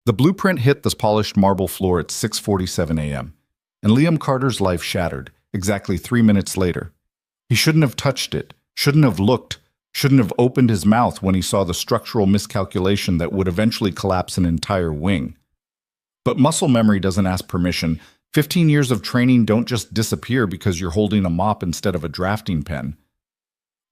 The blueprint hit the polished marble floor at 6:47 a.m., and Liam Carter's life shattered exactly 3 minutes later. He shouldn't have touched it, shouldn't have looked, shouldn't have opened his mouth when he saw the structural miscalculation that would eventually collapse an entire wing. But muscle memory doesn't ask permission. 15 years of training don't just disappear because you're holding a mop instead of a drafting pen.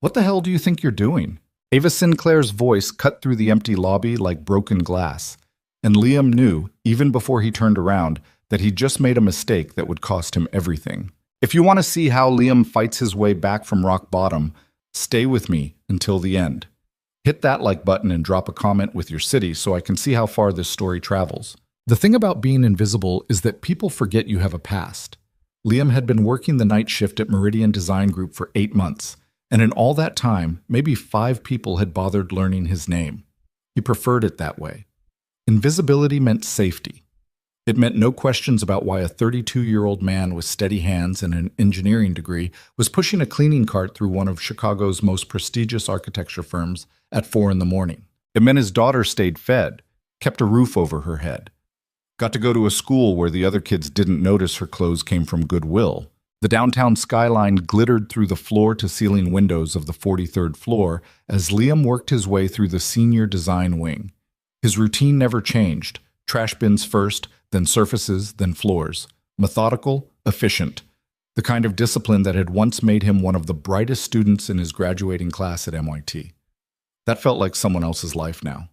What the hell do you think you're doing? Ava Sinclair's voice cut through the empty lobby like broken glass, and Liam knew, even before he turned around, that he'd just made a mistake that would cost him everything. If you want to see how Liam fights his way back from rock bottom, stay with me until the end. Hit that like button and drop a comment with your city so I can see how far this story travels. The thing about being invisible is that people forget you have a past. Liam had been working the night shift at Meridian Design Group for 8 months, and in all that time, maybe 5 people had bothered learning his name. He preferred it that way. Invisibility meant safety. It meant no questions about why a 32-year-old man with steady hands and an engineering degree was pushing a cleaning cart through one of Chicago's most prestigious architecture firms at 4 in the morning. It meant his daughter stayed fed, kept a roof over her head, got to go to a school where the other kids didn't notice her clothes came from Goodwill. The downtown skyline glittered through the floor-to-ceiling windows of the 43rd floor as Liam worked his way through the senior design wing. His routine never changed. Trash bins first, then surfaces, then floors. Methodical, efficient. The kind of discipline that had once made him one of the brightest students in his graduating class at MIT. That felt like someone else's life now.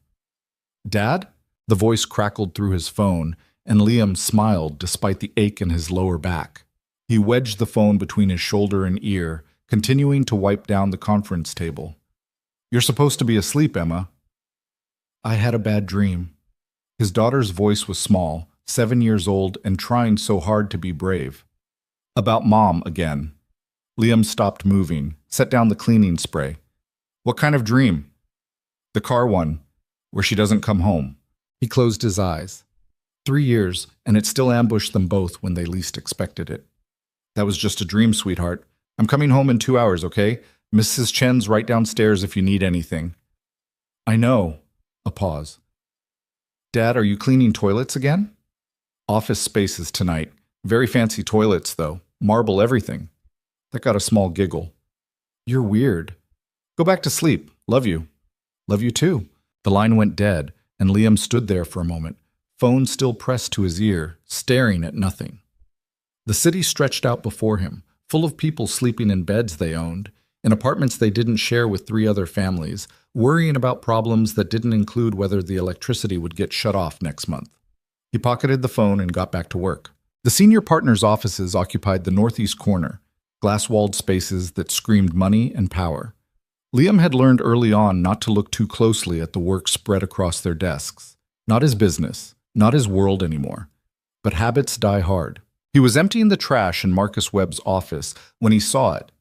"Dad?" The voice crackled through his phone, and Liam smiled despite the ache in his lower back. He wedged the phone between his shoulder and ear, continuing to wipe down the conference table. "You're supposed to be asleep, Emma." "I had a bad dream." His daughter's voice was small, 7 years old and trying so hard to be brave. "About Mom again." Liam stopped moving, set down the cleaning spray. "What kind of dream?" "The car one, where she doesn't come home." He closed his eyes. 3 years, and it still ambushed them both when they least expected it. "That was just a dream, sweetheart. I'm coming home in 2 hours, okay? Mrs. Chen's right downstairs if you need anything." "I know." A pause. "Dad, are you cleaning toilets again?" "Office spaces tonight. Very fancy toilets, though. Marble everything." That got a small giggle. "You're weird." "Go back to sleep. Love you." "Love you too." The line went dead, and Liam stood there for a moment, phone still pressed to his ear, staring at nothing. The city stretched out before him, full of people sleeping in beds they owned, in apartments they didn't share with 3 other families, worrying about problems that didn't include whether the electricity would get shut off next month. He pocketed the phone and got back to work. The senior partner's offices occupied the northeast corner, glass-walled spaces that screamed money and power. Liam had learned early on not to look too closely at the work spread across their desks. Not his business, not his world anymore. But habits die hard. He was emptying the trash in Marcus Webb's office when he saw it.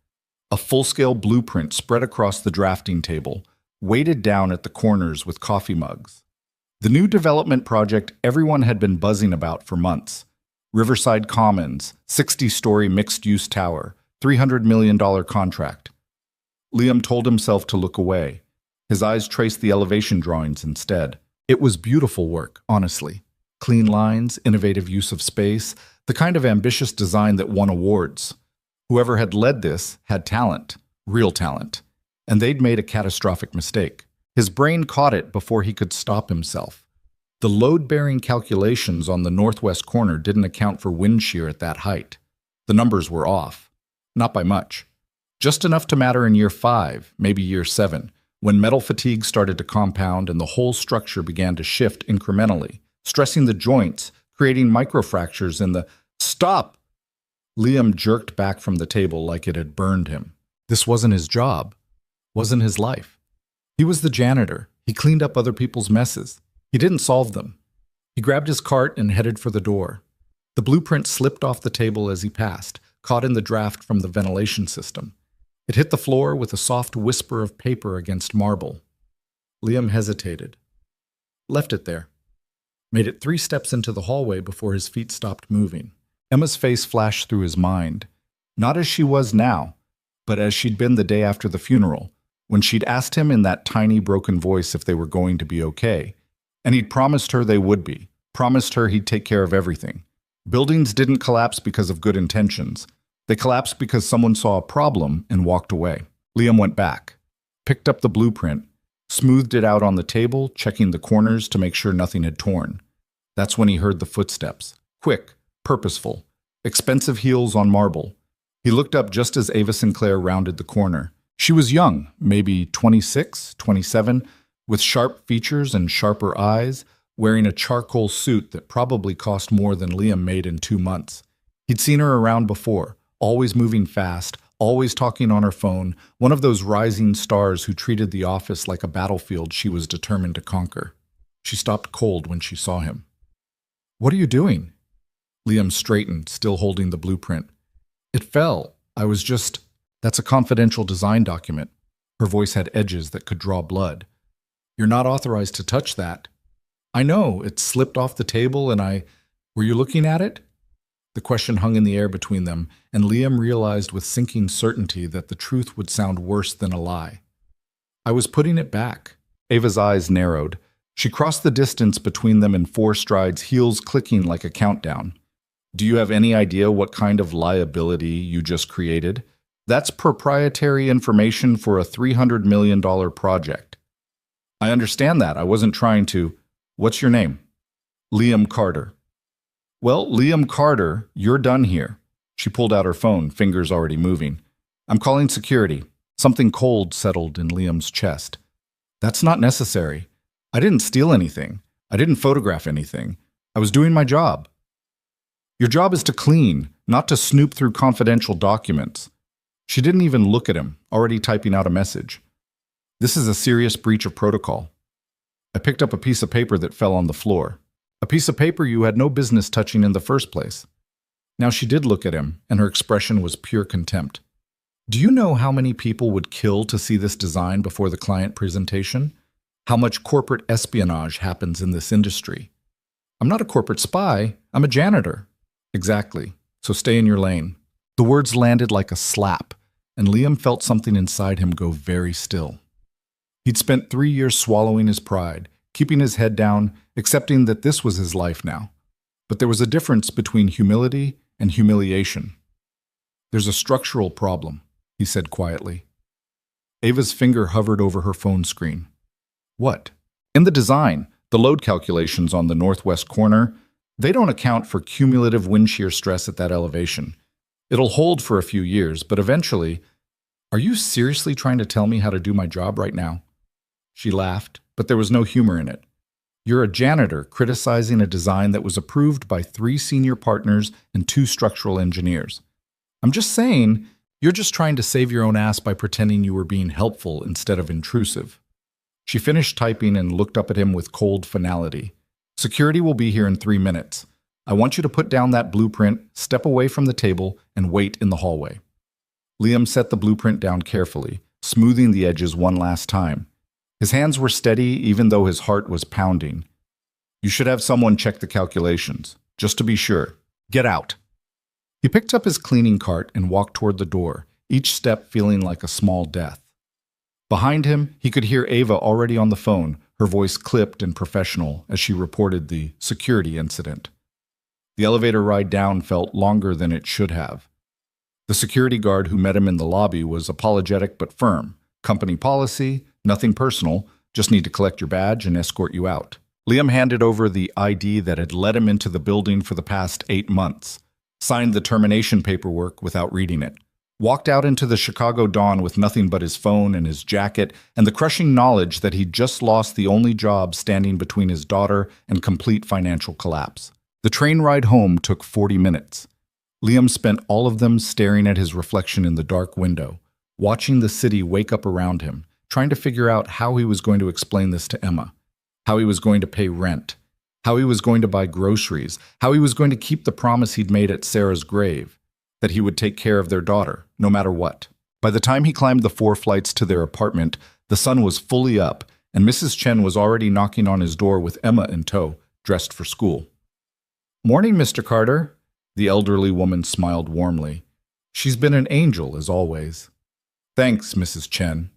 A full-scale blueprint spread across the drafting table, weighted down at the corners with coffee mugs. The new development project everyone had been buzzing about for months. Riverside Commons, 60-story mixed-use tower, $300 million contract. Liam told himself to look away. His eyes traced the elevation drawings instead. It was beautiful work, honestly. Clean lines, innovative use of space, the kind of ambitious design that won awards. Whoever had led this had talent, real talent, and they'd made a catastrophic mistake. His brain caught it before he could stop himself. The load-bearing calculations on the northwest corner didn't account for wind shear at that height. The numbers were off. Not by much. Just enough to matter in year 5, maybe year 7, when metal fatigue started to compound and the whole structure began to shift incrementally, stressing the joints, creating microfractures in the... "Stop!" Liam jerked back from the table like it had burned him. This wasn't his job. Wasn't his life. He was the janitor. He cleaned up other people's messes. He didn't solve them. He grabbed his cart and headed for the door. The blueprint slipped off the table as he passed, caught in the draft from the ventilation system. It hit the floor with a soft whisper of paper against marble. Liam hesitated. Left it there. Made it 3 steps into the hallway before his feet stopped moving. Emma's face flashed through his mind. Not as she was now, but as she'd been the day after the funeral, when she'd asked him in that tiny broken voice if they were going to be okay, And he'd promised her they would be, promised her he'd take care of everything. Buildings didn't collapse because of good intentions. They collapsed because someone saw a problem and walked away. Liam went back, picked up the blueprint, smoothed it out on the table, checking the corners to make sure nothing had torn. That's when he heard the footsteps. Quick, purposeful, expensive heels on marble. He looked up just as Ava Sinclair rounded the corner. She was young, maybe 26, 27, with sharp features and sharper eyes, wearing a charcoal suit that probably cost more than Liam made in 2 months. He'd seen her around before, always moving fast, always talking on her phone, one of those rising stars who treated the office like a battlefield she was determined to conquer. She stopped cold when she saw him. "What are you doing?" Liam straightened, still holding the blueprint. "It fell. I was just—" "That's a confidential design document." Her voice had edges that could draw blood. "You're not authorized to touch that." "I know. It slipped off the table and I— Were you looking at it?" The question hung in the air between them, and Liam realized with sinking certainty that the truth would sound worse than a lie. "I was putting it back." Ava's eyes narrowed. She crossed the distance between them in 4 strides, heels clicking like a countdown. "Do you have any idea what kind of liability you just created? That's proprietary information for a $300 million project." "I understand that. I wasn't trying to—" "What's your name?" "Liam Carter." "Well, Liam Carter, you're done here." She pulled out her phone, fingers already moving. "I'm calling security." Something cold settled in Liam's chest. "That's not necessary. I didn't steal anything. I didn't photograph anything. I was doing my job." "Your job is to clean, not to snoop through confidential documents." She didn't even look at him, already typing out a message. "This is a serious breach of protocol." I picked up a piece of paper that fell on the floor. "A piece of paper you had no business touching in the first place." Now she did look at him, and her expression was pure contempt. "Do you know how many people would kill to see this design before the client presentation? How much corporate espionage happens in this industry?" "I'm not a corporate spy. I'm a janitor." "Exactly. So stay in your lane." The words landed like a slap, and Liam felt something inside him go very still. He'd spent 3 years swallowing his pride, keeping his head down, accepting that this was his life now. But there was a difference between humility and humiliation. "There's a structural problem," he said quietly. Ava's finger hovered over her phone screen. "What?" "In the design, the load calculations on the northwest corner, they don't account for cumulative wind shear stress at that elevation. It'll hold for a few years, but eventually—" "Are you seriously trying to tell me how to do my job right now?" She laughed, but there was no humor in it. "You're a janitor criticizing a design that was approved by 3 senior partners and 2 structural engineers. I'm just saying, you're just trying to save your own ass by pretending you were being helpful instead of intrusive." She finished typing and looked up at him with cold finality. "Security will be here in 3 minutes. I want you to put down that blueprint, step away from the table, and wait in the hallway." Liam set the blueprint down carefully, smoothing the edges one last time. His hands were steady even though his heart was pounding. "You should have someone check the calculations, just to be sure. Get out." He picked up his cleaning cart and walked toward the door, each step feeling like a small death. Behind him, he could hear Ava already on the phone, her voice clipped and professional as she reported the security incident. The elevator ride down felt longer than it should have. The security guard who met him in the lobby was apologetic but firm. "Company policy, nothing personal, just need to collect your badge and escort you out." Liam handed over the ID that had led him into the building for the past 8 months, signed the termination paperwork without reading it, walked out into the Chicago dawn with nothing but his phone and his jacket and the crushing knowledge that he'd just lost the only job standing between his daughter and complete financial collapse. The train ride home took 40 minutes. Liam spent all of them staring at his reflection in the dark window, watching the city wake up around him, trying to figure out how he was going to explain this to Emma, how he was going to pay rent, how he was going to buy groceries, how he was going to keep the promise he'd made at Sarah's grave, that he would take care of their daughter, no matter what. By the time he climbed the 4 flights to their apartment, the sun was fully up, and Mrs. Chen was already knocking on his door with Emma in tow, dressed for school. "Morning, Mr. Carter." The elderly woman smiled warmly. "She's been an angel, as always." "Thanks, Mrs. Chen."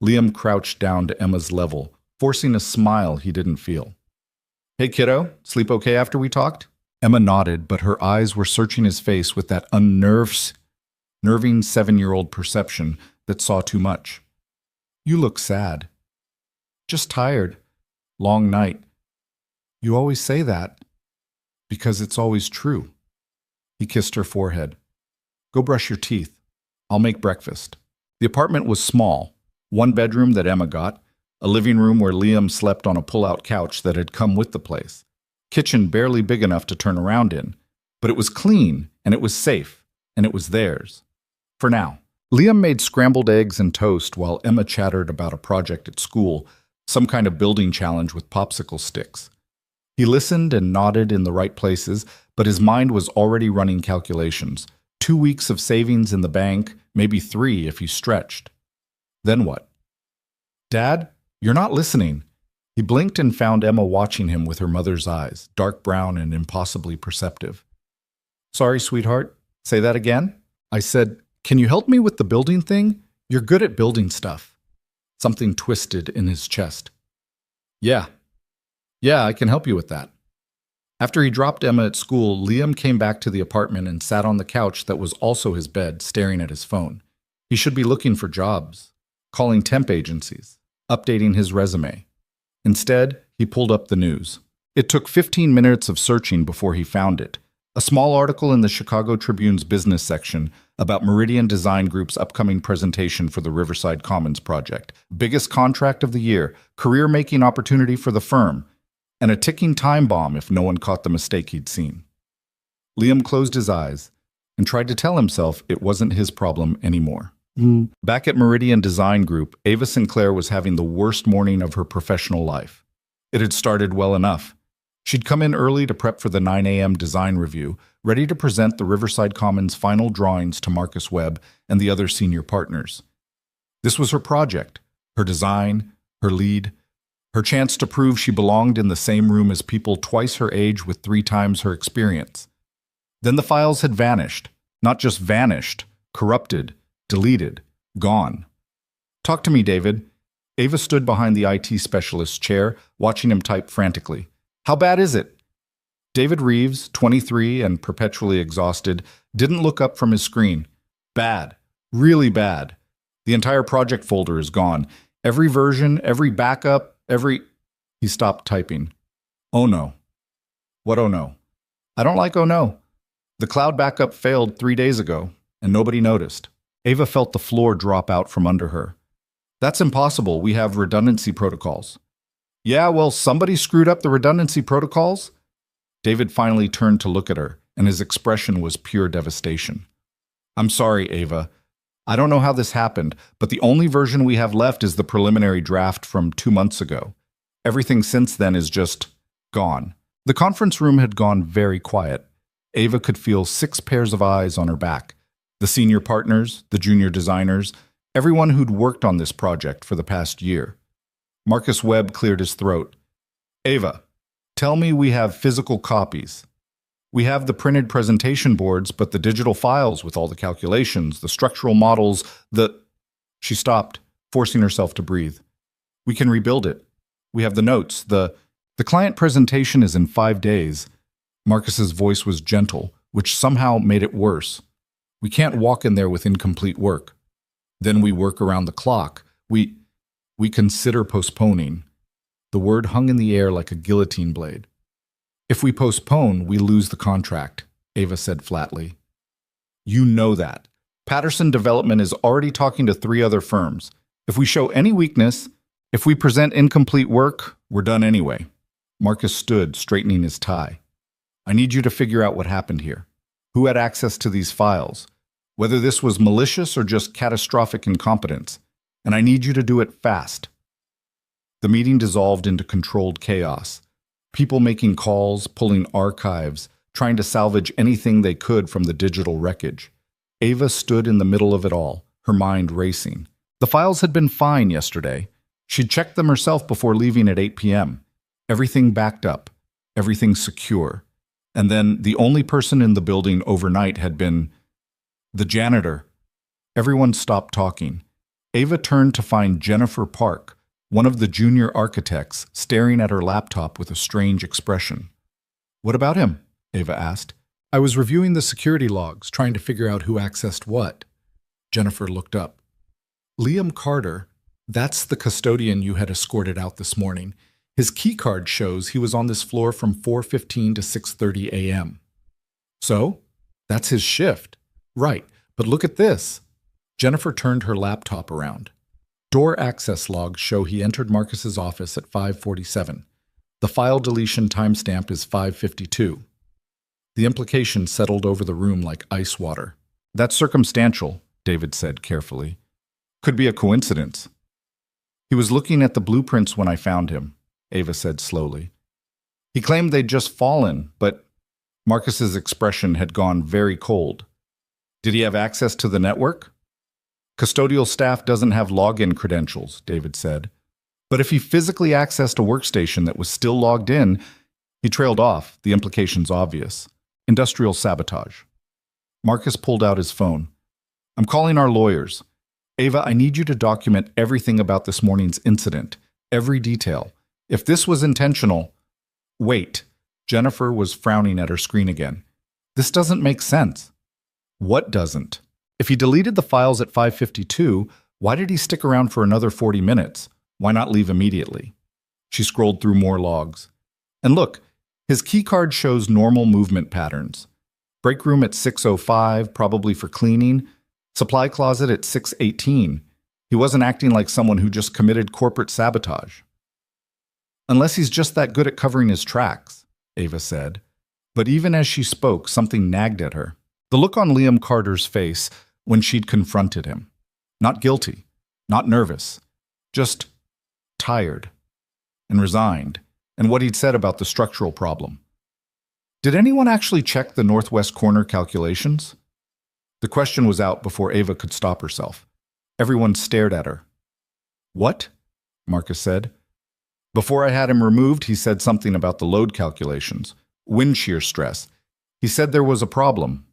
Liam crouched down to Emma's level, forcing a smile he didn't feel. Hey, kiddo, sleep okay after we talked? Emma nodded, but her eyes were searching his face with that nerving 7-year-old perception that saw too much. You look sad. Just tired. Long night. You always say that. Because it's always true. He kissed her forehead. Go brush your teeth. I'll make breakfast. The apartment was small. One bedroom that Emma got, a living room where Liam slept on a pull-out couch that had come with the place. Kitchen barely big enough to turn around in. But it was clean, and it was safe, and it was theirs. For now. Liam made scrambled eggs and toast while Emma chattered about a project at school, some kind of building challenge with popsicle sticks. He listened and nodded in the right places, but his mind was already running calculations. 2 weeks of savings in the bank, maybe 3 if he stretched. Then what? Dad, you're not listening. He blinked and found Emma watching him with her mother's eyes, dark brown and impossibly perceptive. Sorry, sweetheart. Say that again? I said, can you help me with the building thing? You're good at building stuff. Something twisted in his chest. Yeah, I can help you with that. After he dropped Emma at school, Liam came back to the apartment and sat on the couch that was also his bed, staring at his phone. He should be looking for jobs, calling temp agencies, updating his resume. Instead, he pulled up the news. It took 15 minutes of searching before he found it. A small article in the Chicago Tribune's business section about Meridian Design Group's upcoming presentation for the Riverside Commons project. Biggest contract of the year, career-making opportunity for the firm, and a ticking time bomb if no one caught the mistake he'd seen. Liam closed his eyes and tried to tell himself it wasn't his problem anymore. Back at Meridian Design Group, Ava Sinclair was having the worst morning of her professional life. It had started well enough. She'd come in early to prep for the 9 a.m. design review, ready to present the Riverside Commons final drawings to Marcus Webb and the other senior partners. This was her project, her design, her lead, her chance to prove she belonged in the same room as people twice her age with 3 times her experience. Then the files had vanished. Not just vanished, corrupted, deleted, gone. Talk to me, David. Ava stood behind the IT specialist's chair, watching him type frantically. How bad is it? David Reeves, 23 and perpetually exhausted, didn't look up from his screen. Bad. Really bad. The entire project folder is gone. Every version, every backup, He stopped typing. Oh no. What oh no? I don't like oh no. The cloud backup failed 3 days ago, and nobody noticed. Ava felt the floor drop out from under her. That's impossible. We have redundancy protocols. Yeah, well, somebody screwed up the redundancy protocols? David finally turned to look at her, and his expression was pure devastation. I'm sorry, Ava. I don't know how this happened, but the only version we have left is the preliminary draft from 2 months ago. Everything since then is just gone. The conference room had gone very quiet. Ava could feel 6 pairs of eyes on her back. The senior partners, the junior designers, everyone who'd worked on this project for the past year. Marcus Webb cleared his throat. Ava, tell me we have physical copies. We have the printed presentation boards, but the digital files with all the calculations, the structural models, She stopped, forcing herself to breathe. We can rebuild it. We have the notes. The client presentation is in 5 days. Marcus's voice was gentle, which somehow made it worse. We can't walk in there with incomplete work. Then we work around the clock. We consider postponing. The word hung in the air like a guillotine blade. If we postpone, we lose the contract, Ava said flatly. You know that. Patterson Development is already talking to 3 other firms. If we show any weakness, if we present incomplete work, we're done anyway. Marcus stood, straightening his tie. I need you to figure out what happened here. Who had access to these files? Whether this was malicious or just catastrophic incompetence. And I need you to do it fast. The meeting dissolved into controlled chaos. People making calls, pulling archives, trying to salvage anything they could from the digital wreckage. Ava stood in the middle of it all, her mind racing. The files had been fine yesterday. She'd checked them herself before leaving at 8 p.m. Everything backed up, everything secure. And then the only person in the building overnight had been the janitor. Everyone stopped talking. Ava turned to find Jennifer Park, one of the junior architects, staring at her laptop with a strange expression. "What about him?" Ava asked. "I was reviewing the security logs, trying to figure out who accessed what." Jennifer looked up. "Liam Carter, that's the custodian you had escorted out this morning. His key card shows he was on this floor from 4:15 to 6:30 a.m. So? That's his shift. Right, but look at this." Jennifer turned her laptop around. Door access logs show he entered Marcus's office at 5:47. The file deletion timestamp is 5:52. The implication settled over the room like ice water. "That's circumstantial," David said carefully. "Could be a coincidence." "He was looking at the blueprints when I found him," Ava said slowly. "He claimed they'd just fallen, but..." Marcus's expression had gone very cold. "Did he have access to the network?" "Custodial staff doesn't have login credentials," David said. "But if he physically accessed a workstation that was still logged in..." He trailed off. The implication's obvious. Industrial sabotage. Marcus pulled out his phone. "I'm calling our lawyers. Ava, I need you to document everything about this morning's incident. Every detail. If this was intentional..." "Wait." Jennifer was frowning at her screen again. "This doesn't make sense." "What doesn't? If he deleted the files at 5:52, why did he stick around for another 40 minutes? Why not leave immediately?" She scrolled through more logs. "And look, his keycard shows normal movement patterns. Break room at 6:05, probably for cleaning. Supply closet at 6:18. He wasn't acting like someone who just committed corporate sabotage." "Unless he's just that good at covering his tracks," Ava said. But even as she spoke, something nagged at her. The look on Liam Carter's face when she'd confronted him. Not guilty, not nervous, just tired and resigned, and what he'd said about the structural problem. Did anyone actually check the northwest corner calculations? The question was out before Ava could stop herself. Everyone stared at her. "What?" Marcus said. "Before I had him removed, he said something about the load calculations, wind shear stress. He said there was a problem."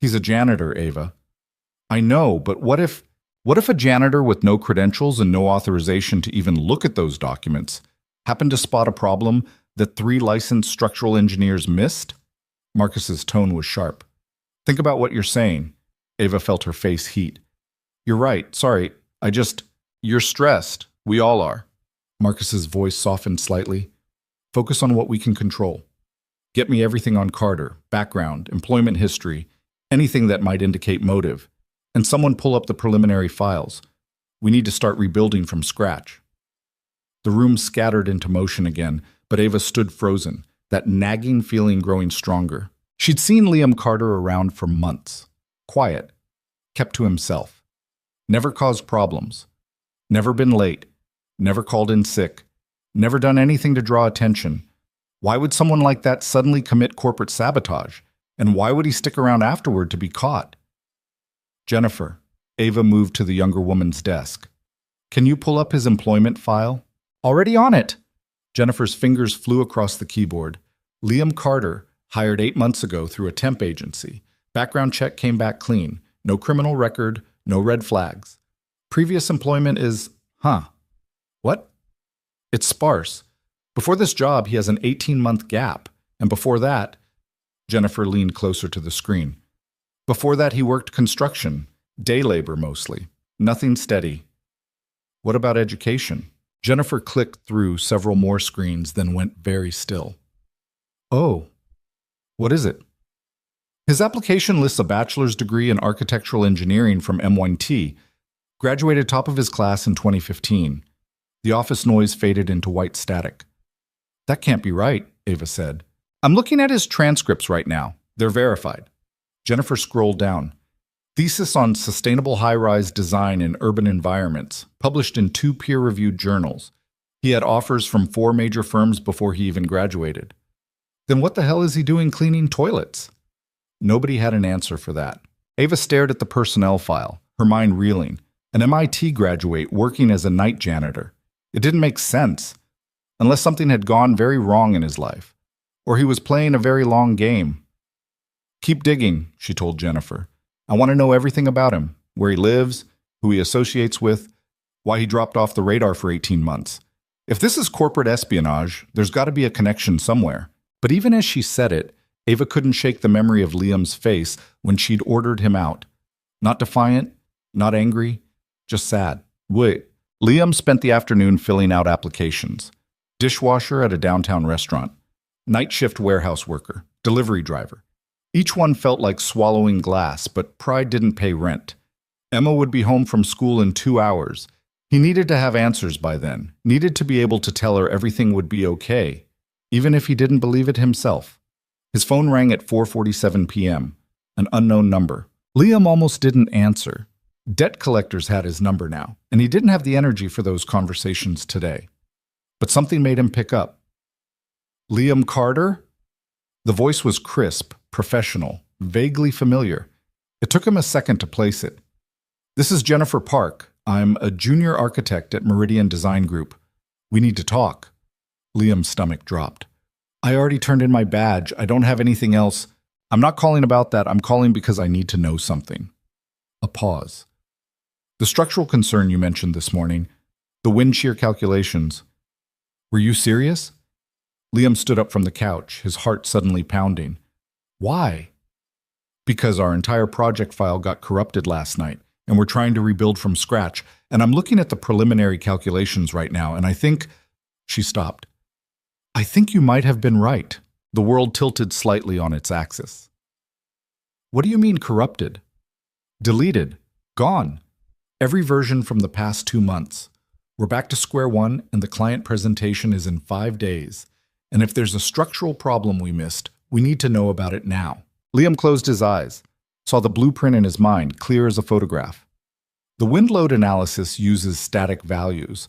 "He's a janitor, Ava." "I know, but what if a janitor with no credentials and no authorization to even look at those documents happened to spot a problem that 3 licensed structural engineers missed?" Marcus's tone was sharp. "Think about what you're saying." Ava felt her face heat. "You're right, sorry, you're stressed. We all are." Marcus's voice softened slightly. "Focus on what we can control. Get me everything on Carter, background, employment history, anything that might indicate motive. And someone pull up the preliminary files. We need to start rebuilding from scratch." The room scattered into motion again, but Ava stood frozen, that nagging feeling growing stronger. She'd seen Liam Carter around for months. Quiet. Kept to himself. Never caused problems. Never been late. Never called in sick. Never done anything to draw attention. Why would someone like that suddenly commit corporate sabotage? And why would he stick around afterward to be caught? "Jennifer," Ava moved to the younger woman's desk. "Can you pull up his employment file?" "Already on it." Jennifer's fingers flew across the keyboard. "Liam Carter, hired 8 months ago through a temp agency. Background check came back clean. No criminal record, no red flags. Previous employment is, What? It's sparse. Before this job, he has an 18-month gap. And before that..." Jennifer leaned closer to the screen. "Before that, he worked construction. Day labor mostly. Nothing steady." "What about education?" Jennifer clicked through several more screens, then went very still. "Oh, what is it?" "His application lists a bachelor's degree in architectural engineering from M1T. Graduated top of his class in 2015. The office noise faded into white static. "That can't be right," Ava said. "I'm looking at his transcripts right now. They're verified." Jennifer scrolled down. "Thesis on sustainable high-rise design in urban environments, published in 2 peer-reviewed journals. He had offers from 4 major firms before he even graduated." Then what the hell is he doing cleaning toilets? Nobody had an answer for that. Ava stared at the personnel file, her mind reeling. An MIT graduate working as a night janitor. It didn't make sense, unless something had gone very wrong in his life, or he was playing a very long game. "Keep digging," she told Jennifer. "I want to know everything about him, where he lives, who he associates with. why he dropped off the radar for 18 months. If this is corporate espionage, there's got to be a connection somewhere. But even as she said it, Ava couldn't shake the memory of Liam's face when she'd ordered him out. Not defiant, not angry, just sad. Wait. Liam spent the afternoon filling out applications. Dishwasher at a downtown restaurant. Night shift warehouse worker. Delivery driver. Each one felt like swallowing glass, but pride didn't pay rent. Emma would be home from school in 2 hours. He needed to have answers by then, needed to be able to tell her everything would be okay, even if he didn't believe it himself. His phone rang at 4:47 p.m., an unknown number. Liam almost didn't answer. Debt collectors had his number now, and he didn't have the energy for those conversations today. But something made him pick up. Liam Carter? The voice was crisp, professional, vaguely familiar. It took him a second to place it. This is Jennifer Park. I'm a junior architect at Meridian Design Group. We need to talk. Liam's stomach dropped. I already turned in my badge. I don't have anything else. I'm not calling about that. I'm calling because I need to know something. A pause. The structural concern you mentioned this morning, the wind shear calculations. Were you serious? Liam stood up from the couch, his heart suddenly pounding. Why? Because our entire project file got corrupted last night, and we're trying to rebuild from scratch, and I'm looking at the preliminary calculations right now, and I think... She stopped. I think you might have been right. The world tilted slightly on its axis. What do you mean corrupted? Deleted. Gone. Every version from the past 2 months. We're back to square one, and the client presentation is in 5 days. And if there's a structural problem we missed, we need to know about it now. Liam closed his eyes, saw the blueprint in his mind, clear as a photograph. The wind load analysis uses static values,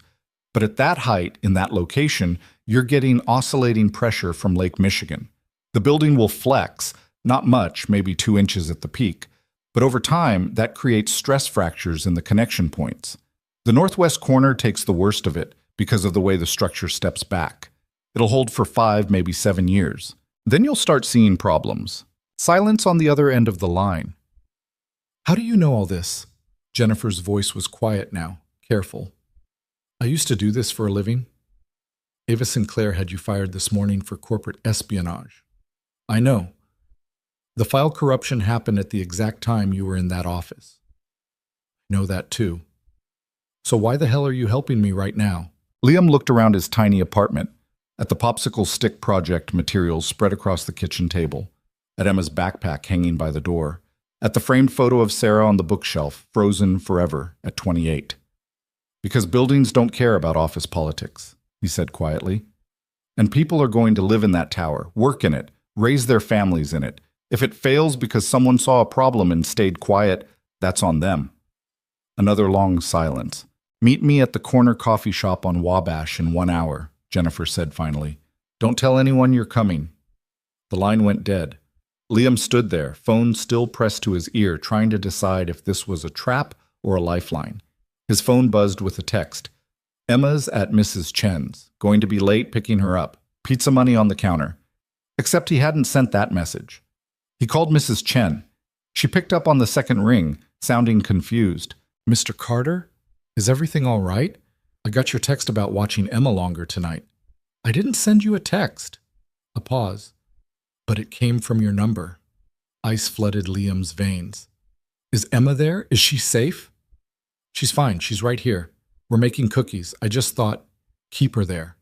but at that height, in that location, you're getting oscillating pressure from Lake Michigan. The building will flex, not much, maybe 2 inches at the peak, but over time, that creates stress fractures in the connection points. The northwest corner takes the worst of it because of the way the structure steps back. It'll hold for 5, maybe 7 years. Then you'll start seeing problems. Silence on the other end of the line. How do you know all this? Jennifer's voice was quiet now, careful. I used to do this for a living. Ava Sinclair had you fired this morning for corporate espionage. I know. The file corruption happened at the exact time you were in that office. I know that too. So why the hell are you helping me right now? Liam looked around his tiny apartment, at the popsicle stick project materials spread across the kitchen table, at Emma's backpack hanging by the door, at the framed photo of Sarah on the bookshelf, frozen forever at 28. Because buildings don't care about office politics, he said quietly. And people are going to live in that tower, work in it, raise their families in it. If it fails because someone saw a problem and stayed quiet, that's on them. Another long silence. Meet me at the corner coffee shop on Wabash in 1 hour, Jennifer said finally. Don't tell anyone you're coming. The line went dead. Liam stood there, phone still pressed to his ear, trying to decide if this was a trap or a lifeline. His phone buzzed with a text. Emma's at Mrs. Chen's. Going to be late picking her up. Pizza money on the counter. Except he hadn't sent that message. He called Mrs. Chen. She picked up on the second ring, sounding confused. Mr. Carter? Is everything all right? I got your text about watching Emma longer tonight. I didn't send you a text. A pause. But it came from your number. Ice flooded Liam's veins. Is Emma there? Is she safe? She's fine. She's right here. We're making cookies. I just thought, keep her there.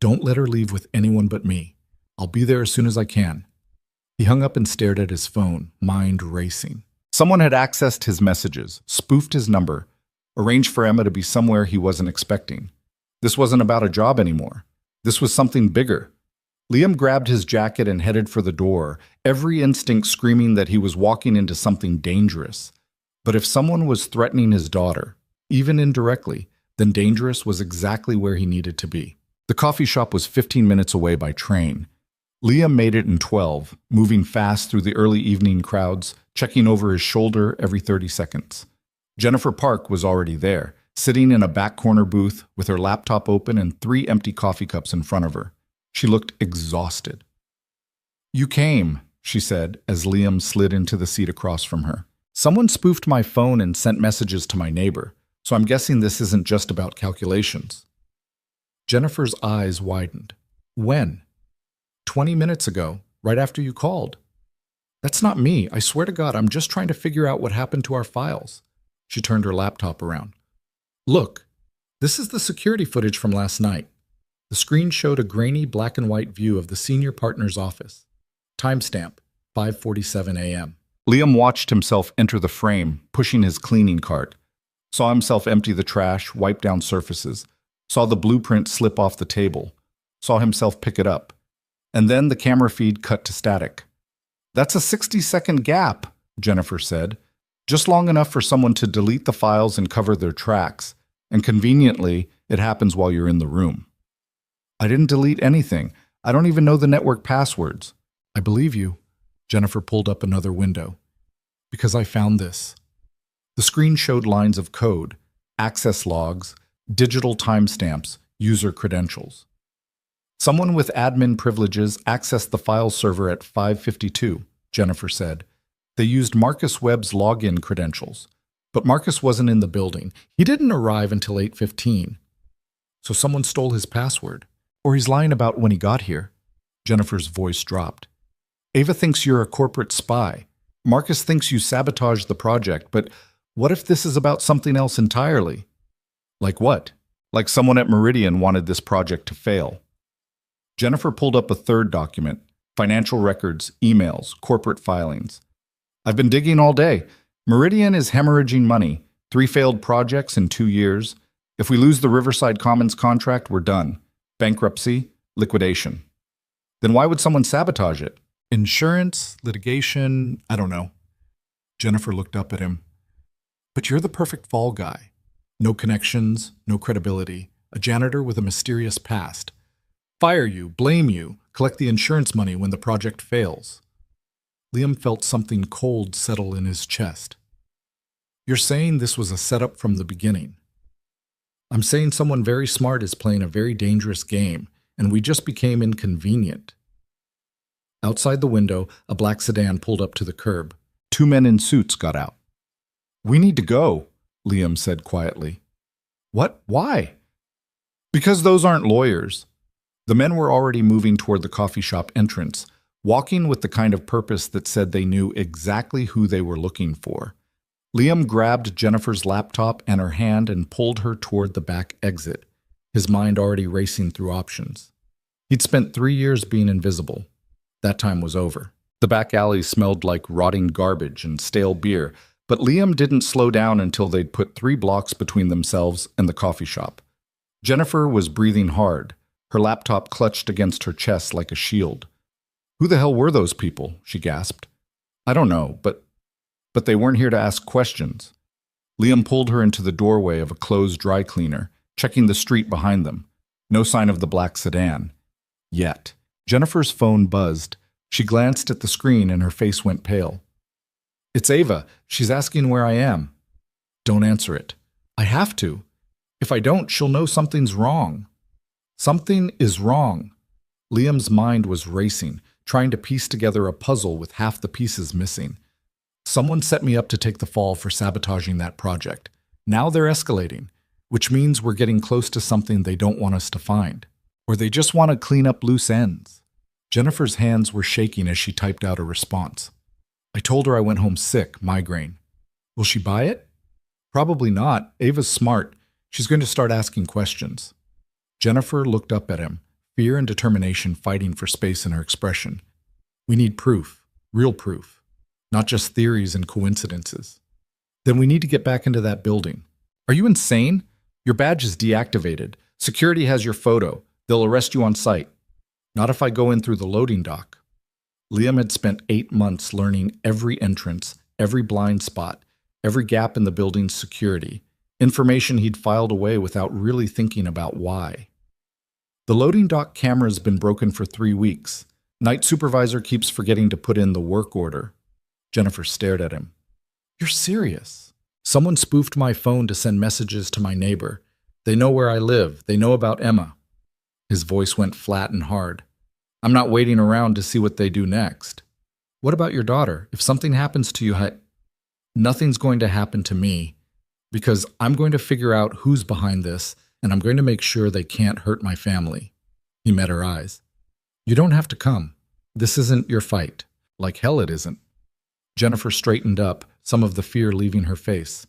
Don't let her leave with anyone but me. I'll be there as soon as I can. He hung up and stared at his phone, mind racing. Someone had accessed his messages, spoofed his number, arranged for Emma to be somewhere he wasn't expecting. This wasn't about a job anymore. This was something bigger. Liam grabbed his jacket and headed for the door, every instinct screaming that he was walking into something dangerous. But if someone was threatening his daughter, even indirectly, then dangerous was exactly where he needed to be. The coffee shop was 15 minutes away by train. Liam made it in 12, moving fast through the early evening crowds, checking over his shoulder every 30 seconds. Jennifer Park was already there, sitting in a back corner booth with her laptop open and 3 empty coffee cups in front of her. She looked exhausted. You came, she said, as Liam slid into the seat across from her. Someone spoofed my phone and sent messages to my neighbor, So I'm guessing this isn't just about calculations. Jennifer's eyes widened. When? 20 minutes ago, right after you called. That's not me. I swear to God, I'm just trying to figure out what happened to our files. She turned her laptop around. Look, this is the security footage from last night. The screen showed a grainy black and white view of the senior partner's office. Timestamp, 5:47 a.m. Liam watched himself enter the frame, pushing his cleaning cart. Saw himself empty the trash, wipe down surfaces. Saw the blueprint slip off the table. Saw himself pick it up. And then the camera feed cut to static. That's a 60-second gap, Jennifer said. Just long enough for someone to delete the files and cover their tracks. And conveniently, it happens while you're in the room. I didn't delete anything. I don't even know the network passwords. I believe you. Jennifer pulled up another window. Because I found this. The screen showed lines of code, access logs, digital timestamps, user credentials. Someone with admin privileges accessed the file server at 5:52, Jennifer said. They used Marcus Webb's login credentials. But Marcus wasn't in the building. He didn't arrive until 8:15. So someone stole his password. Or he's lying about when he got here. Jennifer's voice dropped. Ava thinks you're a corporate spy. Marcus thinks you sabotaged the project, but what if this is about something else entirely? Like what? Like someone at Meridian wanted this project to fail. Jennifer pulled up a third document, financial records, emails, corporate filings. I've been digging all day. Meridian is hemorrhaging money. 3 failed projects in 2 years. If we lose the Riverside Commons contract, we're done. Bankruptcy, liquidation. Then why would someone sabotage it? Insurance, litigation, I don't know. Jennifer looked up at him. But you're the perfect fall guy. No connections, no credibility. A janitor with a mysterious past. Fire you, blame you, collect the insurance money when the project fails. Liam felt something cold settle in his chest. You're saying this was a setup from the beginning. I'm saying someone very smart is playing a very dangerous game, and we just became inconvenient. Outside the window, a black sedan pulled up to the curb. 2 men in suits got out. We need to go, Liam said quietly. What? Why? Because those aren't lawyers. The men were already moving toward the coffee shop entrance, walking with the kind of purpose that said they knew exactly who they were looking for. Liam grabbed Jennifer's laptop and her hand and pulled her toward the back exit, his mind already racing through options. He'd spent 3 years being invisible. That time was over. The back alley smelled like rotting garbage and stale beer, but Liam didn't slow down until they'd put 3 blocks between themselves and the coffee shop. Jennifer was breathing hard, her laptop clutched against her chest like a shield. Who the hell were those people? She gasped. I don't know, but they weren't here to ask questions. Liam pulled her into the doorway of a closed dry cleaner, checking the street behind them. No sign of the black sedan. Yet. Jennifer's phone buzzed. She glanced at the screen and her face went pale. It's Ava. She's asking where I am. Don't answer it. I have to. If I don't, she'll know something's wrong. Something is wrong. Liam's mind was racing, trying to piece together a puzzle with half the pieces missing. Someone set me up to take the fall for sabotaging that project. Now they're escalating, which means we're getting close to something they don't want us to find. Or they just want to clean up loose ends. Jennifer's hands were shaking as she typed out a response. I told her I went home sick, migraine. Will she buy it? Probably not. Ava's smart. She's going to start asking questions. Jennifer looked up at him, fear and determination fighting for space in her expression. We need proof, real proof, not just theories and coincidences. Then we need to get back into that building. Are you insane? Your badge is deactivated. Security has your photo. They'll arrest you on sight. Not if I go in through the loading dock. Liam had spent 8 months learning every entrance, every blind spot, every gap in the building's security, information he'd filed away without really thinking about why. The loading dock camera's been broken for 3 weeks. Night supervisor keeps forgetting to put in the work order. Jennifer stared at him. You're serious? Someone spoofed my phone to send messages to my neighbor. They know where I live. They know about Emma. His voice went flat and hard. I'm not waiting around to see what they do next. What about your daughter? If something happens to you, nothing's going to happen to me. Because I'm going to figure out who's behind this, and I'm going to make sure they can't hurt my family. He met her eyes. You don't have to come. This isn't your fight. Like hell it isn't. Jennifer straightened up, some of the fear leaving her face.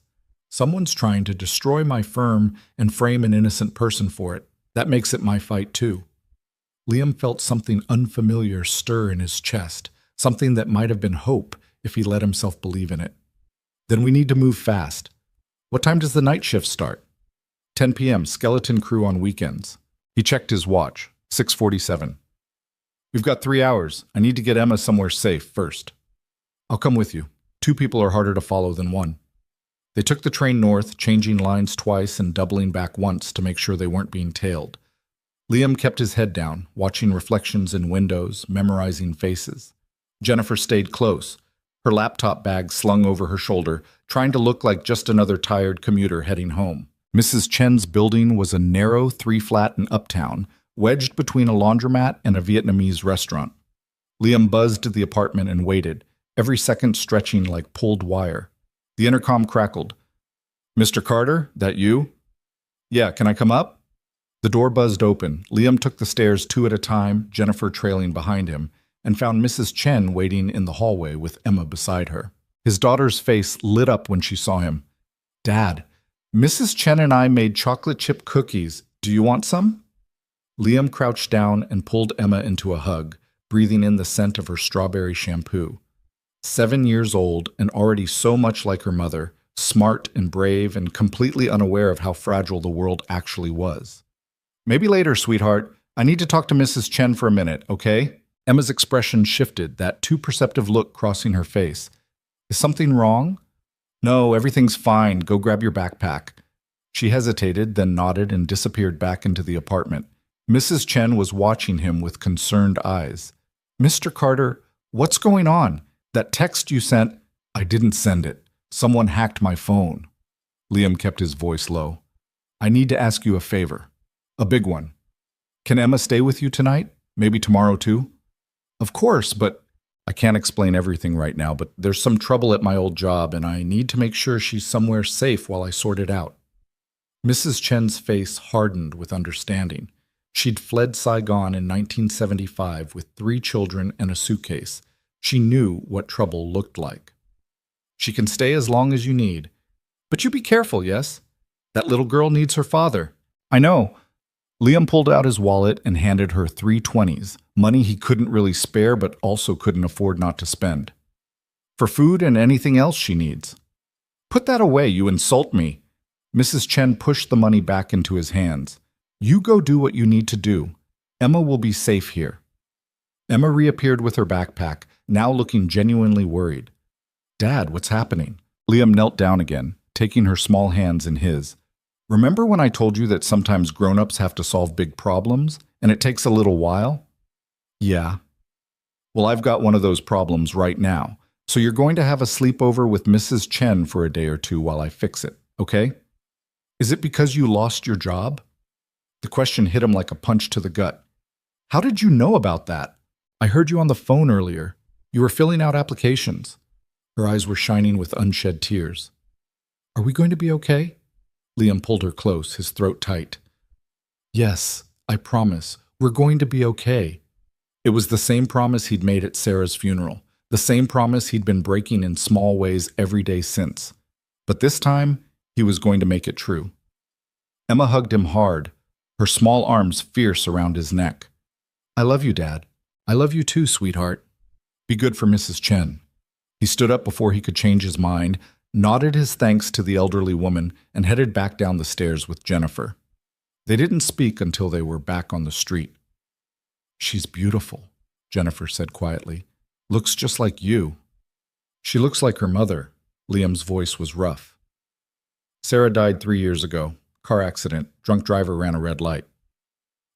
Someone's trying to destroy my firm and frame an innocent person for it. That makes it my fight too. Liam felt something unfamiliar stir in his chest, something that might have been hope if he let himself believe in it. Then we need to move fast. What time does the night shift start? 10 p.m., skeleton crew on weekends. He checked his watch, 6:47. We've got 3 hours. I need to get Emma somewhere safe first. I'll come with you. 2 people are harder to follow than 1. They took the train north, changing lines twice and doubling back once to make sure they weren't being tailed. Liam kept his head down, watching reflections in windows, memorizing faces. Jennifer stayed close, her laptop bag slung over her shoulder, trying to look like just another tired commuter heading home. Mrs. Chen's building was a narrow 3-flat in Uptown, wedged between a laundromat and a Vietnamese restaurant. Liam buzzed the apartment and waited, every second stretching like pulled wire. The intercom crackled. Mr. Carter, that you? Yeah, can I come up? The door buzzed open. Liam took the stairs 2 at a time, Jennifer trailing behind him, and found Mrs. Chen waiting in the hallway with Emma beside her. His daughter's face lit up when she saw him. Dad, Mrs. Chen and I made chocolate chip cookies. Do you want some? Liam crouched down and pulled Emma into a hug, breathing in the scent of her strawberry shampoo. 7 years old and already so much like her mother, smart and brave and completely unaware of how fragile the world actually was. Maybe later, sweetheart. I need to talk to Mrs. Chen for a minute, okay? Emma's expression shifted, that too perceptive look crossing her face. Is something wrong? No, everything's fine. Go grab your backpack. She hesitated, then nodded and disappeared back into the apartment. Mrs. Chen was watching him with concerned eyes. Mr. Carter, what's going on? That text you sent, I didn't send it. Someone hacked my phone. Liam kept his voice low. I need to ask you a favor. A big one. Can Emma stay with you tonight? Maybe tomorrow too? Of course, but I can't explain everything right now, but there's some trouble at my old job and I need to make sure she's somewhere safe while I sort it out. Mrs. Chen's face hardened with understanding. She'd fled Saigon in 1975 with 3 children and a suitcase. She knew what trouble looked like. She can stay as long as you need. But you be careful, yes? That little girl needs her father. I know. Liam pulled out his wallet and handed her 3 20s, money he couldn't really spare but also couldn't afford not to spend. For food and anything else she needs. Put that away, you insult me. Mrs. Chen pushed the money back into his hands. You go do what you need to do. Emma will be safe here. Emma reappeared with her backpack, now looking genuinely worried. Dad, what's happening? Liam knelt down again, taking her small hands in his. Remember when I told you that sometimes grown-ups have to solve big problems, and it takes a little while? Yeah. Well, I've got one of those problems right now, so you're going to have a sleepover with Mrs. Chen for a day or 2 while I fix it, okay? Is it because you lost your job? The question hit him like a punch to the gut. How did you know about that? I heard you on the phone earlier. You were filling out applications. Her eyes were shining with unshed tears. Are we going to be okay? Liam pulled her close, his throat tight. Yes, I promise. We're going to be okay. It was the same promise he'd made at Sarah's funeral, the same promise he'd been breaking in small ways every day since. But this time, he was going to make it true. Emma hugged him hard, her small arms fierce around his neck. I love you, Dad. I love you too, sweetheart. Be good for Mrs. Chen. He stood up before he could change his mind, nodded his thanks to the elderly woman, and headed back down the stairs with Jennifer. They didn't speak until they were back on the street. She's beautiful, Jennifer said quietly. Looks just like you. She looks like her mother. Liam's voice was rough. Sarah died 3 years ago. Car accident. Drunk driver ran a red light.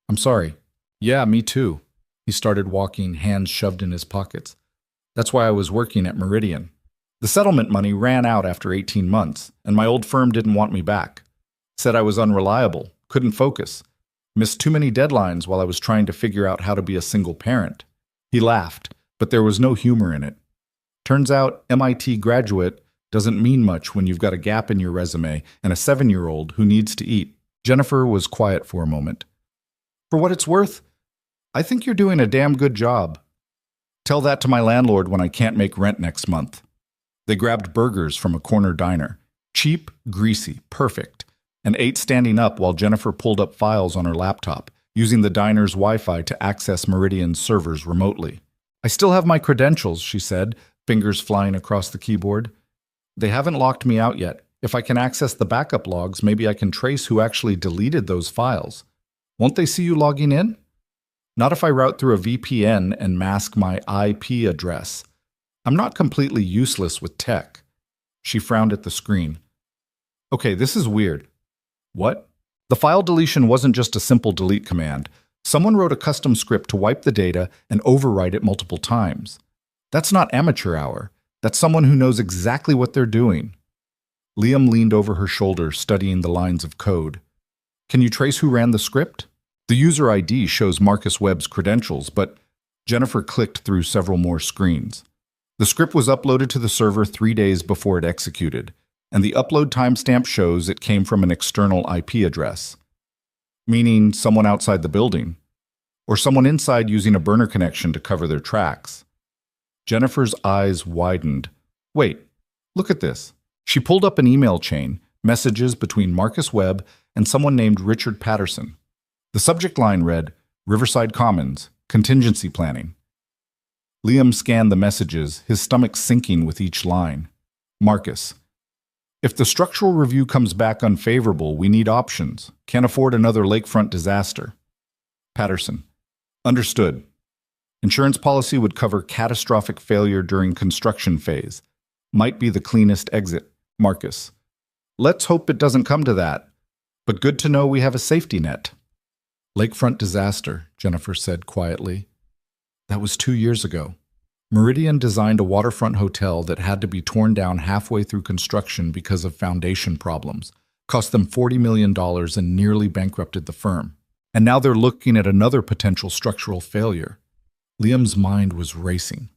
I'm sorry. Yeah, me too. He started walking, hands shoved in his pockets. That's why I was working at Meridian. The settlement money ran out after 18 months, and my old firm didn't want me back. Said I was unreliable, couldn't focus, missed too many deadlines while I was trying to figure out how to be a single parent. He laughed, but there was no humor in it. Turns out, MIT graduate, doesn't mean much when you've got a gap in your resume and a 7-year-old who needs to eat. Jennifer was quiet for a moment. For what it's worth, I think you're doing a damn good job. Tell that to my landlord when I can't make rent next month. They grabbed burgers from a corner diner. Cheap, greasy, perfect, and ate standing up while Jennifer pulled up files on her laptop, using the diner's Wi-Fi to access Meridian's servers remotely. I still have my credentials, she said, fingers flying across the keyboard. They haven't locked me out yet. If I can access the backup logs, maybe I can trace who actually deleted those files. Won't they see you logging in? Not if I route through a VPN and mask my IP address. I'm not completely useless with tech. She frowned at the screen. Okay, this is weird. What? The file deletion wasn't just a simple delete command. Someone wrote a custom script to wipe the data and overwrite it multiple times. That's not amateur hour. That's someone who knows exactly what they're doing. Liam leaned over her shoulder, studying the lines of code. Can you trace who ran the script? The user ID shows Marcus Webb's credentials, but Jennifer clicked through several more screens. The script was uploaded to the server 3 days before it executed, and the upload timestamp shows it came from an external IP address, meaning someone outside the building, or someone inside using a burner connection to cover their tracks. Jennifer's eyes widened. Wait, look at this. She pulled up an email chain, messages between Marcus Webb and someone named Richard Patterson. The subject line read, Riverside Commons, Contingency Planning. Liam scanned the messages, his stomach sinking with each line. Marcus, if the structural review comes back unfavorable, we need options. Can't afford another lakefront disaster. Patterson, understood. Insurance policy would cover catastrophic failure during construction phase. Might be the cleanest exit. Marcus, let's hope it doesn't come to that, but good to know we have a safety net. Lakefront disaster, Jennifer said quietly. That was 2 years ago. Meridian designed a waterfront hotel that had to be torn down halfway through construction because of foundation problems, cost them $40 million and nearly bankrupted the firm. And now they're looking at another potential structural failure. Liam's mind was racing.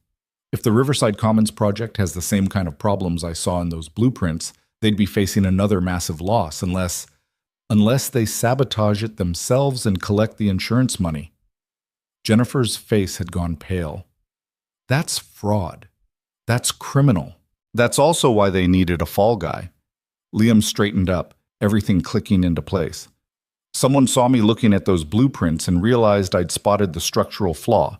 If the Riverside Commons project has the same kind of problems I saw in those blueprints, they'd be facing another massive loss unless they sabotage it themselves and collect the insurance money. Jennifer's face had gone pale. That's fraud. That's criminal. That's also why they needed a fall guy. Liam straightened up, everything clicking into place. Someone saw me looking at those blueprints and realized I'd spotted the structural flaw.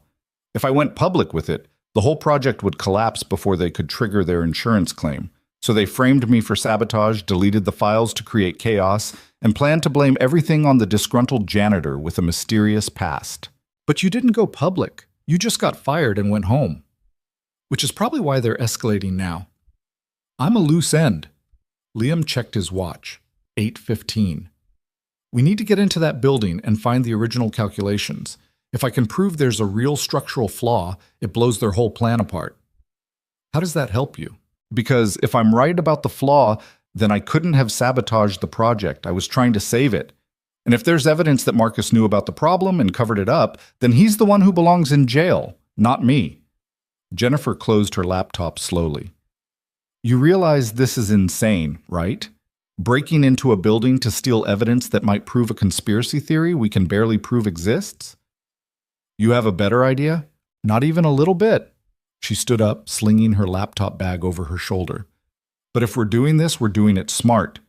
If I went public with it, the whole project would collapse before they could trigger their insurance claim. So they framed me for sabotage, deleted the files to create chaos, and planned to blame everything on the disgruntled janitor with a mysterious past. But you didn't go public. You just got fired and went home. Which is probably why they're escalating now. I'm a loose end. Liam checked his watch. 8:15. We need to get into that building and find the original calculations. If I can prove there's a real structural flaw, it blows their whole plan apart. How does that help you? Because if I'm right about the flaw, then I couldn't have sabotaged the project. I was trying to save it. And if there's evidence that Marcus knew about the problem and covered it up, then he's the one who belongs in jail, not me. Jennifer closed her laptop slowly. You realize this is insane, right? Breaking into a building to steal evidence that might prove a conspiracy theory we can barely prove exists? You have a better idea? Not even a little bit. She stood up, slinging her laptop bag over her shoulder. But if we're doing this, we're doing it smart.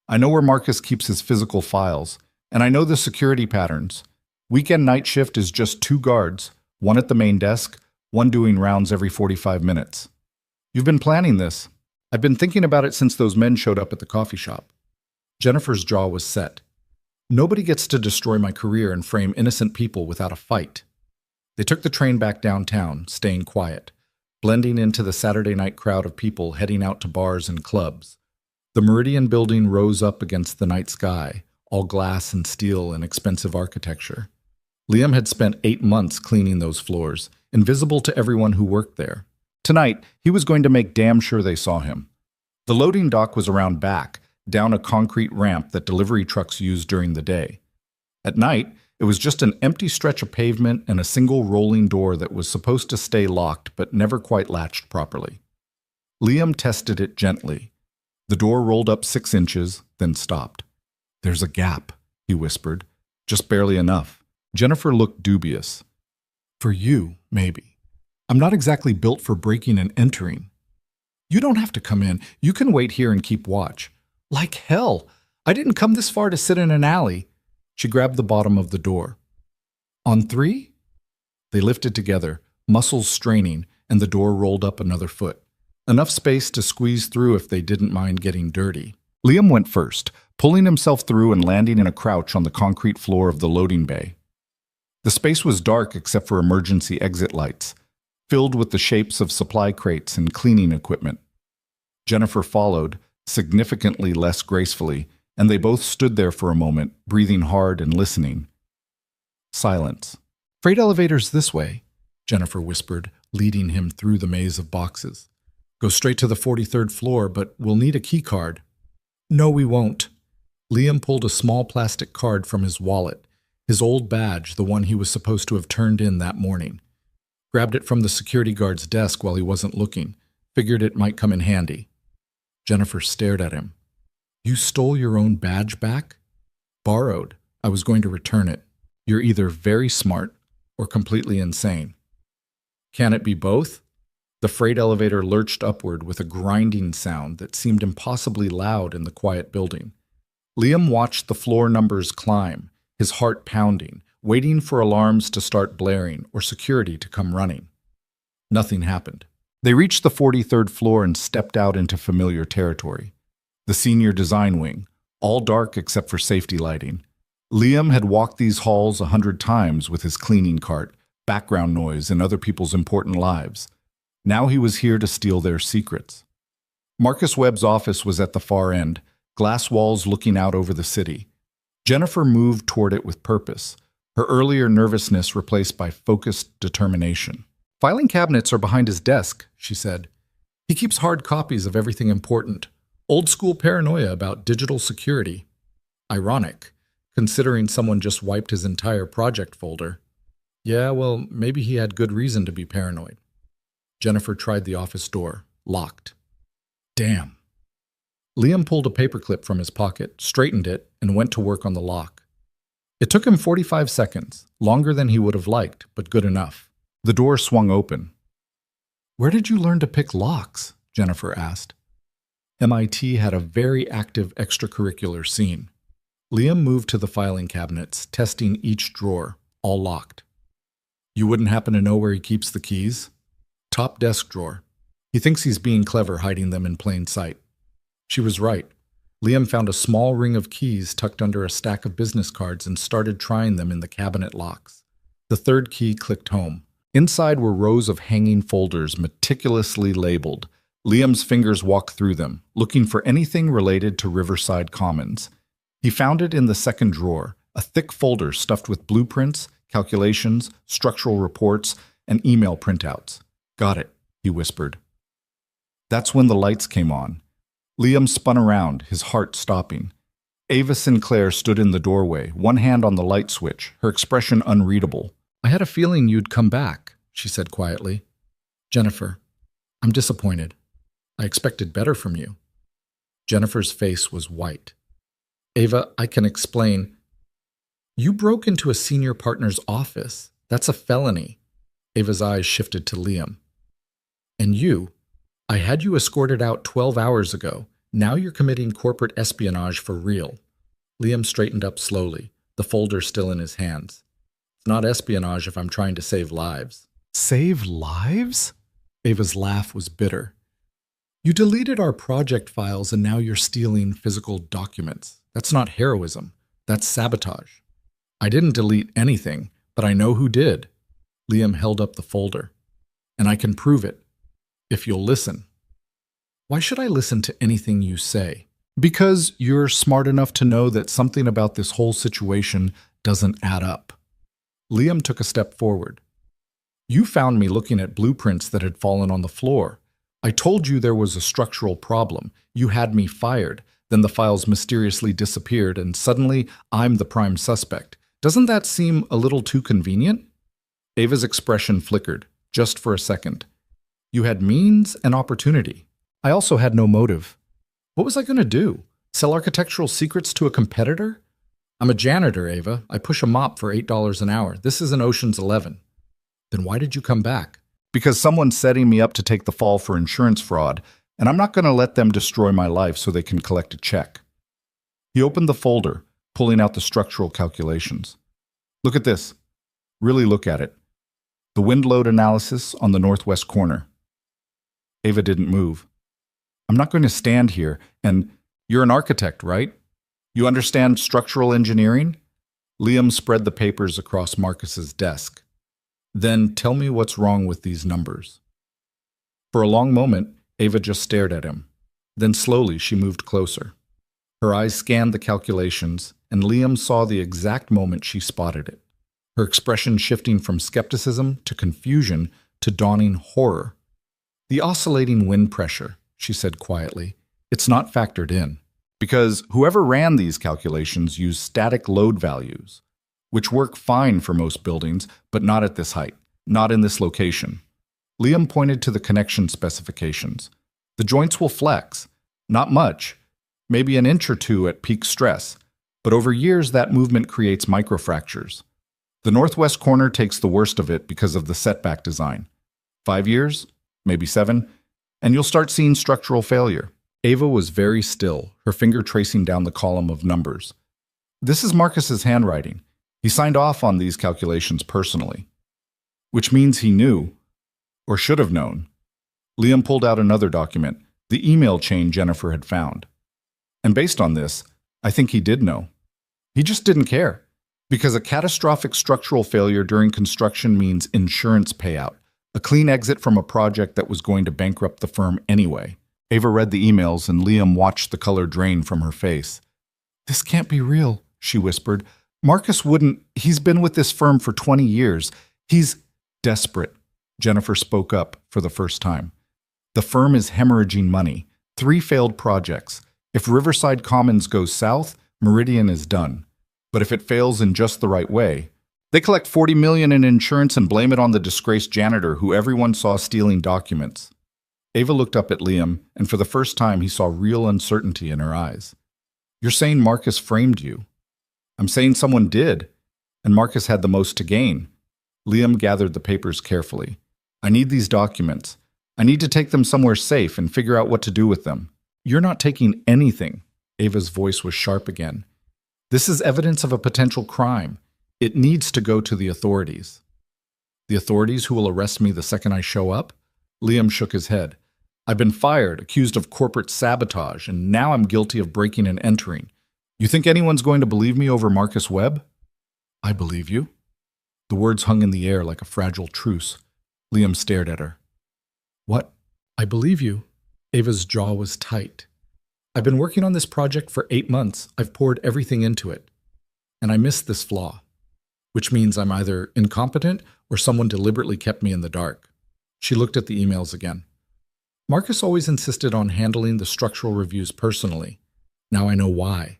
I know where Marcus keeps his physical files, and I know the security patterns. Weekend night shift is just 2 guards, one at the main desk, one doing rounds every 45 minutes. You've been planning this. I've been thinking about it since those men showed up at the coffee shop. Jennifer's jaw was set. Nobody gets to destroy my career and frame innocent people without a fight. They took the train back downtown, staying quiet, blending into the Saturday night crowd of people heading out to bars and clubs. The Meridian building rose up against the night sky, all glass and steel and expensive architecture. Liam had spent 8 months cleaning those floors, invisible to everyone who worked there. Tonight, he was going to make damn sure they saw him. The loading dock was around back, down a concrete ramp that delivery trucks used during the day. At night, it was just an empty stretch of pavement and a single rolling door that was supposed to stay locked but never quite latched properly. Liam tested it gently. The door rolled up 6 inches, then stopped. "There's a gap," he whispered. "Just barely enough." Jennifer looked dubious. "For you, maybe. I'm not exactly built for breaking and entering." "You don't have to come in. You can wait here and keep watch." "Like hell! I didn't come this far to sit in an alley." She grabbed the bottom of the door. "On 3?" They lifted together, muscles straining, and the door rolled up another foot. Enough space to squeeze through if they didn't mind getting dirty. Liam went first, pulling himself through and landing in a crouch on the concrete floor of the loading bay. The space was dark except for emergency exit lights, filled with the shapes of supply crates and cleaning equipment. Jennifer followed, significantly less gracefully, and they both stood there for a moment, breathing hard and listening. Silence. "Freight elevators this way," Jennifer whispered, leading him through the maze of boxes. "Go straight to the 43rd floor, but we'll need a key card." "No, we won't." Liam pulled a small plastic card from his wallet, his old badge, the one he was supposed to have turned in that morning. Grabbed it from the security guard's desk while he wasn't looking, figured it might come in handy. Jennifer stared at him. "You stole your own badge back?" "Borrowed. I was going to return it. You're either very smart or completely insane." "Can it be both?" The freight elevator lurched upward with a grinding sound that seemed impossibly loud in the quiet building. Liam watched the floor numbers climb, his heart pounding, waiting for alarms to start blaring or security to come running. Nothing happened. They reached the 43rd floor and stepped out into familiar territory. The senior design wing, all dark except for safety lighting. Liam had walked these halls 100 times with his cleaning cart, background noise, and other people's important lives. Now he was here to steal their secrets. Marcus Webb's office was at the far end, glass walls looking out over the city. Jennifer moved toward it with purpose, her earlier nervousness replaced by focused determination. "Filing cabinets are behind his desk," she said. "He keeps hard copies of everything important. Old-school paranoia about digital security. Ironic, considering someone just wiped his entire project folder. Yeah, well, maybe he had good reason to be paranoid." Jennifer tried the office door, locked. "Damn." Liam pulled a paperclip from his pocket, straightened it, and went to work on the lock. It took him 45 seconds, longer than he would have liked, but good enough. The door swung open. "Where did you learn to pick locks?" Jennifer asked. MIT had a very active extracurricular scene. Liam moved to the filing cabinets, testing each drawer, all locked. "You wouldn't happen to know where he keeps the keys?" "Top desk drawer. He thinks he's being clever hiding them in plain sight." She was right. Liam found a small ring of keys tucked under a stack of business cards and started trying them in the cabinet locks. The third key clicked home. Inside were rows of hanging folders meticulously labeled. Liam's fingers walked through them, looking for anything related to Riverside Commons. He found it in the second drawer, a thick folder stuffed with blueprints, calculations, structural reports, and email printouts. "Got it," he whispered. That's when the lights came on. Liam spun around, his heart stopping. Ava Sinclair stood in the doorway, one hand on the light switch, her expression unreadable. "I had a feeling you'd come back," she said quietly. "Jennifer, I'm disappointed. I expected better from you." Jennifer's face was white. "Ava, I can explain. You broke into a senior partner's office. That's a felony." Ava's eyes shifted to Liam. "And you? I had you escorted out 12 hours ago. Now you're committing corporate espionage for real." Liam straightened up slowly, the folder still in his hands. "It's not espionage if I'm trying to save lives." "Save lives?" Ava's laugh was bitter. "You deleted our project files and now you're stealing physical documents. That's not heroism. That's sabotage." "I didn't delete anything, but I know who did." Liam held up the folder. "And I can prove it. If you'll listen." "Why should I listen to anything you say?" "Because you're smart enough to know that something about this whole situation doesn't add up." Liam took a step forward. "You found me looking at blueprints that had fallen on the floor. I told you there was a structural problem. You had me fired. Then the files mysteriously disappeared, and suddenly I'm the prime suspect. Doesn't that seem a little too convenient?" Ava's expression flickered, just for a second. "You had means and opportunity. I also had no motive. What was I going to do? Sell architectural secrets to a competitor? I'm a janitor, Ava. I push a mop for $8 an hour. This isn't Ocean's 11. Then why did you come back? Because someone's setting me up to take the fall for insurance fraud, and I'm not going to let them destroy my life so they can collect a check. He opened the folder, pulling out the structural calculations. Look at this. Really look at it. The wind load analysis on the northwest corner. Ava didn't move. I'm not going to stand here and, you're an architect, right? You understand structural engineering? Liam spread the papers across Marcus's desk. Then tell me what's wrong with these numbers. For a long moment, Ava just stared at him. Then slowly she moved closer. Her eyes scanned the calculations, and Liam saw the exact moment she spotted it. Her expression shifting from skepticism to confusion to dawning horror. The oscillating wind pressure, she said quietly. It's not factored in. Because whoever ran these calculations used static load values, which work fine for most buildings, but not at this height, not in this location. Liam pointed to the connection specifications. The joints will flex. Not much. Maybe an inch or two at peak stress. But over years, that movement creates microfractures. The northwest corner takes the worst of it because of the setback design. 5 years, maybe 7, and you'll start seeing structural failure. Ava was very still, her finger tracing down the column of numbers. This is Marcus's handwriting. He signed off on these calculations personally. Which means he knew, or should have known. Liam pulled out another document, the email chain Jennifer had found. And based on this, I think he did know. He just didn't care. Because a catastrophic structural failure during construction means insurance payout, a clean exit from a project that was going to bankrupt the firm anyway. Ava read the emails and Liam watched the color drain from her face. This can't be real, she whispered. Marcus wouldn't. He's been with this firm for 20 years. He's desperate. Jennifer spoke up for the first time. The firm is hemorrhaging money. 3 failed projects. If Riverside Commons goes south, Meridian is done. But if it fails in just the right way, they collect $40 million in insurance and blame it on the disgraced janitor who everyone saw stealing documents. Ava looked up at Liam, and for the first time he saw real uncertainty in her eyes. You're saying Marcus framed you. I'm saying someone did, and Marcus had the most to gain. Liam gathered the papers carefully. I need these documents. I need to take them somewhere safe and figure out what to do with them. You're not taking anything. Ava's voice was sharp again. This is evidence of a potential crime. It needs to go to the authorities. The authorities who will arrest me the second I show up? Liam shook his head. I've been fired, accused of corporate sabotage, and now I'm guilty of breaking and entering. You think anyone's going to believe me over Marcus Webb? I believe you. The words hung in the air like a fragile truce. Liam stared at her. What? I believe you. Ava's jaw was tight. I've been working on this project for 8 months. I've poured everything into it. And I missed this flaw, which means I'm either incompetent or someone deliberately kept me in the dark. She looked at the emails again. Marcus always insisted on handling the structural reviews personally. Now I know why.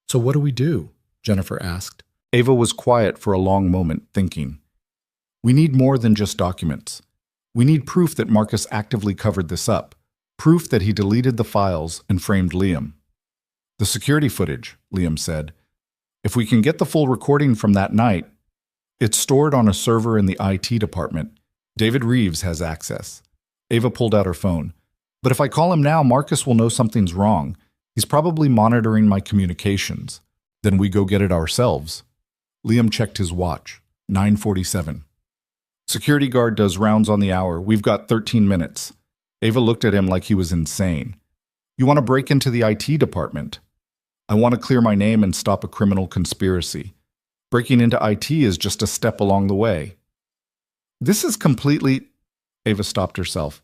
So what do we do? Jennifer asked. Ava was quiet for a long moment, thinking. We need more than just documents. We need proof that Marcus actively covered this up. Proof that he deleted the files and framed Liam. The security footage, Liam said. If we can get the full recording from that night, it's stored on a server in the IT department. David Reeves has access. Ava pulled out her phone. But if I call him now, Marcus will know something's wrong. He's probably monitoring my communications. Then we go get it ourselves. Liam checked his watch. 9:47. Security guard does rounds on the hour. We've got 13 minutes. Ava looked at him like he was insane. You want to break into the IT department? I want to clear my name and stop a criminal conspiracy. Breaking into IT is just a step along the way. This is completely... Ava stopped herself.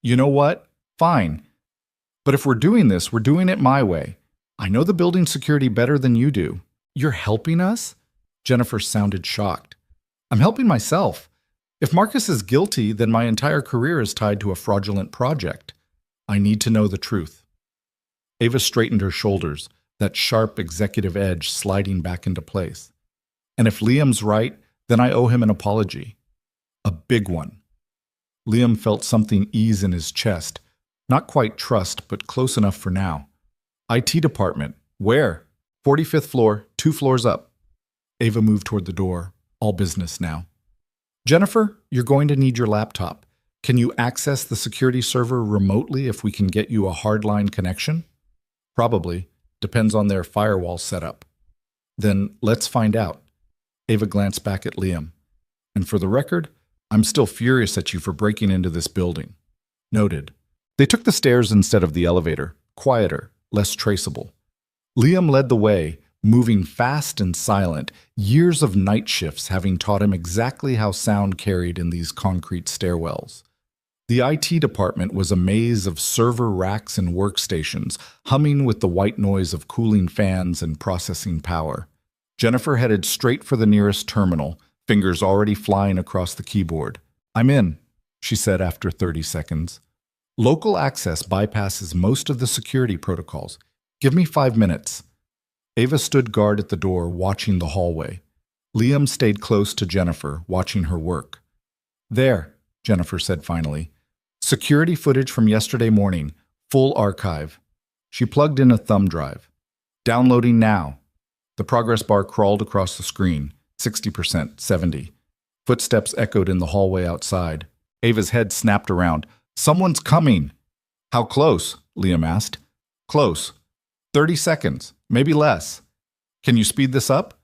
You know what? Fine. But if we're doing this, we're doing it my way. I know the building security better than you do. You're helping us? Jennifer sounded shocked. I'm helping myself. If Marcus is guilty, then my entire career is tied to a fraudulent project. I need to know the truth. Ava straightened her shoulders, that sharp executive edge sliding back into place. And if Liam's right, then I owe him an apology. A big one. Liam felt something ease in his chest, Not quite trust, but close enough for now. IT department. Where? 45th floor, 2 floors up. Ava moved toward the door. All business now. Jennifer, you're going to need your laptop. Can you access the security server remotely if we can get you a hardline connection? Probably. Depends on their firewall setup. Then let's find out. Ava glanced back at Liam. And for the record, I'm still furious at you for breaking into this building. Noted. They took the stairs instead of the elevator. Quieter, less traceable. Liam led the way, moving fast and silent, years of night shifts having taught him exactly how sound carried in these concrete stairwells. The IT department was a maze of server racks and workstations, humming with the white noise of cooling fans and processing power. Jennifer headed straight for the nearest terminal, fingers already flying across the keyboard. I'm in, she said after 30 seconds. Local access bypasses most of the security protocols. Give me 5 minutes. Ava stood guard at the door, watching the hallway. Liam stayed close to Jennifer, watching her work. There, Jennifer said finally. Security footage from yesterday morning. Full archive. She plugged in a thumb drive. Downloading now. The progress bar crawled across the screen. 60%, 70%. Footsteps echoed in the hallway outside. Ava's head snapped around. Someone's coming. How close? Liam asked. Close. 30 seconds, maybe less. Can you speed this up?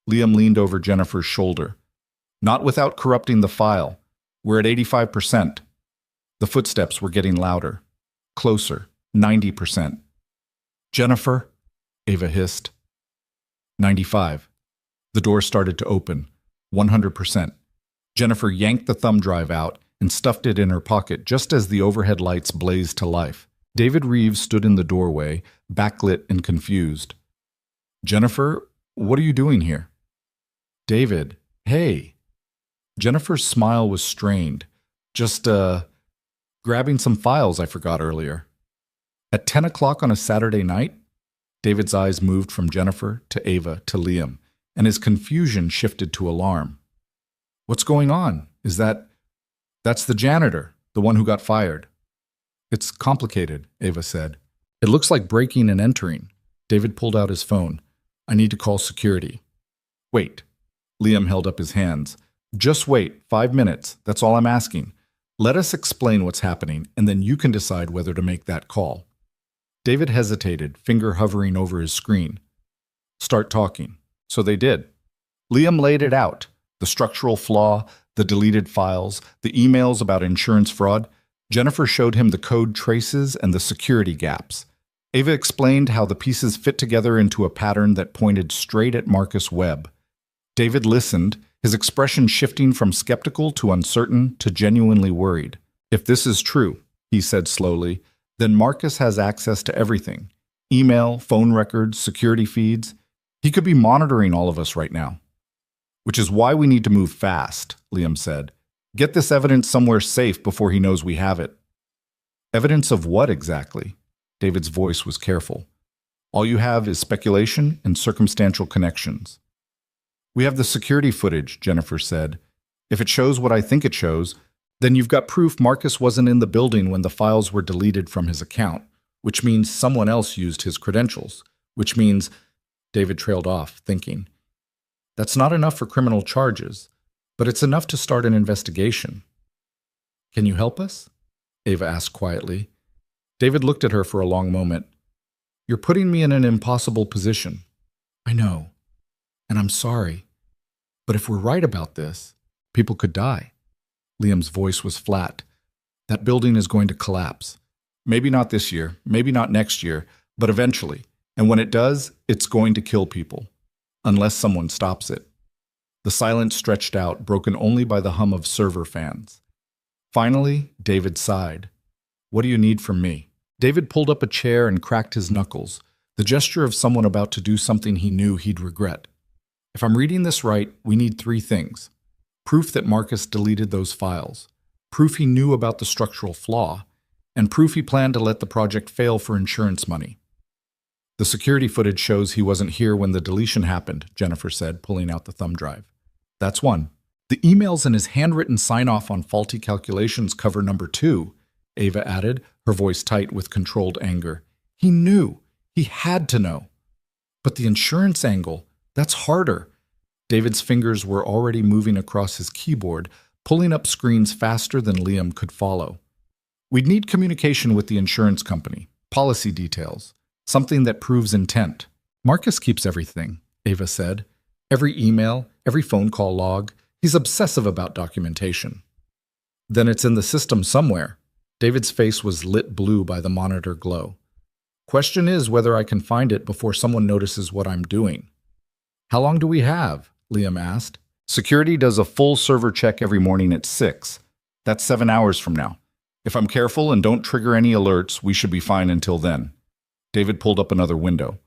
Liam leaned over Jennifer's shoulder. Not without corrupting the file. We're at 85%. The footsteps were getting louder. Closer. 90%. Jennifer, Ava hissed. 95. The door started to open. 100%. Jennifer yanked the thumb drive out and stuffed it in her pocket just as the overhead lights blazed to life. David Reeves stood in the doorway, backlit and confused. Jennifer, what are you doing here? David, hey. Jennifer's smile was strained. Just, grabbing some files I forgot earlier. At 10 o'clock on a Saturday night? David's eyes moved from Jennifer to Ava to Liam, and his confusion shifted to alarm. What's going on? That's the janitor, the one who got fired. It's complicated, Ava said. It looks like breaking and entering. David pulled out his phone. I need to call security. Wait. Liam held up his hands. Just wait, 5 minutes. That's all I'm asking. Let us explain what's happening, and then you can decide whether to make that call. David hesitated, finger hovering over his screen. Start talking. So they did. Liam laid it out. The structural flaw, the deleted files, the emails about insurance fraud. Jennifer showed him the code traces and the security gaps. Ava explained how the pieces fit together into a pattern that pointed straight at Marcus Webb. David listened, his expression shifting from skeptical to uncertain to genuinely worried. If this is true, he said slowly, then Marcus has access to everything. Email, phone records, security feeds. He could be monitoring all of us right now. Which is why we need to move fast, Liam said. Get this evidence somewhere safe before he knows we have it. Evidence of what exactly? David's voice was careful. All you have is speculation and circumstantial connections. We have the security footage, Jennifer said. If it shows what I think it shows, then you've got proof Marcus wasn't in the building when the files were deleted from his account, which means someone else used his credentials, which means... David trailed off, thinking. That's not enough for criminal charges, but it's enough to start an investigation. Can you help us? Ava asked quietly. David looked at her for a long moment. You're putting me in an impossible position. I know. And I'm sorry. But if we're right about this, people could die. Liam's voice was flat. That building is going to collapse. Maybe not this year, maybe not next year, but eventually. And when it does, it's going to kill people. Unless someone stops it. The silence stretched out, broken only by the hum of server fans. Finally, David sighed. What do you need from me? David pulled up a chair and cracked his knuckles, the gesture of someone about to do something he knew he'd regret. If I'm reading this right, we need 3 things. Proof that Marcus deleted those files, proof he knew about the structural flaw, and proof he planned to let the project fail for insurance money. The security footage shows he wasn't here when the deletion happened, Jennifer said, pulling out the thumb drive. That's 1. The emails and his handwritten sign-off on faulty calculations cover number 2. Ava added, her voice tight with controlled anger. He knew. He had to know. But the insurance angle, that's harder. David's fingers were already moving across his keyboard, pulling up screens faster than Liam could follow. We'd need communication with the insurance company, policy details, something that proves intent. Marcus keeps everything, Ava said. Every email, every phone call log. He's obsessive about documentation. Then it's in the system somewhere. David's face was lit blue by the monitor glow. Question is whether I can find it before someone notices what I'm doing. How long do we have? Liam asked. Security does a full server check every morning at 6. That's 7 hours from now. If I'm careful and don't trigger any alerts, we should be fine until then. David pulled up another window.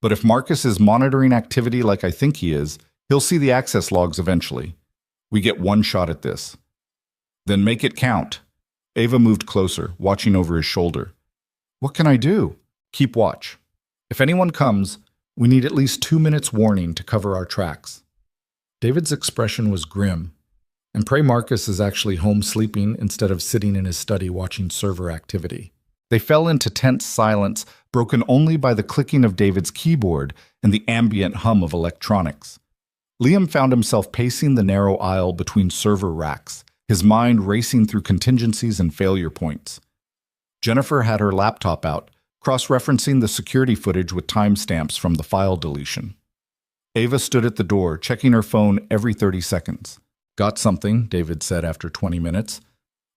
But if Marcus is monitoring activity like I think he is, he'll see the access logs eventually. We get one shot at this. Then make it count. Ava moved closer, watching over his shoulder. What can I do? Keep watch. If anyone comes, we need at least 2 minutes warning to cover our tracks. David's expression was grim, and pray Marcus is actually home sleeping instead of sitting in his study watching server activity. They fell into tense silence, broken only by the clicking of David's keyboard and the ambient hum of electronics. Liam found himself pacing the narrow aisle between server racks, his mind racing through contingencies and failure points. Jennifer had her laptop out, cross-referencing the security footage with timestamps from the file deletion. Ava stood at the door, checking her phone every 30 seconds. Got something, David said after 20 minutes.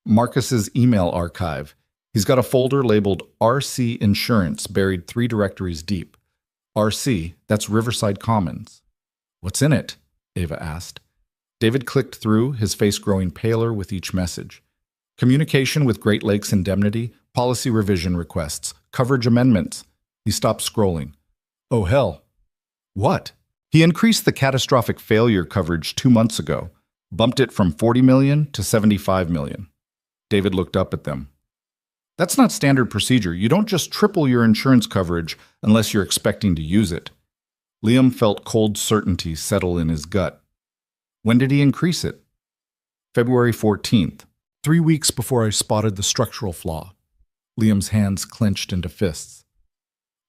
Marcus's email archive. He's got a folder labeled RC Insurance buried 3 directories deep. RC, that's Riverside Commons. What's in it? Ava asked. David clicked through, his face growing paler with each message. Communication with Great Lakes Indemnity, policy revision requests, coverage amendments. He stopped scrolling. Oh, hell. What? He increased the catastrophic failure coverage 2 months ago, bumped it from 40 million to 75 million. David looked up at them. That's not standard procedure. You don't just triple your insurance coverage unless you're expecting to use it. Liam felt cold certainty settle in his gut. When did he increase it? February 14th, 3 weeks before I spotted the structural flaw. Liam's hands clenched into fists.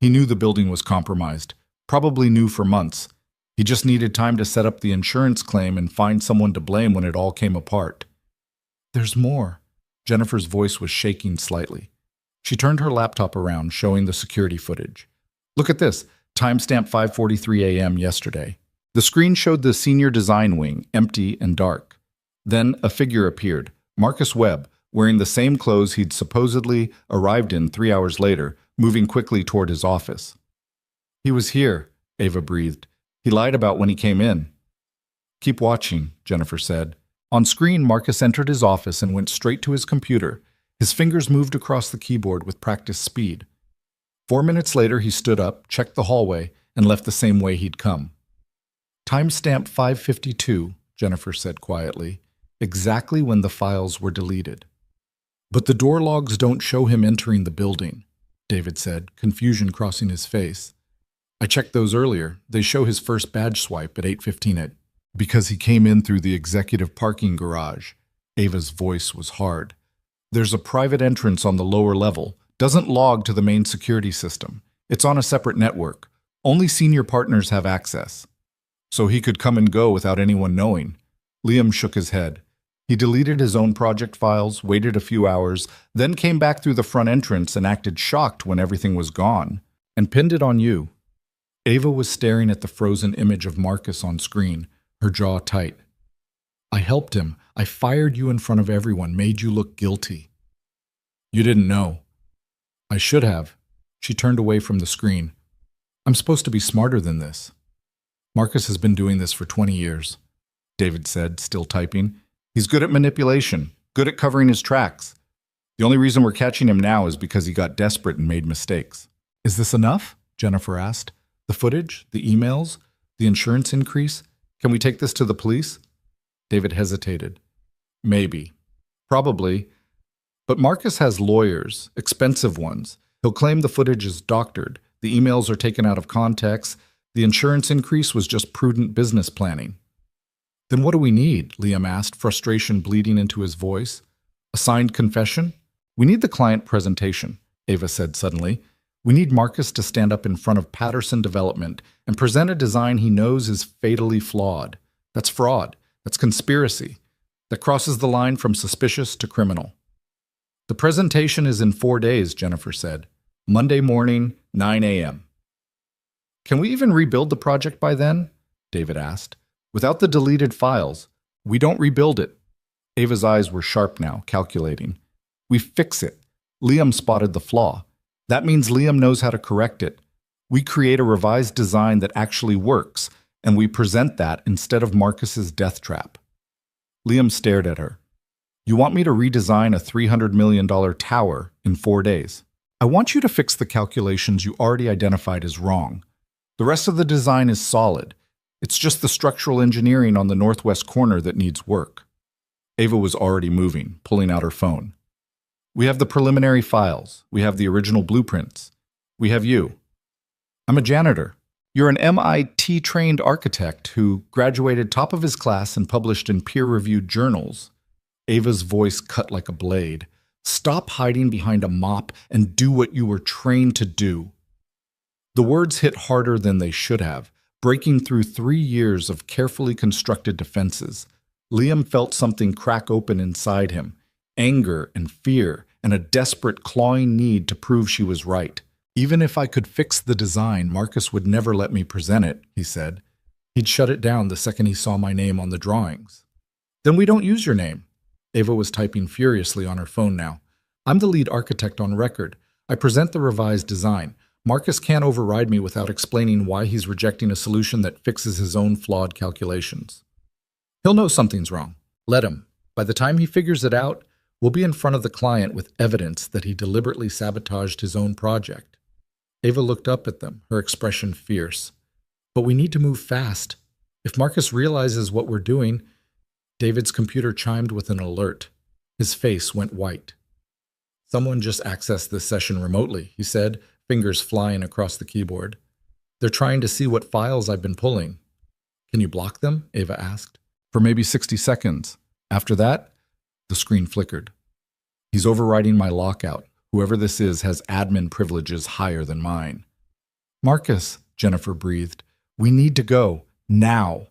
He knew the building was compromised, probably knew for months. He just needed time to set up the insurance claim and find someone to blame when it all came apart. There's more. Jennifer's voice was shaking slightly. She turned her laptop around, showing the security footage. Look at this, timestamp 5:43 a.m. yesterday. The screen showed the senior design wing, empty and dark. Then a figure appeared, Marcus Webb, wearing the same clothes he'd supposedly arrived in 3 hours later, moving quickly toward his office. He was here, Ava breathed. He lied about when he came in. Keep watching, Jennifer said. On screen, Marcus entered his office and went straight to his computer. His fingers moved across the keyboard with practiced speed. 4 minutes later, he stood up, checked the hallway, and left the same way he'd come. Timestamp 5:52, Jennifer said quietly, exactly when the files were deleted. But the door logs don't show him entering the building, David said, confusion crossing his face. I checked those earlier. They show his first badge swipe at 8:15 because he came in through the executive parking garage. Ava's voice was hard. There's a private entrance on the lower level. Doesn't log to the main security system. It's on a separate network. Only senior partners have access. So he could come and go without anyone knowing. Liam shook his head. He deleted his own project files, waited a few hours, then came back through the front entrance and acted shocked when everything was gone, and pinned it on you. Ava was staring at the frozen image of Marcus on screen, her jaw tight. I helped him. I fired you in front of everyone, made you look guilty. You didn't know. I should have. She turned away from the screen. I'm supposed to be smarter than this. Marcus has been doing this for 20 years, David said, still typing. He's good at manipulation, good at covering his tracks. The only reason we're catching him now is because he got desperate and made mistakes. Is this enough? Jennifer asked. The footage, the emails, the insurance increase? Can we take this to the police? David hesitated. Maybe. Probably. But Marcus has lawyers, expensive ones. He'll claim the footage is doctored. The emails are taken out of context. The insurance increase was just prudent business planning. Then what do we need? Liam asked, frustration bleeding into his voice. A signed confession? We need the client presentation, Ava said suddenly. We need Marcus to stand up in front of Patterson Development and present a design he knows is fatally flawed. That's fraud. That's conspiracy. That crosses the line from suspicious to criminal. The presentation is in 4 days, Jennifer said. Monday morning, 9 a.m. Can we even rebuild the project by then? David asked. Without the deleted files, we don't rebuild it. Ava's eyes were sharp now, calculating. We fix it. Liam spotted the flaw. That means Liam knows how to correct it. We create a revised design that actually works, and we present that instead of Marcus's death trap. Liam stared at her. You want me to redesign a $300 million tower in 4 days? I want you to fix the calculations you already identified as wrong. The rest of the design is solid. It's just the structural engineering on the northwest corner that needs work. Ava was already moving, pulling out her phone. We have the preliminary files. We have the original blueprints. We have you. I'm a janitor. You're an MIT-trained architect who graduated top of his class and published in peer-reviewed journals. Ava's voice cut like a blade. Stop hiding behind a mop and do what you were trained to do. The words hit harder than they should have, breaking through 3 years of carefully constructed defenses. Liam felt something crack open inside him, anger and fear and a desperate clawing need to prove she was right. Even if I could fix the design, Marcus would never let me present it, he said. He'd shut it down the second he saw my name on the drawings. Then we don't use your name. Ava was typing furiously on her phone now. I'm the lead architect on record. I present the revised design. Marcus can't override me without explaining why he's rejecting a solution that fixes his own flawed calculations. He'll know something's wrong. Let him. By the time he figures it out, we'll be in front of the client with evidence that he deliberately sabotaged his own project. Ava looked up at them, her expression fierce. But we need to move fast. If Marcus realizes what we're doing... David's computer chimed with an alert. His face went white. Someone just accessed this session remotely, he said, fingers flying across the keyboard. They're trying to see what files I've been pulling. Can you block them? Ava asked. For maybe 60 seconds. After that, the screen flickered. He's overriding my lockout. Whoever this is has admin privileges higher than mine. Marcus, Jennifer breathed, we need to go. Now.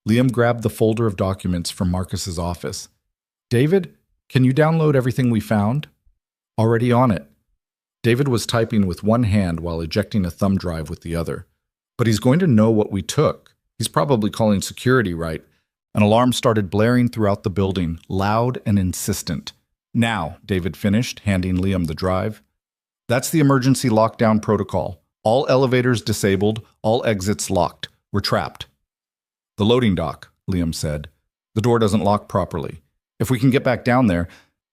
Liam grabbed the folder of documents from Marcus's office. David, can you download everything we found? Already on it. David was typing with one hand while ejecting a thumb drive with the other. But he's going to know what we took. He's probably calling security, right? An alarm started blaring throughout the building, loud and insistent. Now, David finished, handing Liam the drive. That's the emergency lockdown protocol. All elevators disabled, all exits locked. We're trapped. The loading dock, Liam said. The door doesn't lock properly. If we can get back down there,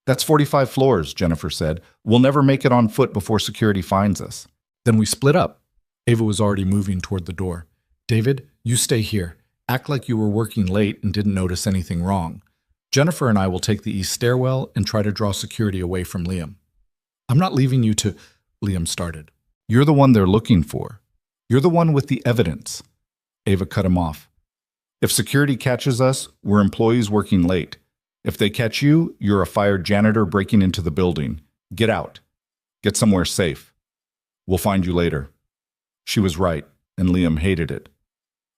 that's 45 floors, Jennifer said. We'll never make it on foot before security finds us. Then we split up. Ava was already moving toward the door. David, you stay here. Act like you were working late and didn't notice anything wrong. Jennifer and I will take the east stairwell and try to draw security away from Liam. I'm not leaving you to... Liam started. You're the one they're looking for. You're the one with the evidence. Ava cut him off. If security catches us, we're employees working late. If they catch you, you're a fired janitor breaking into the building. Get out. Get somewhere safe. We'll find you later. She was right, and Liam hated it.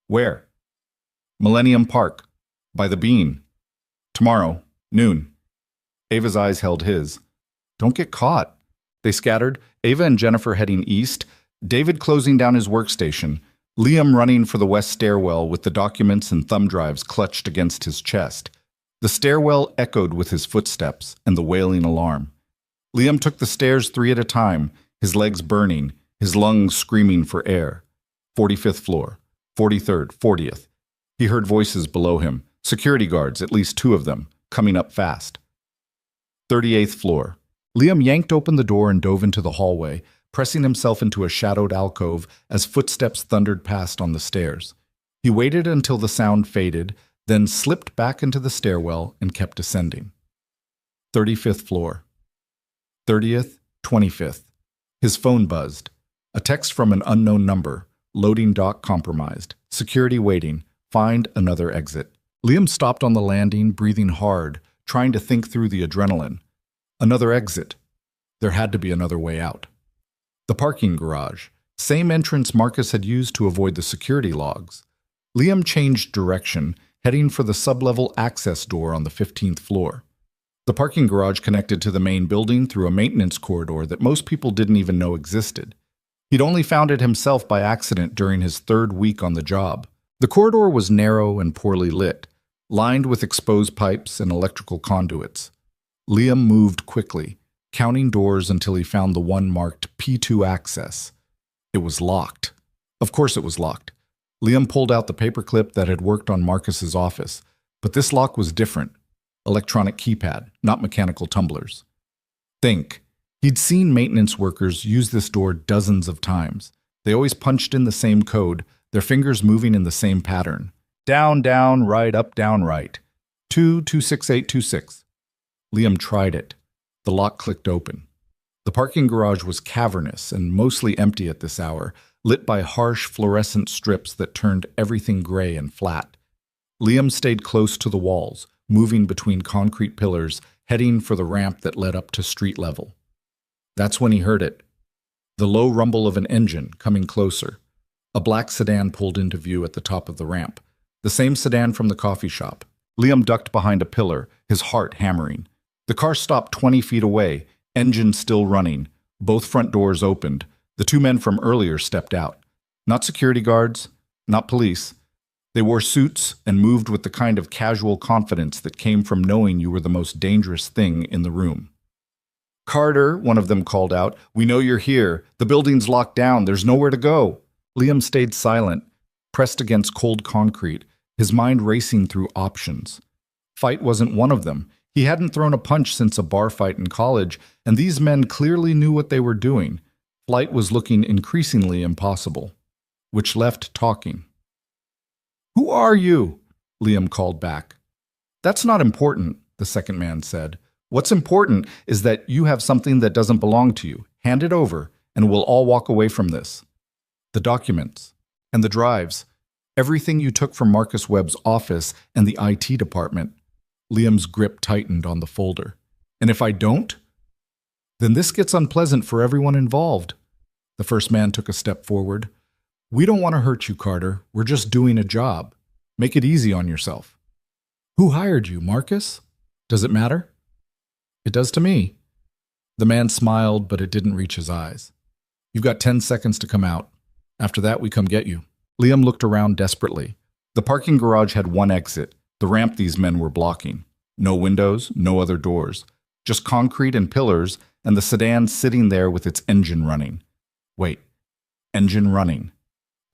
Where? Millennium Park. By the Bean. Tomorrow, noon. Ava's eyes held his. Don't get caught. They scattered, Ava and Jennifer heading east, David closing down his workstation, Liam running for the west stairwell with the documents and thumb drives clutched against his chest. The stairwell echoed with his footsteps and the wailing alarm. Liam took the stairs 3 at a time, his legs burning, his lungs screaming for air. 45th floor, 43rd, 40th. He heard voices below him, security guards, at least 2 of them, coming up fast. 38th floor. Liam yanked open the door and dove into the hallway, pressing himself into a shadowed alcove as footsteps thundered past on the stairs. He waited until the sound faded, then slipped back into the stairwell and kept ascending. 35th floor. 30th, 25th. His phone buzzed. A text from an unknown number. Loading dock compromised. Security waiting. Find another exit. Liam stopped on the landing, breathing hard, trying to think through the adrenaline. Another exit. There had to be another way out. The parking garage. Same entrance Marcus had used to avoid the security logs. Liam changed direction, heading for the sublevel access door on the 15th floor. The parking garage connected to the main building through a maintenance corridor that most people didn't even know existed. He'd only found it himself by accident during his 3rd week on the job. The corridor was narrow and poorly lit, lined with exposed pipes and electrical conduits. Liam moved quickly, counting doors until he found the one marked P2 Access. It was locked. Of course it was locked. Liam pulled out the paperclip that had worked on Marcus's office, but this lock was different. Electronic keypad, not mechanical tumblers. Think. He'd seen maintenance workers use this door dozens of times. They always punched in the same code, their fingers moving in the same pattern. Down, down, right, up, down, right. 26826. Liam tried it. The lock clicked open. The parking garage was cavernous and mostly empty at this hour, lit by harsh fluorescent strips that turned everything gray and flat. Liam stayed close to the walls, moving between concrete pillars, heading for the ramp that led up to street level. That's when he heard it. The low rumble of an engine coming closer. A black sedan pulled into view at the top of the ramp. The same sedan from the coffee shop. Liam ducked behind a pillar, his heart hammering. The car stopped 20 feet away, engine still running. Both front doors opened. The 2 men from earlier stepped out. Not security guards, not police. They wore suits and moved with the kind of casual confidence that came from knowing you were the most dangerous thing in the room. "Carter," one of them called out, "we know you're here. The building's locked down. There's nowhere to go." Liam stayed silent, pressed against cold concrete, his mind racing through options. Fight wasn't one of them. He hadn't thrown a punch since a bar fight in college, and these men clearly knew what they were doing. Flight was looking increasingly impossible, which left talking. "Who are you?" Liam called back. "That's not important," the second man said. "What's important is that you have something that doesn't belong to you. Hand it over, and we'll all walk away from this." The documents and the drives, everything you took from Marcus Webb's office and the IT department. Liam's grip tightened on the folder. "And if I don't? Then this gets unpleasant for everyone involved." The first man took a step forward. "We don't want to hurt you, Carter. We're just doing a job. Make it easy on yourself." "Who hired you, Marcus? Does it matter?" "It does to me." The man smiled, but it didn't reach his eyes. "You've got 10 seconds to come out. After that, we come get you." Liam looked around desperately. The parking garage had one exit, the ramp these men were blocking. No windows, no other doors. Just concrete and pillars, and the sedan sitting there with its engine running. Wait, engine running.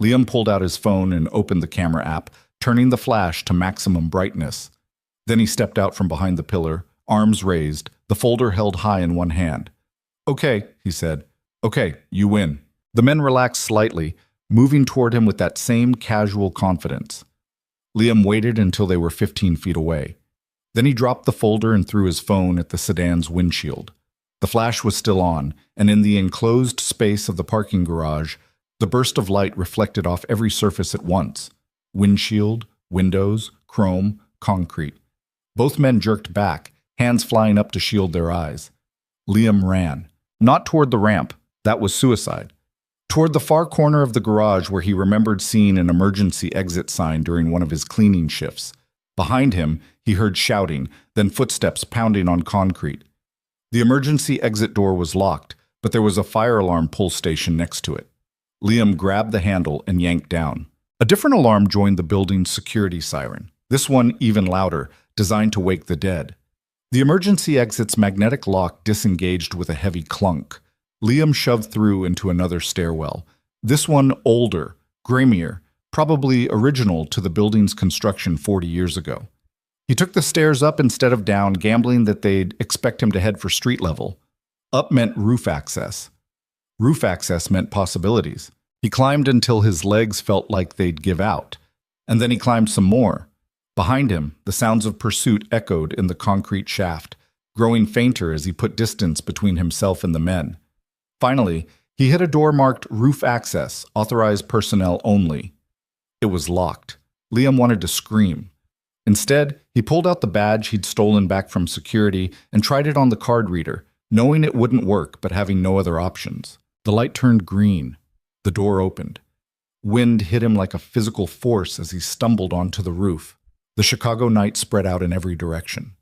Liam pulled out his phone and opened the camera app, turning the flash to maximum brightness. Then he stepped out from behind the pillar, arms raised, the folder held high in one hand. "Okay," he said. "Okay, you win." The men relaxed slightly, moving toward him with that same casual confidence. Liam waited until they were 15 feet away. Then he dropped the folder and threw his phone at the sedan's windshield. The flash was still on, and in the enclosed space of the parking garage, the burst of light reflected off every surface at once. Windshield, windows, chrome, concrete. Both men jerked back, hands flying up to shield their eyes. Liam ran. Not toward the ramp. That was suicide. Toward the far corner of the garage where he remembered seeing an emergency exit sign during one of his cleaning shifts. Behind him, he heard shouting, then footsteps pounding on concrete. The emergency exit door was locked, but there was a fire alarm pull station next to it. Liam grabbed the handle and yanked down. A different alarm joined the building's security siren, this one even louder, designed to wake the dead. The emergency exit's magnetic lock disengaged with a heavy clunk. Liam shoved through into another stairwell, this one older, grimier, probably original to the building's construction 40 years ago. He took the stairs up instead of down, gambling that they'd expect him to head for street level. Up meant roof access. Roof access meant possibilities. He climbed until his legs felt like they'd give out, and then he climbed some more. Behind him, the sounds of pursuit echoed in the concrete shaft, growing fainter as he put distance between himself and the men. Finally, he hit a door marked Roof Access, Authorized Personnel Only. It was locked. Liam wanted to scream. Instead, he pulled out the badge he'd stolen back from security and tried it on the card reader, knowing it wouldn't work but having no other options. The light turned green. The door opened. Wind hit him like a physical force as he stumbled onto the roof. The Chicago night spread out in every direction.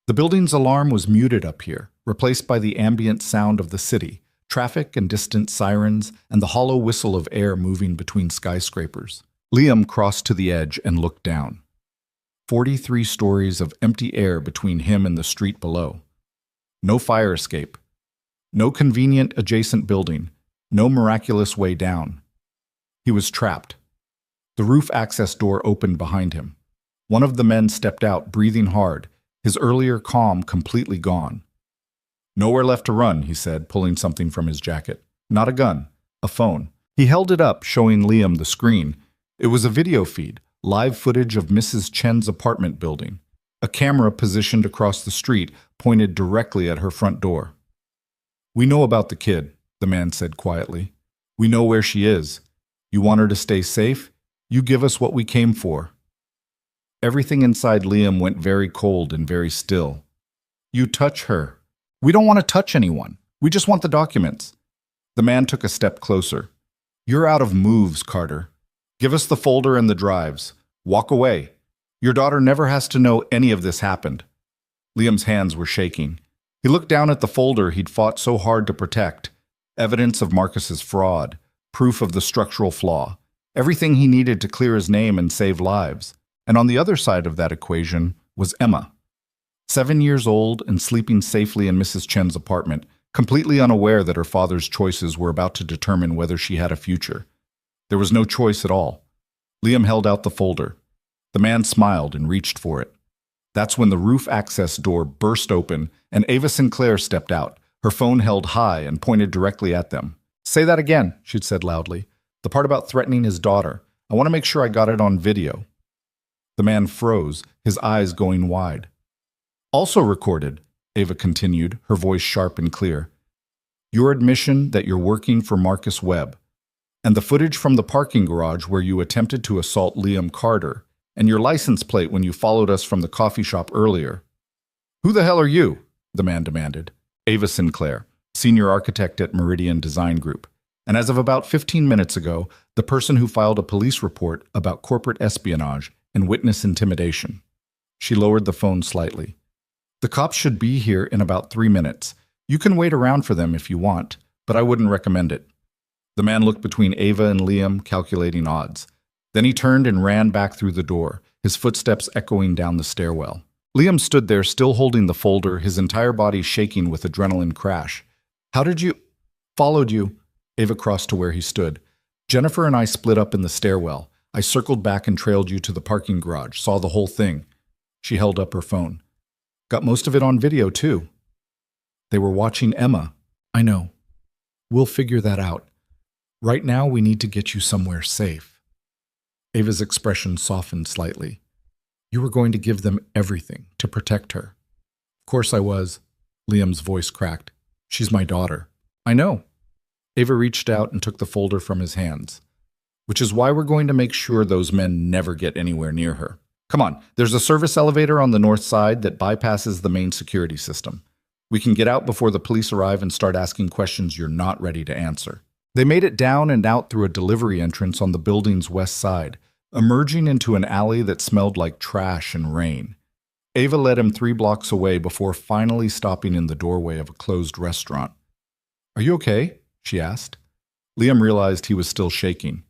The building's alarm was muted up here, replaced by the ambient sound of the city, traffic and distant sirens, and the hollow whistle of air moving between skyscrapers. Liam crossed to the edge and looked down. 43 stories of empty air between him and the street below. No fire escape. No convenient adjacent building. No miraculous way down. He was trapped. The roof access door opened behind him. One of the men stepped out, breathing hard, his earlier calm completely gone. "Nowhere left to run," he said, pulling something from his jacket. "Not a gun. A phone." He held it up, showing Liam the screen. It was a video feed, live footage of Mrs. Chen's apartment building. A camera positioned across the street pointed directly at her front door. "We know about the kid," the man said quietly. "We know where she is. You want her to stay safe? You give us what we came for." Everything inside Liam went very cold and very still. "You touch her." "We don't want to touch anyone. We just want the documents." The man took a step closer. "You're out of moves, Carter. Give us the folder and the drives. Walk away. Your daughter never has to know any of this happened." Liam's hands were shaking. He looked down at the folder he'd fought so hard to protect. Evidence of Marcus's fraud. Proof of the structural flaw. Everything he needed to clear his name and save lives. And on the other side of that equation was Emma. 7 years old and sleeping safely in Mrs. Chen's apartment, completely unaware that her father's choices were about to determine whether she had a future. There was no choice at all. Liam held out the folder. The man smiled and reached for it. That's when the roof access door burst open and Ava Sinclair stepped out, her phone held high and pointed directly at them. "Say that again," she'd said loudly. "The part about threatening his daughter. I want to make sure I got it on video." The man froze, his eyes going wide. "Also recorded," Ava continued, her voice sharp and clear. "Your admission that you're working for Marcus Webb, and the footage from the parking garage where you attempted to assault Liam Carter, and your license plate when you followed us from the coffee shop earlier." "Who the hell are you?" the man demanded. "Ava Sinclair, senior architect at Meridian Design Group, and as of about 15 minutes ago, the person who filed a police report about corporate espionage and witness intimidation." She lowered the phone slightly. "The cops should be here in about 3 minutes. You can wait around for them if you want, but I wouldn't recommend it." The man looked between Ava and Liam, calculating odds. Then he turned and ran back through the door, his footsteps echoing down the stairwell. Liam stood there, still holding the folder, his entire body shaking with adrenaline crash. "How did you—" "Followed you." Ava crossed to where he stood. "Jennifer and I split up in the stairwell. I circled back and trailed you to the parking garage, saw the whole thing." She held up her phone. "Got most of it on video, too." "They were watching Emma." "I know. We'll figure that out. Right now, we need to get you somewhere safe." Ava's expression softened slightly. "You were going to give them everything to protect her." "Of course I was." Liam's voice cracked. "She's my daughter." "I know." Ava reached out and took the folder from his hands. "Which is why we're going to make sure those men never get anywhere near her. Come on, there's a service elevator on the north side that bypasses the main security system. We can get out before the police arrive and start asking questions you're not ready to answer." They made it down and out through a delivery entrance on the building's west side, emerging into an alley that smelled like trash and rain. Ava led him 3 blocks away before finally stopping in the doorway of a closed restaurant. "Are you okay?" she asked. Liam realized he was still shaking.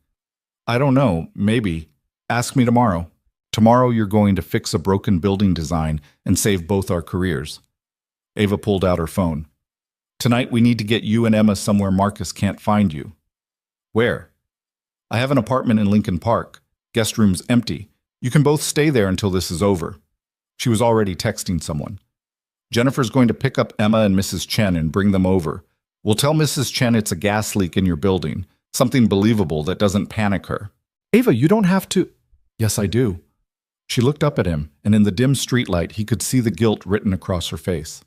"I don't know, maybe. Ask me tomorrow. Tomorrow you're going to fix a broken building design and save both our careers." Ava pulled out her phone. "Tonight we need to get you and Emma somewhere Marcus can't find you." "Where?" "I have an apartment in Lincoln Park. Guest room's empty. You can both stay there until this is over." She was already texting someone. "Jennifer's going to pick up Emma and Mrs. Chen and bring them over. We'll tell Mrs. Chen it's a gas leak in your building, something believable that doesn't panic her." "Ava, you don't have to—" "Yes, I do." She looked up at him, and in the dim streetlight he could see the guilt written across her face.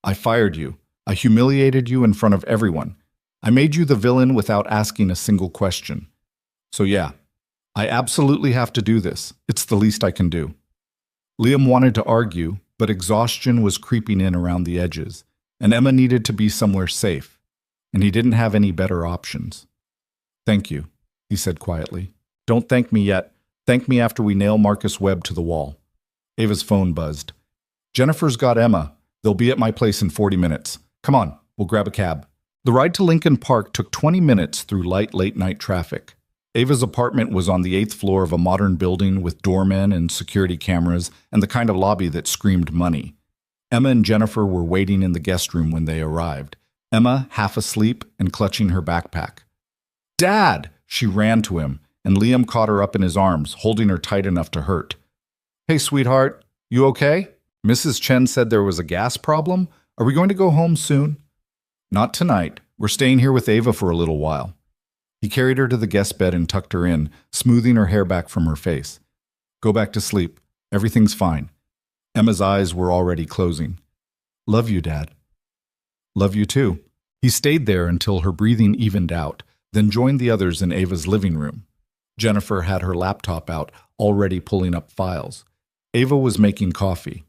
"I fired you. I humiliated you in front of everyone. I made you the villain without asking a single question. So yeah, I absolutely have to do this. It's the least I can do." Liam wanted to argue, but exhaustion was creeping in around the edges. and Emma needed to be somewhere safe, and he didn't have any better options. "Thank you," he said quietly. "Don't thank me yet. Thank me after we nail Marcus Webb to the wall." Ava's phone buzzed. "Jennifer's got Emma. They'll be at my place in 40 minutes. Come on, we'll grab a cab." The ride to Lincoln Park took 20 minutes through light late-night traffic. Ava's apartment was on the 8th floor of a modern building with doormen and security cameras and the kind of lobby that screamed money. Emma and Jennifer were waiting in the guest room when they arrived, Emma half asleep and clutching her backpack. "Dad!" She ran to him, and Liam caught her up in his arms, holding her tight enough to hurt. "Hey, sweetheart, you okay? Mrs. Chen said there was a gas problem. Are we going to go home soon?" "Not tonight. We're staying here with Ava for a little while." He carried her to the guest bed and tucked her in, smoothing her hair back from her face. "Go back to sleep. Everything's fine." Emma's eyes were already closing. "Love you, Dad." "Love you too." He stayed there until her breathing evened out, then joined the others in Ava's living room. Jennifer had her laptop out, already pulling up files. Ava was making coffee.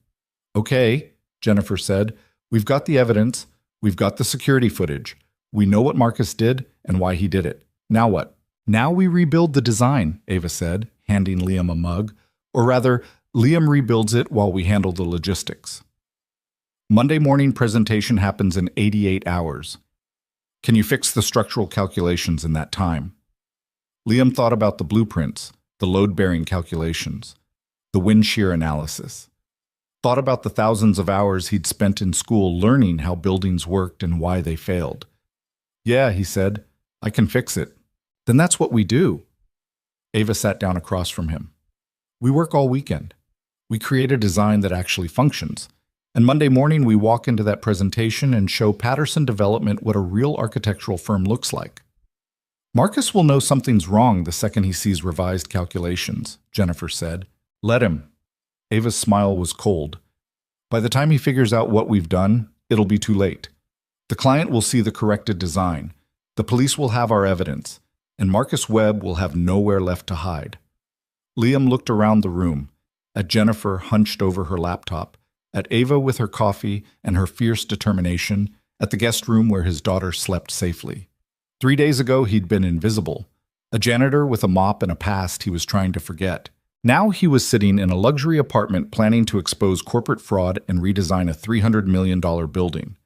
"Okay," Jennifer said. "We've got the evidence. We've got the security footage. We know what Marcus did and why he did it. Now what?" "Now we rebuild the design," Ava said, handing Liam a mug. Or rather, Liam rebuilds it while we handle the logistics. Monday morning presentation happens in 88 hours. Can you fix the structural calculations in that time? Liam thought about the blueprints, the load-bearing calculations, the wind shear analysis. Thought about the thousands of hours he'd spent in school learning how buildings worked and why they failed. "Yeah," he said, "I can fix it." "Then that's what we do." Ava sat down across from him. "We work all weekend. We create a design that actually functions. And Monday morning we walk into that presentation and show Patterson Development what a real architectural firm looks like." "Marcus will know something's wrong the second he sees revised calculations," Jennifer said. "Let him." Ava's smile was cold. "By the time he figures out what we've done, it'll be too late. The client will see the corrected design. The police will have our evidence, and Marcus Webb will have nowhere left to hide." Liam looked around the room, at Jennifer hunched over her laptop, at Ava with her coffee and her fierce determination, at the guest room where his daughter slept safely. 3 days ago, he'd been invisible, a janitor with a mop and a past he was trying to forget. Now he was sitting in a luxury apartment planning to expose corporate fraud and redesign a $300 million building.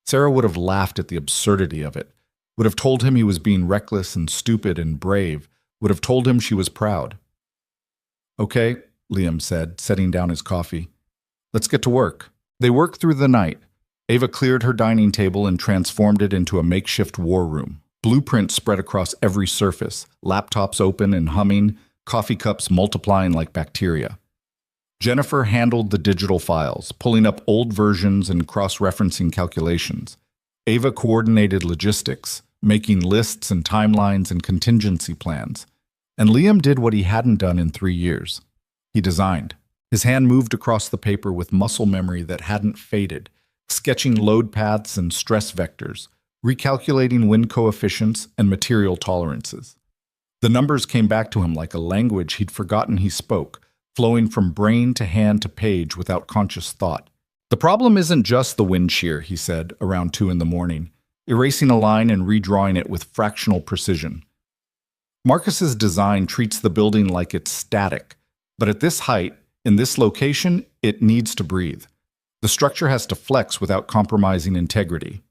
Sarah would have laughed at the absurdity of it, would have told him he was being reckless and stupid and brave, would have told him she was proud. "Okay," Liam said, setting down his coffee. "Let's get to work." They worked through the night. Ava cleared her dining table and transformed it into a makeshift war room. Blueprints spread across every surface, laptops open and humming, coffee cups multiplying like bacteria. Jennifer handled the digital files, pulling up old versions and cross-referencing calculations. Ava coordinated logistics, making lists and timelines and contingency plans. And Liam did what he hadn't done in 3 years. He designed. His hand moved across the paper with muscle memory that hadn't faded, sketching load paths and stress vectors, recalculating wind coefficients and material tolerances. The numbers came back to him like a language he'd forgotten he spoke, flowing from brain to hand to page without conscious thought. "The problem isn't just the wind shear," he said, around 2 in the morning, erasing a line and redrawing it with fractional precision. "Marcus's design treats the building like it's static, but at this height, in this location, it needs to breathe. The structure has to flex without compromising integrity."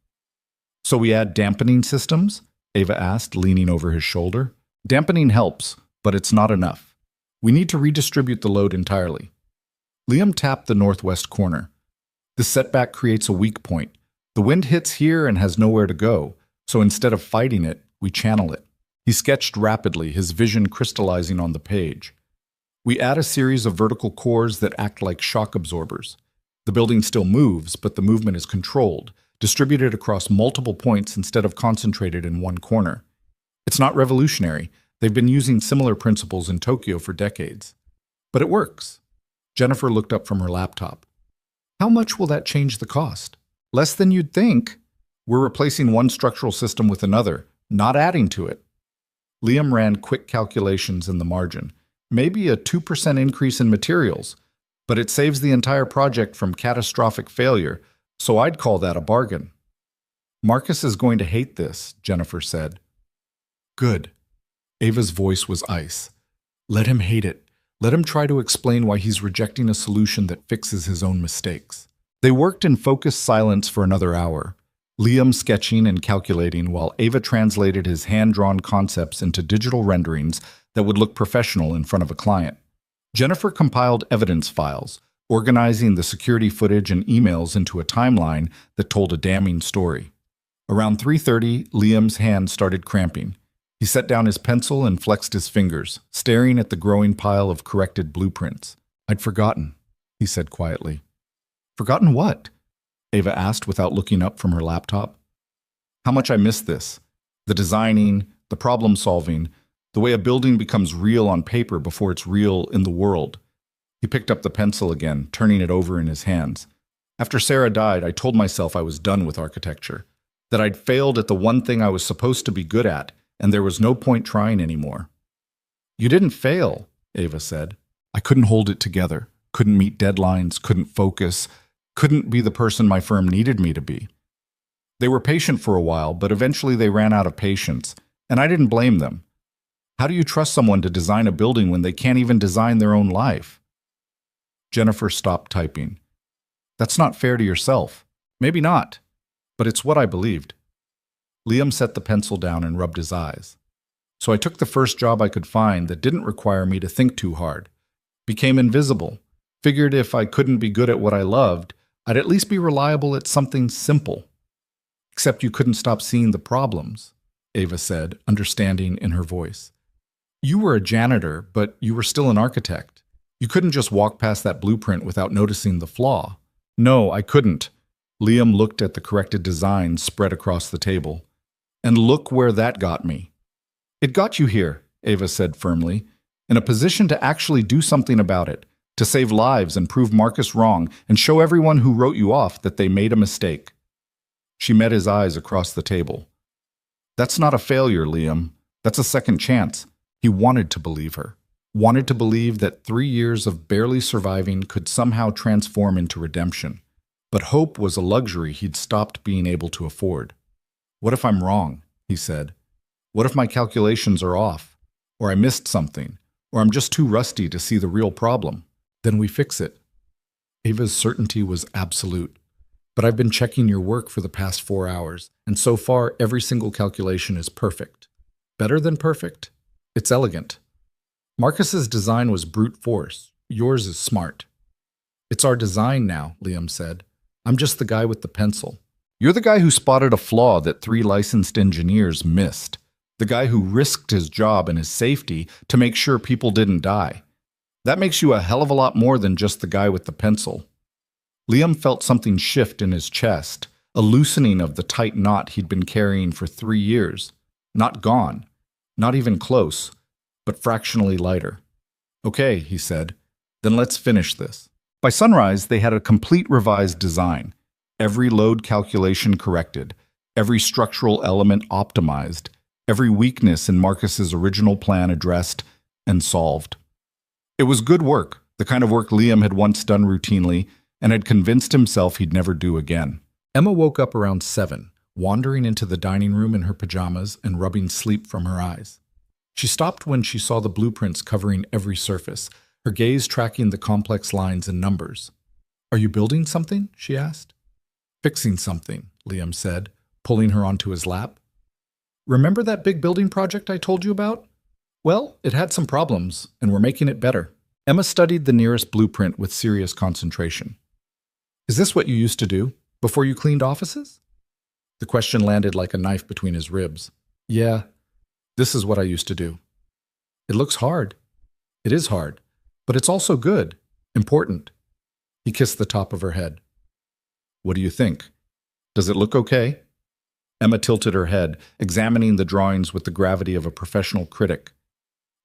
"So we add dampening systems?" Ava asked, leaning over his shoulder. "Dampening helps, but it's not enough. We need to redistribute the load entirely." Liam tapped the northwest corner. "This setback creates a weak point. The wind hits here and has nowhere to go, so instead of fighting it, we channel it." He sketched rapidly, his vision crystallizing on the page. "We add a series of vertical cores that act like shock absorbers. The building still moves, but the movement is controlled, distributed across multiple points instead of concentrated in one corner. It's not revolutionary. They've been using similar principles in Tokyo for decades. But it works." Jennifer looked up from her laptop. "How much will that change the cost?" "Less than you'd think. We're replacing one structural system with another, not adding to it." Liam ran quick calculations in the margin. Maybe a 2% increase in materials, but it saves the entire project from catastrophic failure, So I'd call that a bargain. Marcus is going to hate this, Jennifer said. Good. Ava's voice was ice. Let him hate it. Let him try to explain why he's rejecting a solution that fixes his own mistakes. They worked in focused silence for another hour, Liam sketching and calculating while Ava translated his hand-drawn concepts into digital renderings that would look professional in front of a client. Jennifer compiled evidence files, organizing the security footage and emails into a timeline that told a damning story. Around 3:30, Liam's hand started cramping. He set down his pencil and flexed his fingers, staring at the growing pile of corrected blueprints. I'd forgotten, he said quietly. Forgotten what? Ava asked without looking up from her laptop. How much I missed this. The designing, the problem solving, the way a building becomes real on paper before it's real in the world. He picked up the pencil again, turning it over in his hands. After Sarah died, I told myself I was done with architecture, that I'd failed at the one thing I was supposed to be good at, and there was no point trying anymore. You didn't fail, Ava said. I couldn't hold it together, couldn't meet deadlines, couldn't focus, couldn't be the person my firm needed me to be. They were patient for a while, but eventually they ran out of patience, and I didn't blame them. How do you trust someone to design a building when they can't even design their own life? Jennifer stopped typing. That's not fair to yourself. Maybe not, but it's what I believed. Liam set the pencil down and rubbed his eyes. So I took the first job I could find that didn't require me to think too hard. Became invisible. Figured if I couldn't be good at what I loved, I'd at least be reliable at something simple. Except you couldn't stop seeing the problems, Ava said, understanding in her voice. You were a janitor, but you were still an architect. You couldn't just walk past that blueprint without noticing the flaw. No, I couldn't. Liam looked at the corrected designs spread across the table. And look where that got me. It got you here, Ava said firmly, in a position to actually do something about it, to save lives and prove Marcus wrong and show everyone who wrote you off that they made a mistake. She met his eyes across the table. That's not a failure, Liam. That's a second chance. He wanted to believe her. Wanted to believe that 3 years of barely surviving could somehow transform into redemption. But hope was a luxury he'd stopped being able to afford. What if I'm wrong? He said. What if my calculations are off? Or I missed something? Or I'm just too rusty to see the real problem? Then we fix it. Ava's certainty was absolute. But I've been checking your work for the past 4 hours, and so far every single calculation is perfect. Better than perfect? It's elegant. Marcus's design was brute force. Yours is smart. It's our design now, Liam said. I'm just the guy with the pencil. You're the guy who spotted a flaw that 3 licensed engineers missed. The guy who risked his job and his safety to make sure people didn't die. That makes you a hell of a lot more than just the guy with the pencil. Liam felt something shift in his chest, a loosening of the tight knot he'd been carrying for 3 years. Not gone, not even close, but fractionally lighter. Okay, he said, then let's finish this. By sunrise, they had a complete revised design. Every load calculation corrected, every structural element optimized, every weakness in Marcus's original plan addressed and solved. It was good work, the kind of work Liam had once done routinely and had convinced himself he'd never do again. Emma woke up around 7, wandering into the dining room in her pajamas and rubbing sleep from her eyes. She stopped when she saw the blueprints covering every surface, her gaze tracking the complex lines and numbers. Are you building something? She asked. Fixing something, Liam said, pulling her onto his lap. Remember that big building project I told you about? Well, it had some problems, and we're making it better. Emma studied the nearest blueprint with serious concentration. Is this what you used to do, before you cleaned offices? The question landed like a knife between his ribs. Yeah, this is what I used to do. It looks hard. It is hard, but it's also good, important. He kissed the top of her head. What do you think? Does it look okay? Emma tilted her head, examining the drawings with the gravity of a professional critic.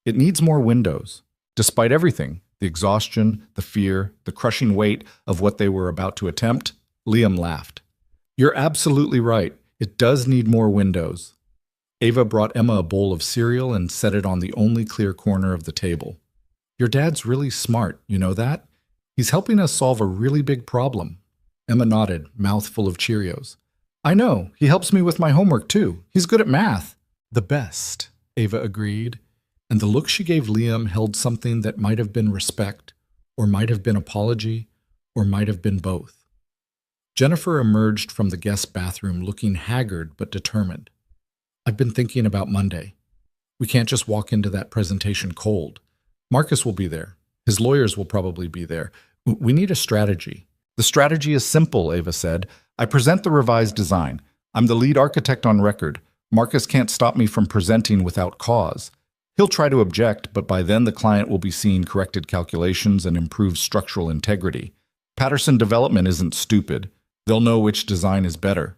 It needs more windows. Despite everything, the exhaustion, the fear, the crushing weight of what they were about to attempt, Liam laughed. You're absolutely right. It does need more windows. Ava brought Emma a bowl of cereal and set it on the only clear corner of the table. Your dad's really smart, you know that? He's helping us solve a really big problem. Emma nodded, mouth full of Cheerios. I know. He helps me with my homework, too. He's good at math. The best, Ava agreed, and the look she gave Liam held something that might have been respect, or might have been apology, or might have been both. Jennifer emerged from the guest bathroom looking haggard but determined. I've been thinking about Monday. We can't just walk into that presentation cold. Marcus will be there. His lawyers will probably be there. We need a strategy. The strategy is simple, Ava said. I present the revised design. I'm the lead architect on record. Marcus can't stop me from presenting without cause. He'll try to object, but by then the client will be seeing corrected calculations and improved structural integrity. Patterson Development isn't stupid. They'll know which design is better.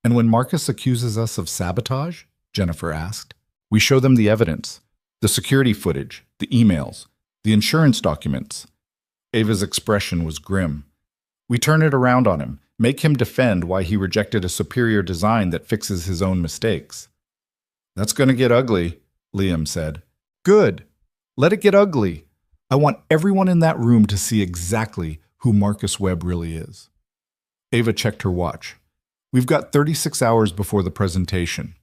And when Marcus accuses us of sabotage, Jennifer asked, we show them the evidence, the security footage, the emails, the insurance documents. Ava's expression was grim. We turn it around on him, make him defend why he rejected a superior design that fixes his own mistakes. That's going to get ugly, Liam said. Good. Let it get ugly. I want everyone in that room to see exactly who Marcus Webb really is. Ava checked her watch. We've got 36 hours before the presentation.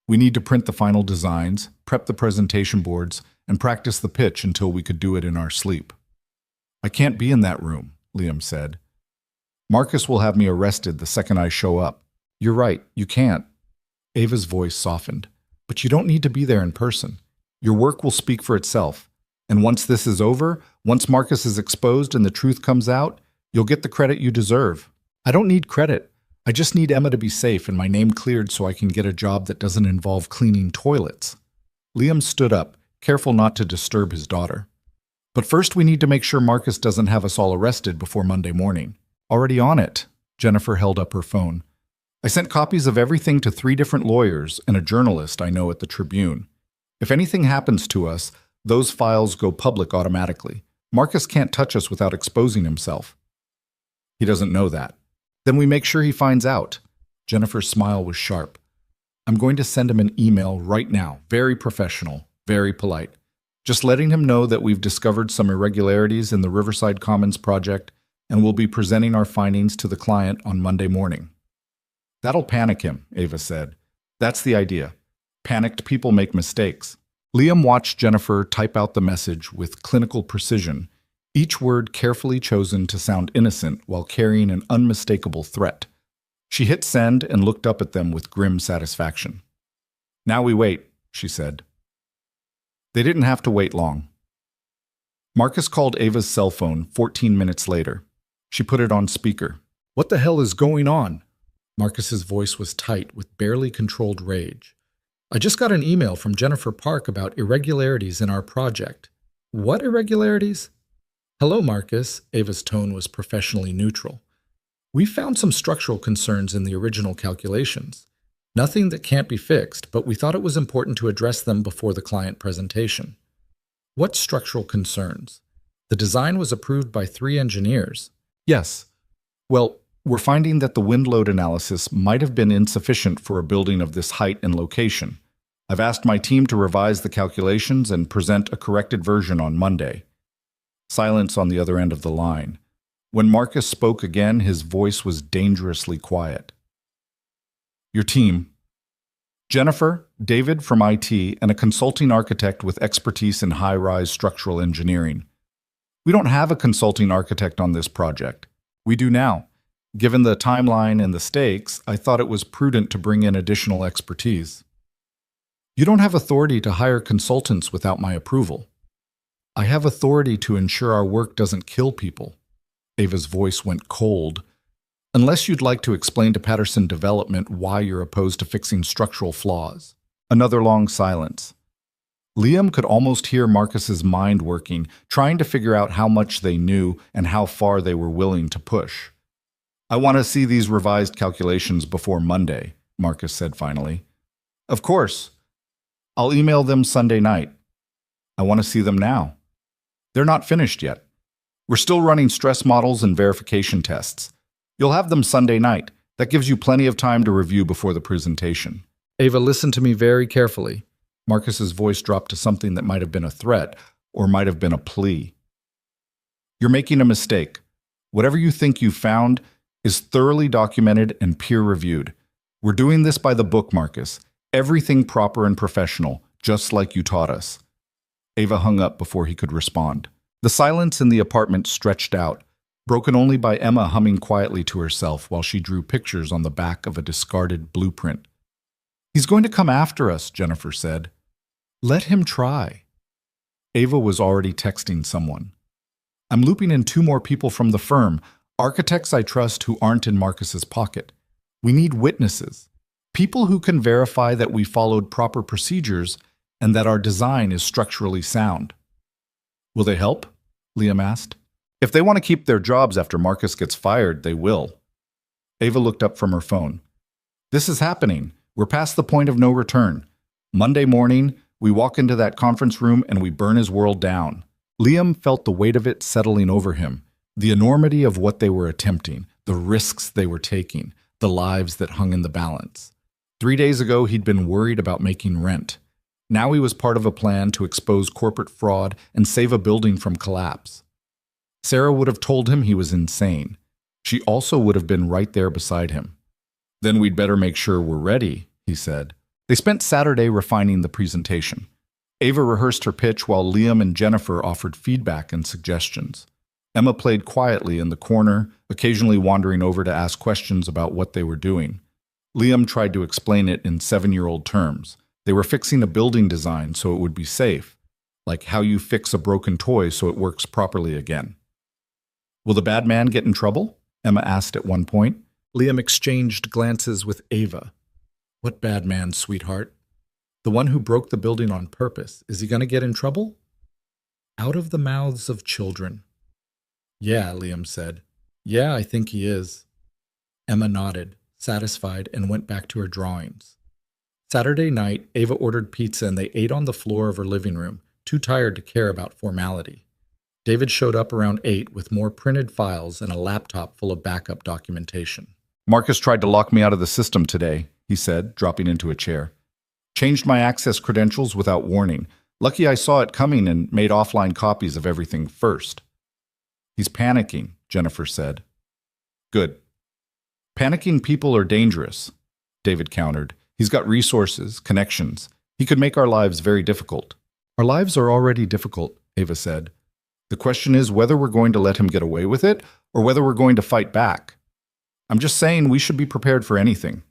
We need to print the final designs, prep the presentation boards, and practice the pitch until we could do it in our sleep. I can't be in that room, Liam said. Marcus will have me arrested the second I show up. You're right, you can't. Ava's voice softened. But you don't need to be there in person. Your work will speak for itself. And once this is over, once Marcus is exposed and the truth comes out, you'll get the credit you deserve. I don't need credit. I just need Emma to be safe and my name cleared so I can get a job that doesn't involve cleaning toilets. Liam stood up, careful not to disturb his daughter. But first we need to make sure Marcus doesn't have us all arrested before Monday morning. Already on it. Jennifer held up her phone. I sent copies of everything to 3 different lawyers and a journalist I know at the Tribune. If anything happens to us, those files go public automatically. Marcus can't touch us without exposing himself. He doesn't know that. Then we make sure he finds out. Jennifer's smile was sharp. I'm going to send him an email right now, very professional, very polite. Just letting him know that we've discovered some irregularities in the Riverside Commons project and we'll be presenting our findings to the client on Monday morning. That'll panic him, Ava said. That's the idea. Panicked people make mistakes. Liam watched Jennifer type out the message with clinical precision, each word carefully chosen to sound innocent while carrying an unmistakable threat. She hit send and looked up at them with grim satisfaction. Now we wait, she said. They didn't have to wait long. Marcus called Ava's cell phone 14 minutes later. She put it on speaker. What the hell is going on? Marcus's voice was tight with barely controlled rage. I just got an email from Jennifer Park about irregularities in our project. What irregularities? Hello, Marcus. Ava's tone was professionally neutral. We found some structural concerns in the original calculations. Nothing that can't be fixed, but we thought it was important to address them before the client presentation. What structural concerns? The design was approved by 3 engineers. Yes. Well, we're finding that the wind load analysis might have been insufficient for a building of this height and location. I've asked my team to revise the calculations and present a corrected version on Monday. Silence on the other end of the line. When Marcus spoke again, his voice was dangerously quiet. Your team. Jennifer, David from IT, and a consulting architect with expertise in high-rise structural engineering. We don't have a consulting architect on this project. We do now. Given the timeline and the stakes, I thought it was prudent to bring in additional expertise. You don't have authority to hire consultants without my approval. I have authority to ensure our work doesn't kill people. Ava's voice went cold. Unless you'd like to explain to Patterson Development why you're opposed to fixing structural flaws. Another long silence. Liam could almost hear Marcus's mind working, trying to figure out how much they knew and how far they were willing to push. I want to see these revised calculations before Monday, Marcus said finally. Of course. I'll email them Sunday night. I want to see them now. They're not finished yet. We're still running stress models and verification tests. You'll have them Sunday night. That gives you plenty of time to review before the presentation. Ava, listen to me very carefully. Marcus's voice dropped to something that might have been a threat or might have been a plea. You're making a mistake. Whatever you think you found, is thoroughly documented and peer-reviewed. We're doing this by the book, Marcus. Everything proper and professional, just like you taught us. Ava hung up before he could respond. The silence in the apartment stretched out, broken only by Emma humming quietly to herself while she drew pictures on the back of a discarded blueprint. He's going to come after us, Jennifer said. Let him try. Ava was already texting someone. I'm looping in 2 more people from the firm, architects I trust who aren't in Marcus's pocket. We need witnesses, people who can verify that we followed proper procedures and that our design is structurally sound. Will they help? Liam asked. If they want to keep their jobs after Marcus gets fired, they will. Ava looked up from her phone. This is happening. We're past the point of no return. Monday morning, we walk into that conference room and we burn his world down. Liam felt the weight of it settling over him, the enormity of what they were attempting, the risks they were taking, the lives that hung in the balance. 3 days ago, he'd been worried about making rent. Now he was part of a plan to expose corporate fraud and save a building from collapse. Sarah would have told him he was insane. She also would have been right there beside him. Then we'd better make sure we're ready, he said. They spent Saturday refining the presentation. Ava rehearsed her pitch while Liam and Jennifer offered feedback and suggestions. Emma played quietly in the corner, occasionally wandering over to ask questions about what they were doing. Liam tried to explain it in 7-year-old terms. They were fixing a building design so it would be safe, like how you fix a broken toy so it works properly again. Will the bad man get in trouble? Emma asked at one point. Liam exchanged glances with Ava. What bad man, sweetheart? The one who broke the building on purpose. Is he going to get in trouble? Out of the mouths of children. Yeah, Liam said. Yeah, I think he is. Emma nodded, satisfied, and went back to her drawings. Saturday night, Ava ordered pizza and they ate on the floor of her living room, too tired to care about formality. David showed up around 8 with more printed files and a laptop full of backup documentation. Marcus tried to lock me out of the system today, he said, dropping into a chair. Changed my access credentials without warning. Lucky I saw it coming and made offline copies of everything first. He's panicking, Jennifer said. Good. Panicking people are dangerous, David countered. He's got resources, connections. He could make our lives very difficult. Our lives are already difficult, Ava said. The question is whether we're going to let him get away with it or whether we're going to fight back. I'm just saying we should be prepared for anything.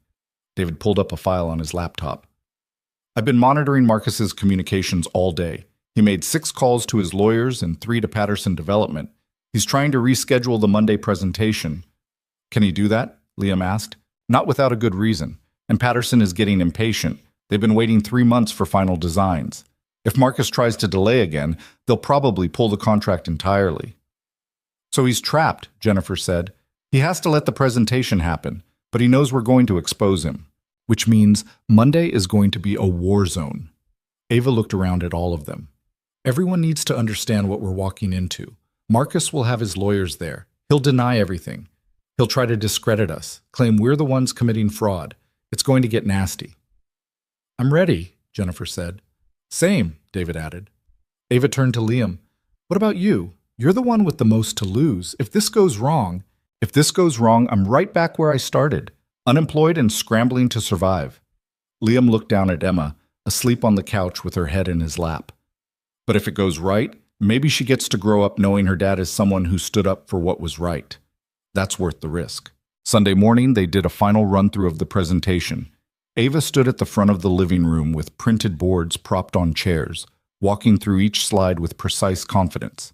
David pulled up a file on his laptop. I've been monitoring Marcus's communications all day. He made 6 calls to his lawyers and 3 to Patterson Development. He's trying to reschedule the Monday presentation. Can he do that? Liam asked. Not without a good reason. And Patterson is getting impatient. They've been waiting 3 months for final designs. If Marcus tries to delay again, they'll probably pull the contract entirely. So he's trapped, Jennifer said. He has to let the presentation happen, but he knows we're going to expose him, which means Monday is going to be a war zone. Ava looked around at all of them. Everyone needs to understand what we're walking into. Marcus will have his lawyers there. He'll deny everything. He'll try to discredit us, claim we're the ones committing fraud. It's going to get nasty. I'm ready, Jennifer said. Same, David added. Ava turned to Liam. What about you? You're the one with the most to lose. If this goes wrong, I'm right back where I started, unemployed and scrambling to survive. Liam looked down at Emma, asleep on the couch with her head in his lap. But if it goes right, maybe she gets to grow up knowing her dad is someone who stood up for what was right. That's worth the risk. Sunday morning, they did a final run-through of the presentation. Ava stood at the front of the living room with printed boards propped on chairs, walking through each slide with precise confidence.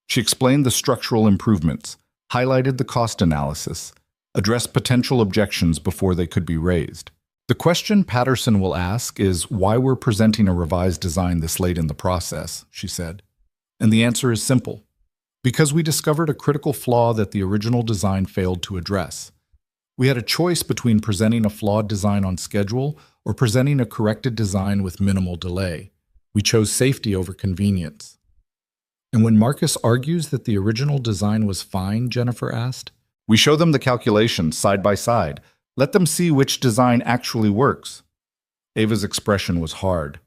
She explained the structural improvements, highlighted the cost analysis, addressed potential objections before they could be raised. The question Patterson will ask is why we're presenting a revised design this late in the process, she said. And the answer is simple. Because we discovered a critical flaw that the original design failed to address. We had a choice between presenting a flawed design on schedule or presenting a corrected design with minimal delay. We chose safety over convenience. And when Marcus argues that the original design was fine, Jennifer asked, we show them the calculations side by side. Let them see which design actually works. Ava's expression was hard.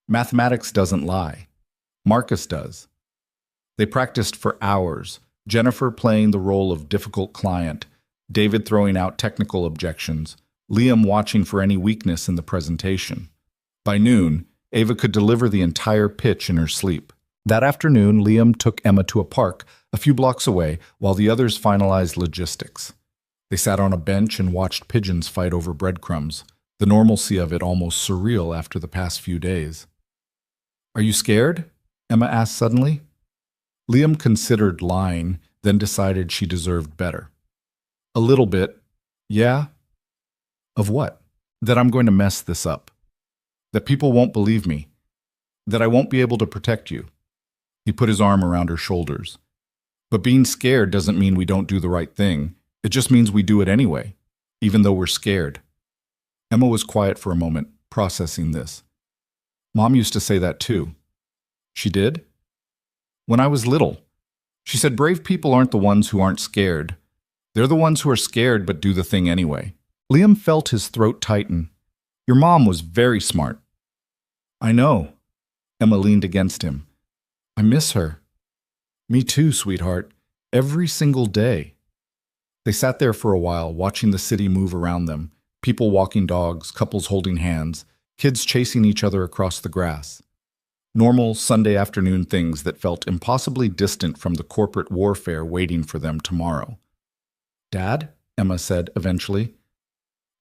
Mathematics doesn't lie. Marcus does. They practiced for hours, Jennifer playing the role of difficult client, David throwing out technical objections, Liam watching for any weakness in the presentation. By noon, Ava could deliver the entire pitch in her sleep. That afternoon, Liam took Emma to a park a few blocks away while the others finalized logistics. They sat on a bench and watched pigeons fight over breadcrumbs, the normalcy of it almost surreal after the past few days. "Are you scared?" Emma asked suddenly. Liam considered lying, then decided she deserved better. "A little bit, yeah." "Of what?" "That I'm going to mess this up. That people won't believe me. That I won't be able to protect you." He put his arm around her shoulders. "But being scared doesn't mean we don't do the right thing. It just means we do it anyway, even though we're scared." Emma was quiet for a moment, processing this. "Mom used to say that too." "She did?" "When I was little. She said brave people aren't the ones who aren't scared. They're the ones who are scared but do the thing anyway." Liam felt his throat tighten. "Your mom was very smart." "I know." Emma leaned against him. "I miss her." "Me too, sweetheart. Every single day." They sat there for a while, watching the city move around them, people walking dogs, couples holding hands, kids chasing each other across the grass. Normal Sunday afternoon things that felt impossibly distant from the corporate warfare waiting for them tomorrow. "Dad?" Emma said eventually.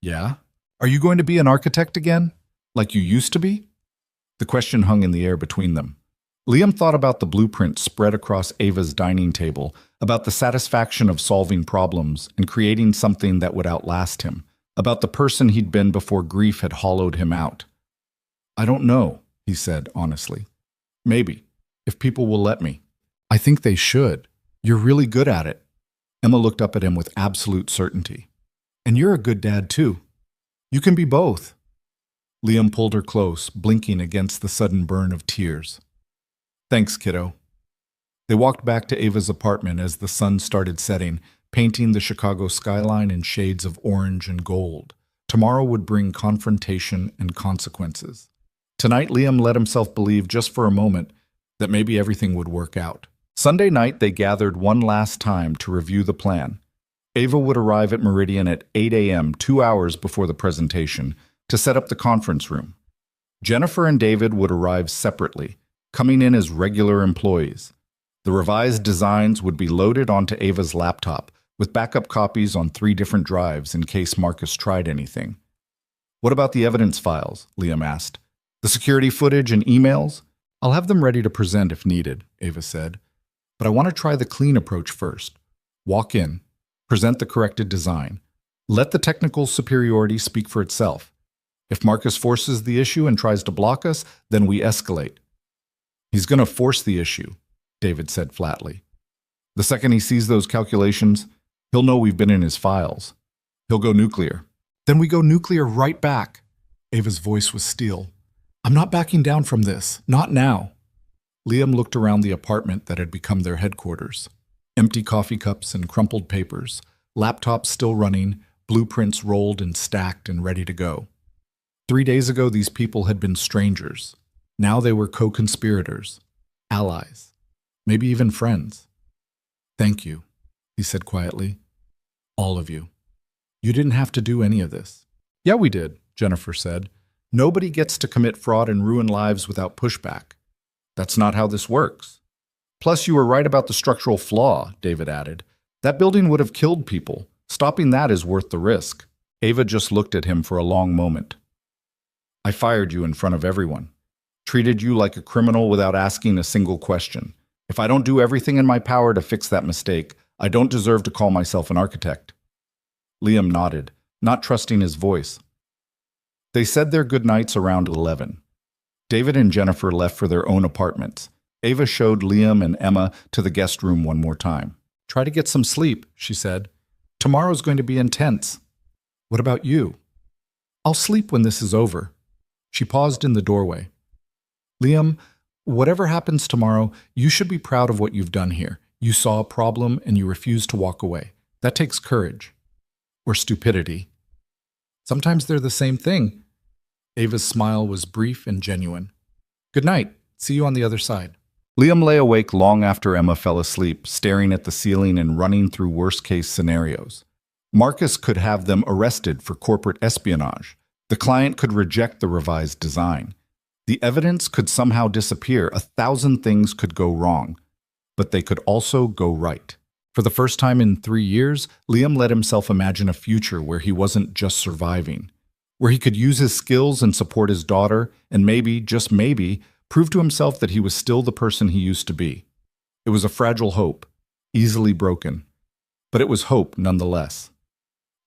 "Yeah? Are you going to be an architect again? Like you used to be?" The question hung in the air between them. Liam thought about the blueprint spread across Ava's dining table, about the satisfaction of solving problems and creating something that would outlast him, about the person he'd been before grief had hollowed him out. "I don't know," he said honestly. "Maybe, if people will let me." "I think they should. You're really good at it." Emma looked up at him with absolute certainty. "And you're a good dad too. You can be both." Liam pulled her close, blinking against the sudden burn of tears. "Thanks, kiddo." They walked back to Ava's apartment as the sun started setting, painting the Chicago skyline in shades of orange and gold. Tomorrow would bring confrontation and consequences. Tonight, Liam let himself believe just for a moment that maybe everything would work out. Sunday night, they gathered one last time to review the plan. Ava would arrive at Meridian at 8 a.m., 2 hours before the presentation, to set up the conference room. Jennifer and David would arrive separately, coming in as regular employees. The revised designs would be loaded onto Ava's laptop, with backup copies on 3 different drives in case Marcus tried anything. "What about the evidence files?" Liam asked. "The security footage and emails?" "I'll have them ready to present if needed," Ava said. "But I want to try the clean approach first. Walk in, present the corrected design. Let the technical superiority speak for itself. If Marcus forces the issue and tries to block us, then we escalate." "He's going to force the issue," David said flatly. "The second he sees those calculations, he'll know we've been in his files. He'll go nuclear." "Then we go nuclear right back." Ava's voice was steel. "I'm not backing down from this. Not now." Liam looked around the apartment that had become their headquarters. Empty coffee cups and crumpled papers, laptops still running, blueprints rolled and stacked and ready to go. 3 days ago, these people had been strangers. Now they were co-conspirators, allies, maybe even friends. "Thank you," he said quietly. "All of you. You didn't have to do any of this." "Yeah, we did," Jennifer said. "Nobody gets to commit fraud and ruin lives without pushback. That's not how this works." "Plus, you were right about the structural flaw," David added. "That building would have killed people. Stopping that is worth the risk." Ava just looked at him for a long moment. "I fired you in front of everyone. Treated you like a criminal without asking a single question. If I don't do everything in my power to fix that mistake, I don't deserve to call myself an architect." Liam nodded, not trusting his voice. They said their goodnights around 11. David and Jennifer left for their own apartments. Ava showed Liam and Emma to the guest room one more time. "Try to get some sleep," she said. "Tomorrow's going to be intense." "What about you?" "I'll sleep when this is over." She paused in the doorway. "Liam, whatever happens tomorrow, you should be proud of what you've done here. You saw a problem and you refused to walk away. That takes courage. Or stupidity. Sometimes they're the same thing." Ava's smile was brief and genuine. "Good night. See you on the other side." Liam lay awake long after Emma fell asleep, staring at the ceiling and running through worst-case scenarios. Marcus could have them arrested for corporate espionage. The client could reject the revised design. The evidence could somehow disappear. 1,000 things could go wrong, but they could also go right. For the first time in 3 years, Liam let himself imagine a future where he wasn't just surviving, where he could use his skills and support his daughter, and maybe, just maybe, prove to himself that he was still the person he used to be. It was a fragile hope, easily broken, but it was hope nonetheless.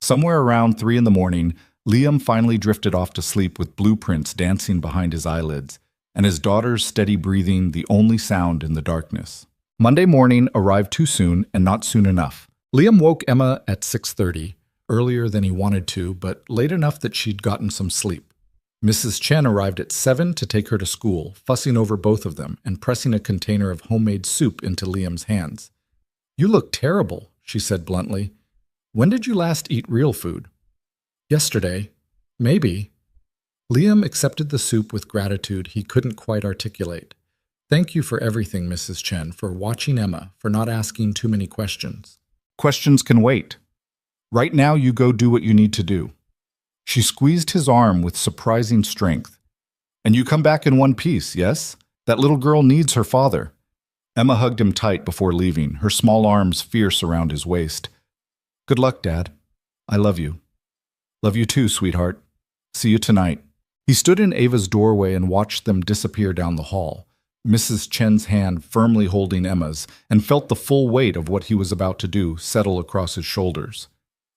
Somewhere around 3 in the morning, Liam finally drifted off to sleep with blueprints dancing behind his eyelids, and his daughter's steady breathing the only sound in the darkness. Monday morning arrived too soon and not soon enough. Liam woke Emma at 6:30, earlier than he wanted to, but late enough that she'd gotten some sleep. Mrs. Chen arrived at 7 to take her to school, fussing over both of them and pressing a container of homemade soup into Liam's hands. "You look terrible," she said bluntly. "When did you last eat real food?" "Yesterday. Maybe." Liam accepted the soup with gratitude he couldn't quite articulate. "Thank you for everything, Mrs. Chen, for watching Emma, for not asking too many questions." "Questions can wait. Right now you go do what you need to do." She squeezed his arm with surprising strength. "And you come back in one piece, yes? That little girl needs her father." Emma hugged him tight before leaving, her small arms fierce around his waist. "Good luck, Dad. I love you." "Love you too, sweetheart. See you tonight." He stood in Ava's doorway and watched them disappear down the hall, Mrs. Chen's hand firmly holding Emma's, and felt the full weight of what he was about to do settle across his shoulders.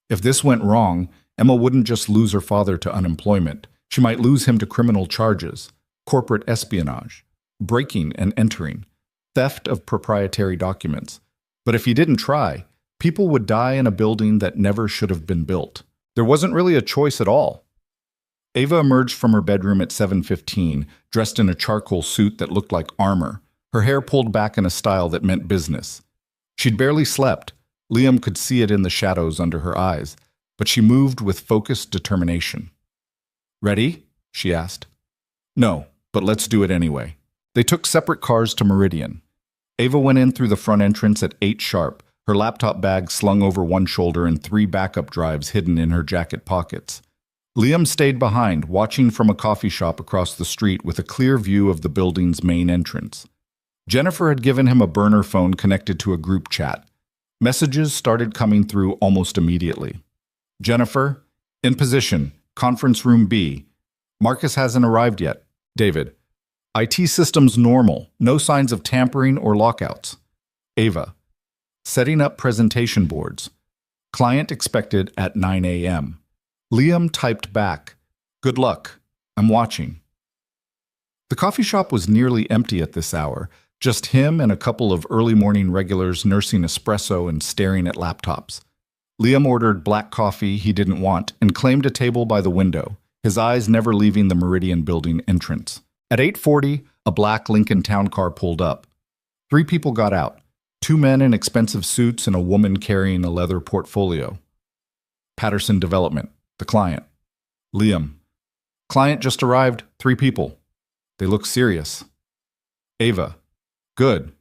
If this went wrong, Emma wouldn't just lose her father to unemployment. She might lose him to criminal charges, corporate espionage, breaking and entering, theft of proprietary documents. But if he didn't try, people would die in a building that never should have been built. There wasn't really a choice at all. Ava emerged from her bedroom at 7:15, dressed in a charcoal suit that looked like armor, her hair pulled back in a style that meant business. She'd barely slept. Liam could see it in the shadows under her eyes, but she moved with focused determination. "Ready?" she asked. "No, but let's do it anyway." They took separate cars to Meridian. Ava went in through the front entrance at 8 sharp, her laptop bag slung over one shoulder and 3 backup drives hidden in her jacket pockets. Liam stayed behind, watching from a coffee shop across the street with a clear view of the building's main entrance. Jennifer had given him a burner phone connected to a group chat. Messages started coming through almost immediately. "Jennifer, in position, conference room B. Marcus hasn't arrived yet. David. IT systems normal, no signs of tampering or lockouts. Ava. Setting up presentation boards. Client expected at 9 a.m. Liam typed back, "Good luck. I'm watching." The coffee shop was nearly empty at this hour, just him and a couple of early morning regulars nursing espresso and staring at laptops. Liam ordered black coffee he didn't want and claimed a table by the window, his eyes never leaving the Meridian building entrance. At 8:40, a black Lincoln Town car pulled up. 3 people got out, 2 men in expensive suits and a woman carrying a leather portfolio. Patterson Development. The client. Liam. Client just arrived, 3 people. They look serious. Ava. Good.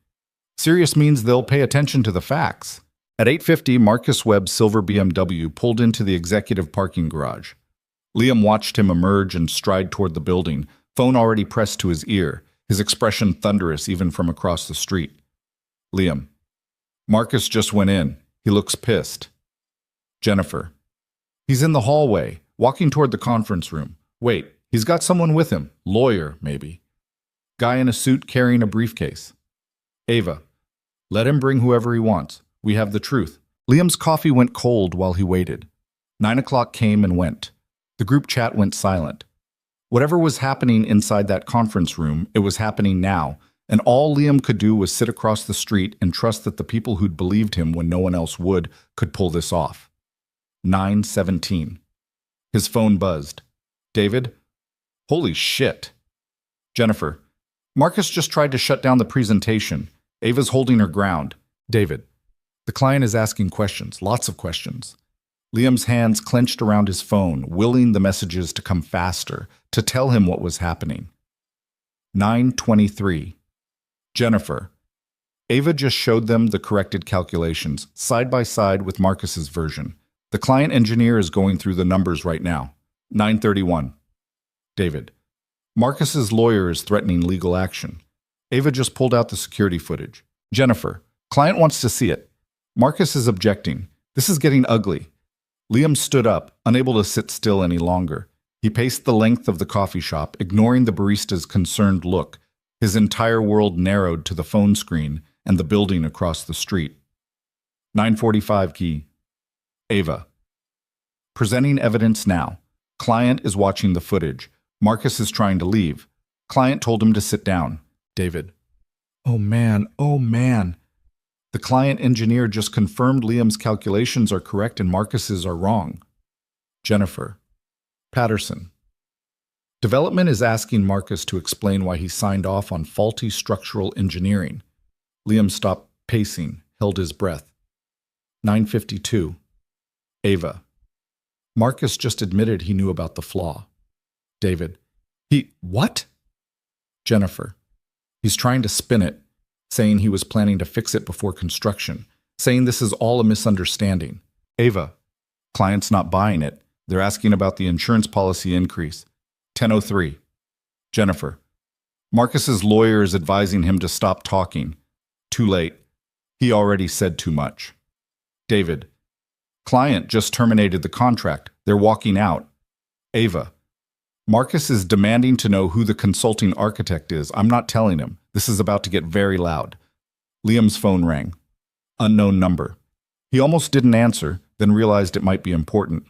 Serious means they'll pay attention to the facts. At 8:50, Marcus Webb's silver BMW pulled into the executive parking garage. Liam watched him emerge and stride toward the building, phone already pressed to his ear, his expression thunderous even from across the street. Liam. Marcus just went in. He looks pissed. Jennifer. He's in the hallway, walking toward the conference room. Wait, he's got someone with him. Lawyer, maybe. Guy in a suit carrying a briefcase. Ava. Let him bring whoever he wants. We have the truth. Liam's coffee went cold while he waited. 9 o'clock came and went. The group chat went silent. Whatever was happening inside that conference room, it was happening now, and all Liam could do was sit across the street and trust that the people who'd believed him when no one else would could pull this off. 9:17. His phone buzzed. David? Holy shit. Jennifer. Marcus just tried to shut down the presentation. Ava's holding her ground. David. The client is asking questions, lots of questions. Liam's hands clenched around his phone, willing the messages to come faster, to tell him what was happening. 9:23. Jennifer. Ava just showed them the corrected calculations, side by side with Marcus's version. The client engineer is going through the numbers right now. 9:31. David. Marcus's lawyer is threatening legal action. Ava just pulled out the security footage. Jennifer. Client wants to see it. Marcus is objecting. This is getting ugly. Liam stood up, unable to sit still any longer. He paced the length of the coffee shop, ignoring the barista's concerned look. His entire world narrowed to the phone screen and the building across the street. 9:45 key. Ava. Presenting evidence now. Client is watching the footage. Marcus is trying to leave. Client told him to sit down. David. Oh man, oh man. The client engineer just confirmed Liam's calculations are correct and Marcus's are wrong. Jennifer. Patterson. Development is asking Marcus to explain why he signed off on faulty structural engineering. Liam stopped pacing, held his breath. 9:52. Ava. Marcus just admitted he knew about the flaw. David. What? Jennifer. He's trying to spin it, saying he was planning to fix it before construction, saying this is all a misunderstanding. Ava. Client's not buying it. They're asking about the insurance policy increase. 10:03. Jennifer. Marcus's lawyer is advising him to stop talking. Too late. He already said too much. David. Client just terminated the contract. They're walking out. Ava. Marcus is demanding to know who the consulting architect is. I'm not telling him. This is about to get very loud. Liam's phone rang. Unknown number. He almost didn't answer, then realized it might be important.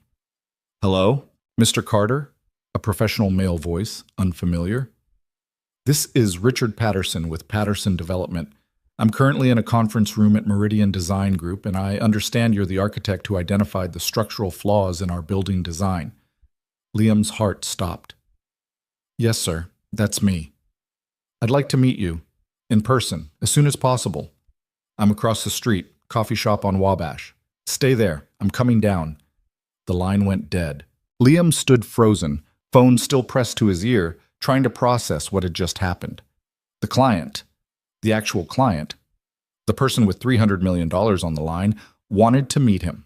Hello? Mr. Carter? A professional male voice, unfamiliar. This is Richard Patterson with Patterson Development. I'm currently in a conference room at Meridian Design Group, and I understand you're the architect who identified the structural flaws in our building design. Liam's heart stopped. Yes, sir, that's me. I'd like to meet you, in person, as soon as possible. I'm across the street, coffee shop on Wabash. Stay there, I'm coming down. The line went dead. Liam stood frozen, phone still pressed to his ear, trying to process what had just happened. The client, the actual client, the person with $300 million on the line, wanted to meet him.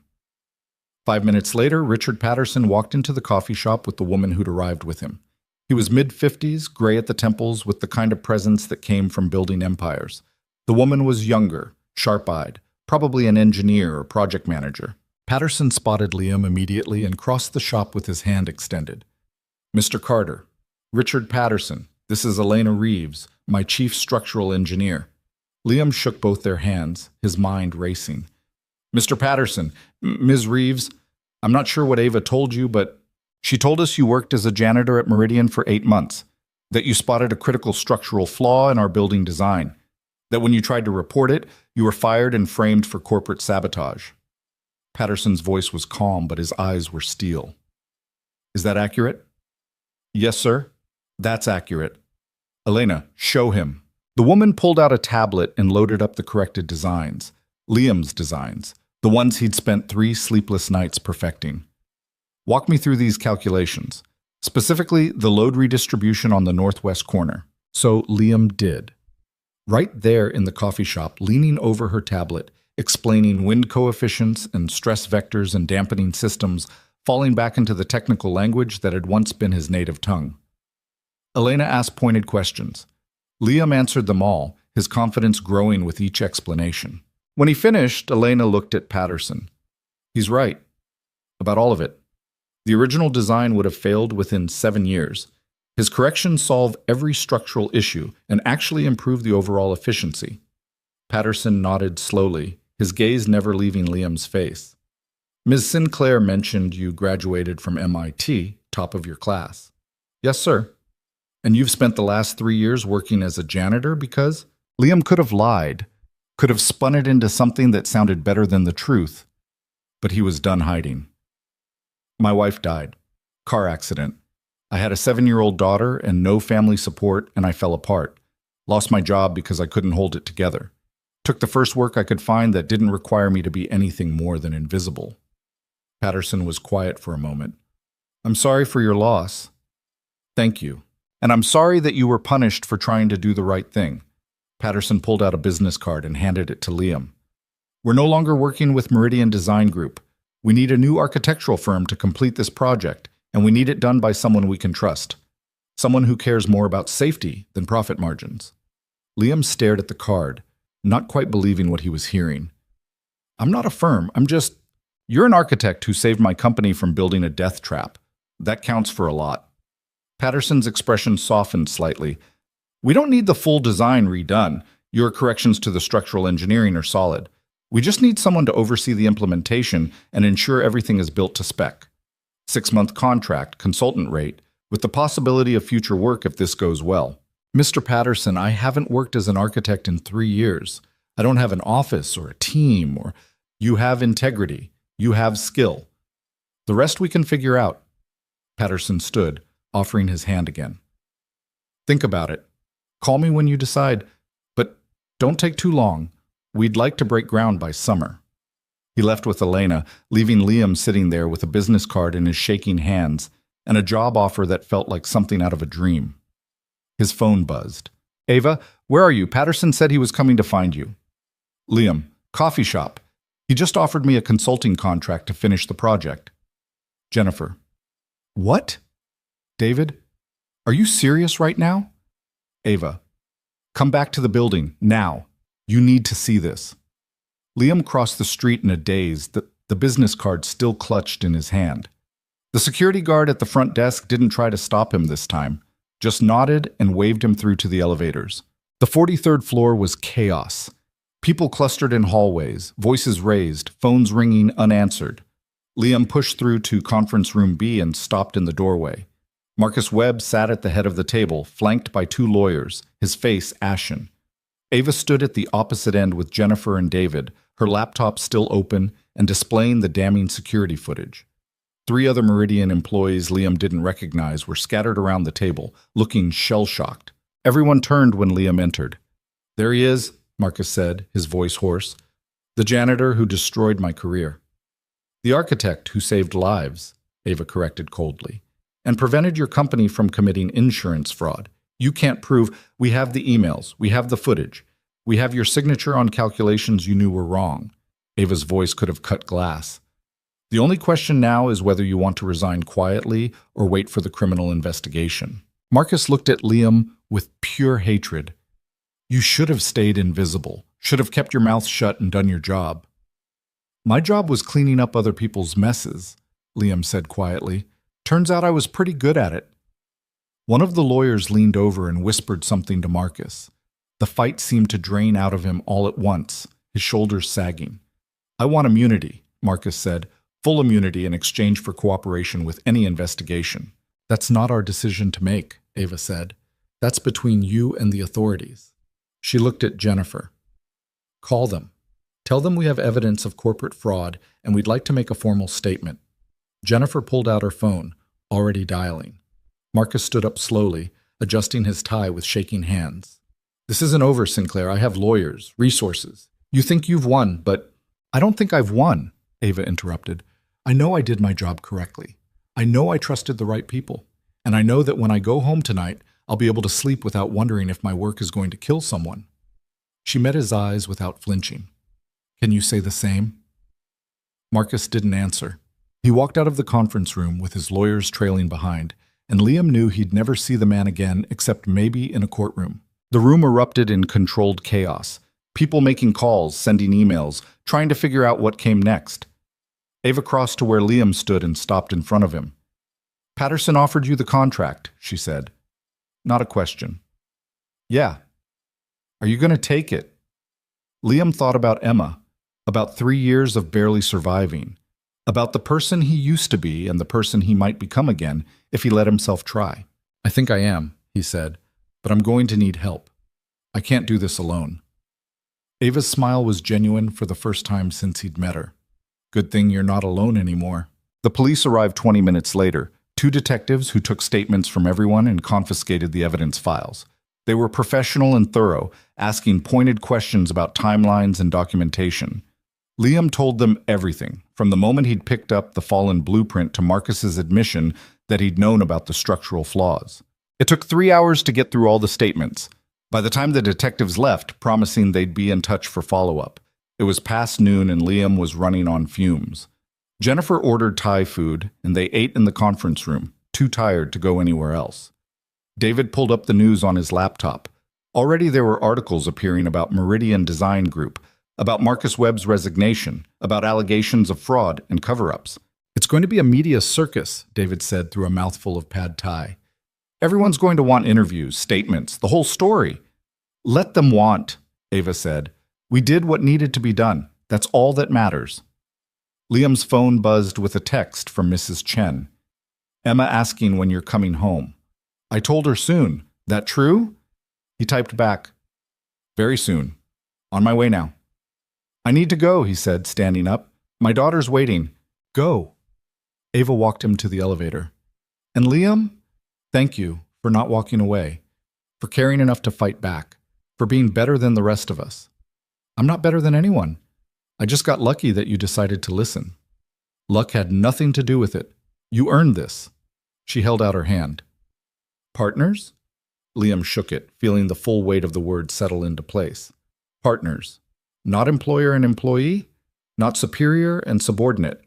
5 minutes later, Richard Patterson walked into the coffee shop with the woman who'd arrived with him. He was mid-50s, gray at the temples, with the kind of presence that came from building empires. The woman was younger, sharp-eyed, probably an engineer or project manager. Patterson spotted Liam immediately and crossed the shop with his hand extended. Mr. Carter, Richard Patterson, this is Elena Reeves, my chief structural engineer. Liam shook both their hands, his mind racing. Mr. Patterson, Ms. Reeves, I'm not sure what Ava told you, but she told us you worked as a janitor at Meridian for 8 months, that you spotted a critical structural flaw in our building design, that when you tried to report it, you were fired and framed for corporate sabotage. Patterson's voice was calm, but his eyes were steel. Is that accurate? Yes, sir. That's accurate. Elena, show him. The woman pulled out a tablet and loaded up the corrected designs, Liam's designs, the ones he'd spent 3 sleepless nights perfecting. Walk me through these calculations, specifically the load redistribution on the northwest corner. So Liam did. Right there in the coffee shop, leaning over her tablet, explaining wind coefficients and stress vectors and dampening systems, falling back into the technical language that had once been his native tongue. Elena asked pointed questions. Liam answered them all, his confidence growing with each explanation. When he finished, Elena looked at Patterson. He's right. About all of it. The original design would have failed within 7 years. His corrections solve every structural issue and actually improve the overall efficiency. Patterson nodded slowly, his gaze never leaving Liam's face. Ms. Sinclair mentioned you graduated from MIT, top of your class. Yes, sir. And you've spent the last 3 years working as a janitor because? Liam could have lied, could have spun it into something that sounded better than the truth, but he was done hiding. My wife died. Car accident. I had a 7-year-old daughter and no family support, and I fell apart. Lost my job because I couldn't hold it together. Took the first work I could find that didn't require me to be anything more than invisible. Patterson was quiet for a moment. I'm sorry for your loss. Thank you. And I'm sorry that you were punished for trying to do the right thing. Patterson pulled out a business card and handed it to Liam. We're no longer working with Meridian Design Group. We need a new architectural firm to complete this project, and we need it done by someone we can trust. Someone who cares more about safety than profit margins. Liam stared at the card, not quite believing what he was hearing. I'm not a firm, You're an architect who saved my company from building a death trap. That counts for a lot. Patterson's expression softened slightly. We don't need the full design redone. Your corrections to the structural engineering are solid. We just need someone to oversee the implementation and ensure everything is built to spec. 6-month contract, consultant rate, with the possibility of future work if this goes well. Mr. Patterson, I haven't worked as an architect in 3 years. I don't have an office or a team, or you have integrity. You have skill. The rest we can figure out. Patterson stood, offering his hand again. Think about it. Call me when you decide, but don't take too long. We'd like to break ground by summer. He left with Elena, leaving Liam sitting there with a business card in his shaking hands and a job offer that felt like something out of a dream. His phone buzzed. Ava, where are you? Patterson said he was coming to find you. Liam, coffee shop. He just offered me a consulting contract to finish the project. Jennifer. What? David, are you serious right now? Ava. Come back to the building, now. You need to see this. Liam crossed the street in a daze, the business card still clutched in his hand. The security guard at the front desk didn't try to stop him this time, just nodded and waved him through to the elevators. The 43rd floor was chaos. People clustered in hallways, voices raised, phones ringing unanswered. Liam pushed through to conference room B and stopped in the doorway. Marcus Webb sat at the head of the table, flanked by 2 lawyers, his face ashen. Ava stood at the opposite end with Jennifer and David, her laptop still open and displaying the damning security footage. 3 other Meridian employees Liam didn't recognize were scattered around the table, looking shell-shocked. Everyone turned when Liam entered. There he is, Marcus said, his voice hoarse. The janitor who destroyed my career. The architect who saved lives, Ava corrected coldly, and prevented your company from committing insurance fraud. You can't prove. We have the emails. We have the footage. We have your signature on calculations you knew were wrong. Ava's voice could have cut glass. The only question now is whether you want to resign quietly or wait for the criminal investigation. Marcus looked at Liam with pure hatred. You should have stayed invisible, should have kept your mouth shut and done your job. My job was cleaning up other people's messes, Liam said quietly. Turns out I was pretty good at it. One of the lawyers leaned over and whispered something to Marcus. The fight seemed to drain out of him all at once, his shoulders sagging. I want immunity, Marcus said, full immunity in exchange for cooperation with any investigation. That's not our decision to make, Ava said. That's between you and the authorities. She looked at Jennifer. Call them. Tell them we have evidence of corporate fraud and we'd like to make a formal statement. Jennifer pulled out her phone, already dialing. Marcus stood up slowly, adjusting his tie with shaking hands. This isn't over, Sinclair. I have lawyers, resources. You think you've won, but I don't think I've won, Ava interrupted. I know I did my job correctly. I know I trusted the right people. And I know that when I go home tonight, I'll be able to sleep without wondering if my work is going to kill someone. She met his eyes without flinching. Can you say the same? Marcus didn't answer. He walked out of the conference room with his lawyers trailing behind, and Liam knew he'd never see the man again except maybe in a courtroom. The room erupted in controlled chaos. People making calls, sending emails, trying to figure out what came next. Ava crossed to where Liam stood and stopped in front of him. Patterson offered you the contract, she said. Not a question. Yeah. Are you going to take it? Liam thought about Emma, about 3 years of barely surviving, about the person he used to be and the person he might become again if he let himself try. I think I am, he said, but I'm going to need help. I can't do this alone. Ava's smile was genuine for the first time since he'd met her. Good thing you're not alone anymore. The police arrived 20 minutes later, 2 detectives who took statements from everyone and confiscated the evidence files. They were professional and thorough, asking pointed questions about timelines and documentation. Liam told them everything, from the moment he'd picked up the fallen blueprint to Marcus's admission that he'd known about the structural flaws. It took 3 hours to get through all the statements. By the time the detectives left, promising they'd be in touch for follow-up, it was past noon and Liam was running on fumes. Jennifer ordered Thai food, and they ate in the conference room, too tired to go anywhere else. David pulled up the news on his laptop. Already there were articles appearing about Meridian Design Group, about Marcus Webb's resignation, about allegations of fraud and cover-ups. "It's going to be a media circus," David said through a mouthful of pad thai. "Everyone's going to want interviews, statements, the whole story." "Let them want," Ava said. "We did what needed to be done. That's all that matters." Liam's phone buzzed with a text from Mrs. Chen. "Emma asking when you're coming home. I told her soon. That true?" He typed back, "Very soon. On my way now." "I need to go," he said, standing up. "My daughter's waiting." "Go." Ava walked him to the elevator. "And Liam, thank you for not walking away, for caring enough to fight back, for being better than the rest of us." "I'm not better than anyone. I just got lucky that you decided to listen." "Luck had nothing to do with it. You earned this." She held out her hand. "Partners?" Liam shook it, feeling the full weight of the word settle into place. "Partners. Not employer and employee, not superior and subordinate.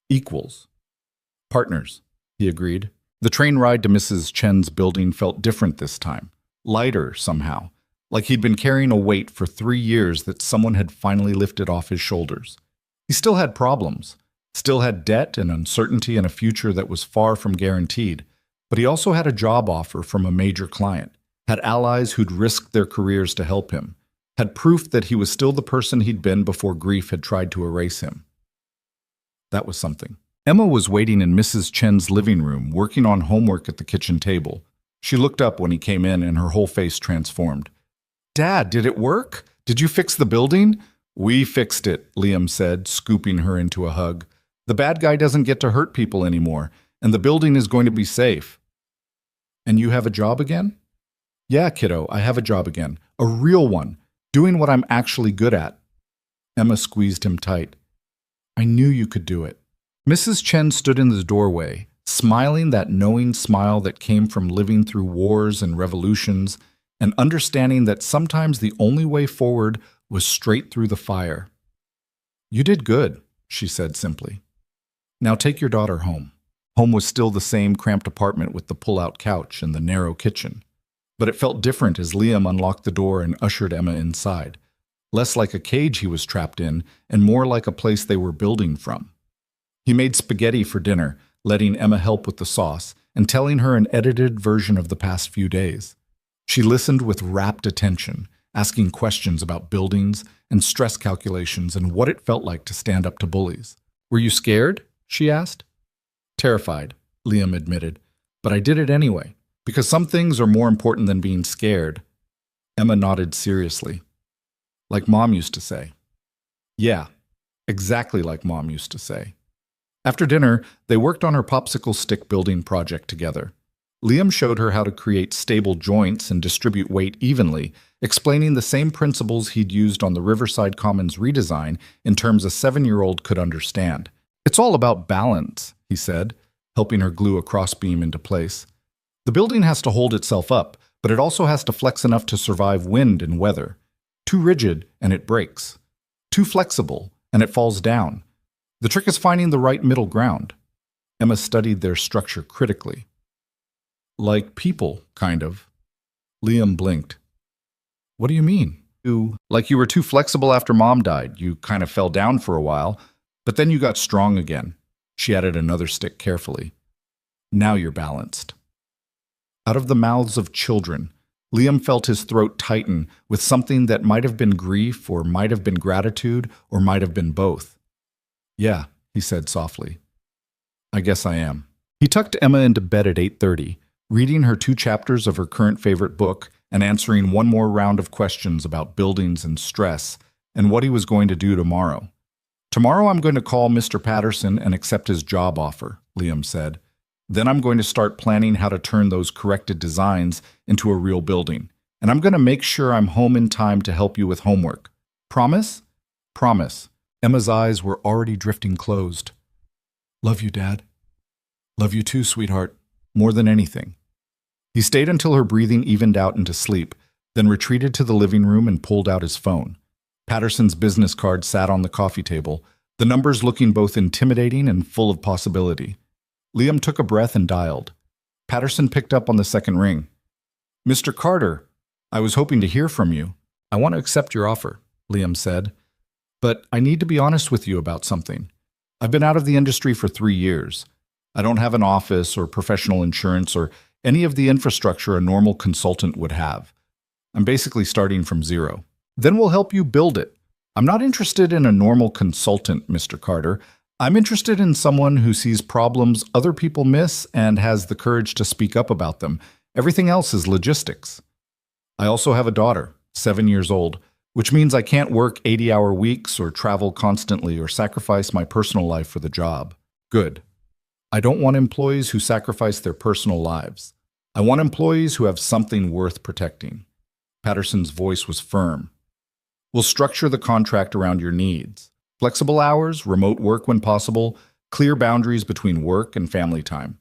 Equals." "Partners," he agreed. The train ride to Mrs. Chen's building felt different this time, lighter somehow, like he'd been carrying a weight for 3 years that someone had finally lifted off his shoulders. He still had problems, still had debt and uncertainty and a future that was far from guaranteed, but he also had a job offer from a major client, had allies who'd risked their careers to help him, had proof that he was still the person he'd been before grief had tried to erase him. That was something. Emma was waiting in Mrs. Chen's living room, working on homework at the kitchen table. She looked up when he came in and her whole face transformed. "Dad, did it work? Did you fix the building?" "We fixed it," Liam said, scooping her into a hug. "The bad guy doesn't get to hurt people anymore, and the building is going to be safe." "And you have a job again?" "Yeah, kiddo, I have a job again. A real one. Doing what I'm actually good at." Emma squeezed him tight. "I knew you could do it." Mrs. Chen stood in the doorway, smiling that knowing smile that came from living through wars and revolutions, and understanding that sometimes the only way forward was straight through the fire. "You did good," she said simply. "Now take your daughter home." Home was still the same cramped apartment with the pull-out couch and the narrow kitchen. But it felt different as Liam unlocked the door and ushered Emma inside. Less like a cage he was trapped in, and more like a place they were building from. He made spaghetti for dinner, letting Emma help with the sauce, and telling her an edited version of the past few days. She listened with rapt attention, asking questions about buildings and stress calculations and what it felt like to stand up to bullies. "Were you scared?" she asked. "Terrified," Liam admitted. "But I did it anyway. Because some things are more important than being scared." Emma nodded seriously. "Like Mom used to say." "Yeah, exactly like Mom used to say." After dinner, they worked on her popsicle stick building project together. Liam showed her how to create stable joints and distribute weight evenly, explaining the same principles he'd used on the Riverside Commons redesign in terms a 7-year-old could understand. "It's all about balance," he said, helping her glue a crossbeam into place. "The building has to hold itself up, but it also has to flex enough to survive wind and weather. Too rigid, and it breaks. Too flexible, and it falls down. The trick is finding the right middle ground." Emma studied their structure critically. "Like people, kind of." Liam blinked. "What do you mean?" "Like you were too flexible after Mom died. You kind of fell down for a while, but then you got strong again." She added another stick carefully. "Now you're balanced." Out of the mouths of children, Liam felt his throat tighten with something that might have been grief or might have been gratitude or might have been both. "Yeah," he said softly. "I guess I am." He tucked Emma into bed at 8:30, reading her 2 chapters of her current favorite book and answering one more round of questions about buildings and stress and what he was going to do tomorrow. "Tomorrow I'm going to call Mr. Patterson and accept his job offer," Liam said. "Then I'm going to start planning how to turn those corrected designs into a real building. And I'm going to make sure I'm home in time to help you with homework. Promise?" "Promise." Emma's eyes were already drifting closed. "Love you, Dad." "Love you too, sweetheart. More than anything." He stayed until her breathing evened out into sleep, then retreated to the living room and pulled out his phone. Patterson's business card sat on the coffee table, the numbers looking both intimidating and full of possibility. Liam took a breath and dialed. Patterson picked up on the second ring. "Mr. Carter, I was hoping to hear from you." "I want to accept your offer," Liam said, "but I need to be honest with you about something. I've been out of the industry for 3 years. I don't have an office or professional insurance or any of the infrastructure a normal consultant would have. I'm basically starting from zero. Then we'll help you build it. I'm not interested in a normal consultant, Mr. Carter. I'm interested in someone who sees problems other people miss and has the courage to speak up about them. Everything else is logistics. I also have a daughter, 7 years old, which means I can't work 80-hour weeks or travel constantly or sacrifice my personal life for the job. Good. I don't want employees who sacrifice their personal lives. I want employees who have something worth protecting." Patterson's voice was firm. "We'll structure the contract around your needs. Flexible hours, remote work when possible, clear boundaries between work and family time.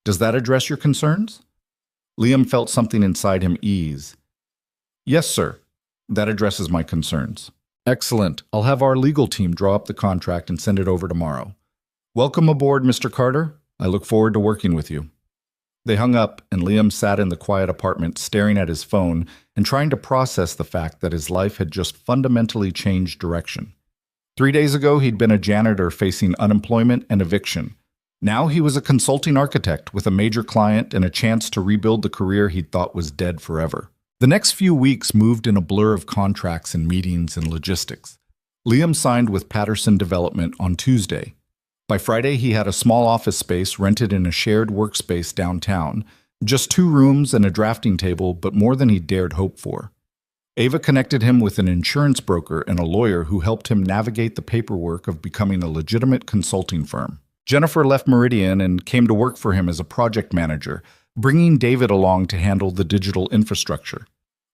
Does that address your concerns?" Liam felt something inside him ease. "Yes, sir. That addresses my concerns." "Excellent. I'll have our legal team draw up the contract and send it over tomorrow. Welcome aboard, Mr. Carter. I look forward to working with you." They hung up, and Liam sat in the quiet apartment staring at his phone and trying to process the fact that his life had just fundamentally changed direction. 3 days ago, he'd been a janitor facing unemployment and eviction. Now he was a consulting architect with a major client and a chance to rebuild the career he'd thought was dead forever. The next few weeks moved in a blur of contracts and meetings and logistics. Liam signed with Patterson Development on Tuesday. By Friday, he had a small office space rented in a shared workspace downtown, just 2 rooms and a drafting table, but more than he dared hope for. Ava connected him with an insurance broker and a lawyer who helped him navigate the paperwork of becoming a legitimate consulting firm. Jennifer left Meridian and came to work for him as a project manager, bringing David along to handle the digital infrastructure.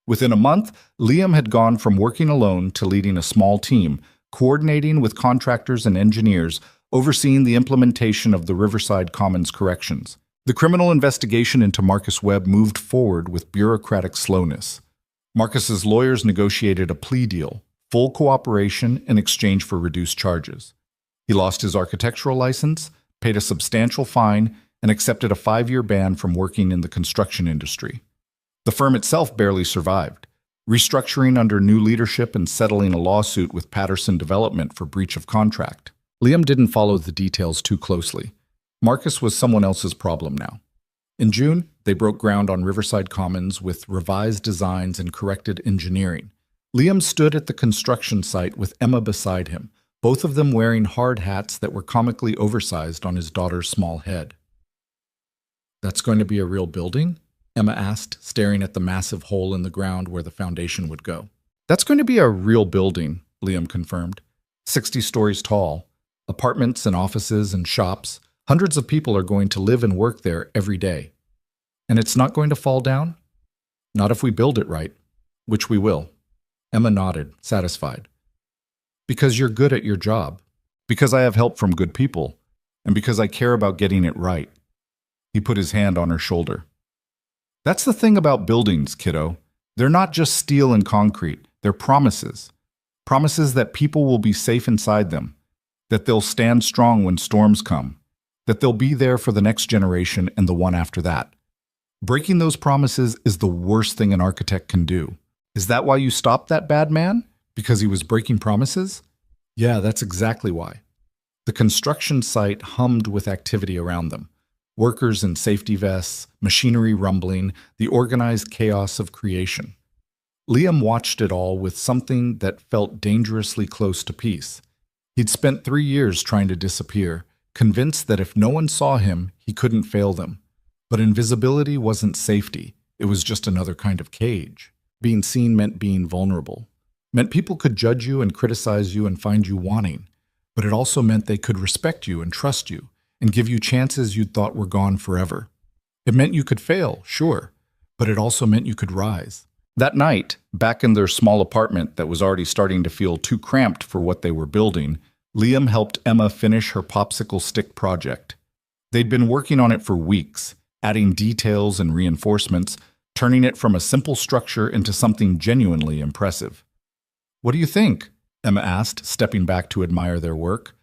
Within a month, Liam had gone from working alone to leading a small team, coordinating with contractors and engineers, overseeing the implementation of the Riverside Commons corrections. The criminal investigation into Marcus Webb moved forward with bureaucratic slowness. Marcus's lawyers negotiated a plea deal, full cooperation in exchange for reduced charges. He lost his architectural license, paid a substantial fine, and accepted a 5-year ban from working in the construction industry. The firm itself barely survived, restructuring under new leadership and settling a lawsuit with Patterson Development for breach of contract. Liam didn't follow the details too closely. Marcus was someone else's problem now. In June, they broke ground on Riverside Commons with revised designs and corrected engineering. Liam stood at the construction site with Emma beside him, both of them wearing hard hats that were comically oversized on his daughter's small head. "That's going to be a real building?" Emma asked, staring at the massive hole in the ground where the foundation would go. "That's going to be a real building," Liam confirmed. 60 stories tall. Apartments and offices and shops. Hundreds of people are going to live and work there every day. And it's not going to fall down? Not if we build it right, which we will. Emma nodded, satisfied. Because you're good at your job. Because I have help from good people. And because I care about getting it right. He put his hand on her shoulder. That's the thing about buildings, kiddo. They're not just steel and concrete. They're promises. Promises that people will be safe inside them. That they'll stand strong when storms come, that they'll be there for the next generation and the one after that. Breaking those promises is the worst thing an architect can do. Is that why you stopped that bad man? Because he was breaking promises? Yeah, that's exactly why. The construction site hummed with activity around them. Workers in safety vests, machinery rumbling, the organized chaos of creation. Liam watched it all with something that felt dangerously close to peace. He'd spent 3 years trying to disappear, convinced that if no one saw him, he couldn't fail them. But invisibility wasn't safety. It was just another kind of cage. Being seen meant being vulnerable. Meant people could judge you and criticize you and find you wanting. But it also meant they could respect you and trust you and give you chances you'd thought were gone forever. It meant you could fail, sure, but it also meant you could rise. That night, back in their small apartment that was already starting to feel too cramped for what they were building, Liam helped Emma finish her popsicle stick project. They'd been working on it for weeks, adding details and reinforcements, turning it from a simple structure into something genuinely impressive. "What do you think?" Emma asked, stepping back to admire their work.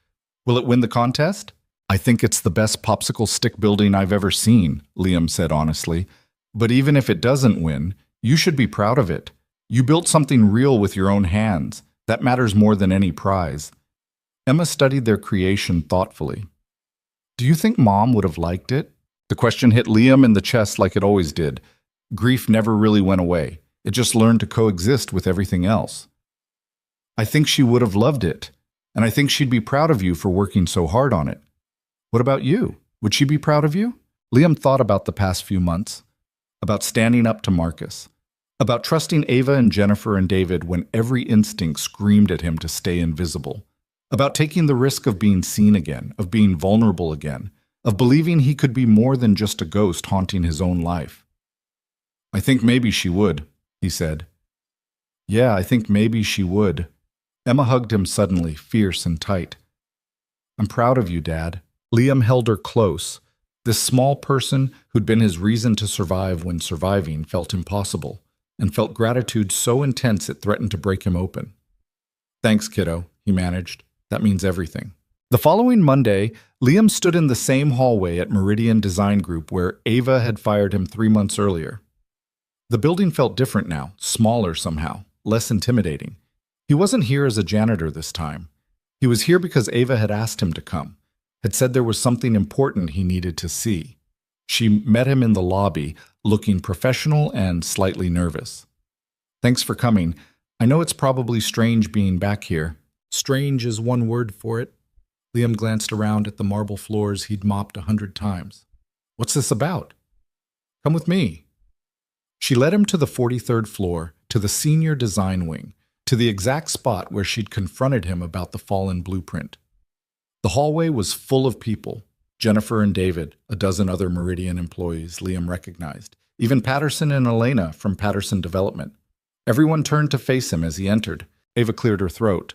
Will it win the contest? I think it's the best popsicle stick building I've ever seen, Liam said honestly. But even if it doesn't win, you should be proud of it. You built something real with your own hands. That matters more than any prize. Emma studied their creation thoughtfully. Do you think Mom would have liked it? The question hit Liam in the chest like it always did. Grief never really went away. It just learned to coexist with everything else. I think she would have loved it, and I think she'd be proud of you for working so hard on it. What about you? Would she be proud of you? Liam thought about the past few months, about standing up to Marcus, about trusting Ava and Jennifer and David when every instinct screamed at him to stay invisible, about taking the risk of being seen again, of being vulnerable again, of believing he could be more than just a ghost haunting his own life. I think maybe she would, he said. Yeah, I think maybe she would. Emma hugged him suddenly, fierce and tight. I'm proud of you, Dad. Liam held her close. This small person who'd been his reason to survive when surviving felt impossible, and felt gratitude so intense it threatened to break him open. Thanks, kiddo, he managed. That means everything. The following Monday, Liam stood in the same hallway at Meridian Design Group where Ava had fired him 3 months earlier. The building felt different now, smaller somehow, less intimidating. He wasn't here as a janitor this time. He was here because Ava had asked him to come, had said there was something important he needed to see. She met him in the lobby, looking professional and slightly nervous. Thanks for coming. I know it's probably strange being back here. Strange is one word for it. Liam glanced around at the marble floors he'd mopped 100 times. What's this about? Come with me. She led him to the 43rd floor, to the senior design wing, to the exact spot where she'd confronted him about the fallen blueprint. The hallway was full of people. Jennifer and David, a dozen other Meridian employees Liam recognized, even Patterson and Elena from Patterson Development. Everyone turned to face him as he entered. Ava cleared her throat.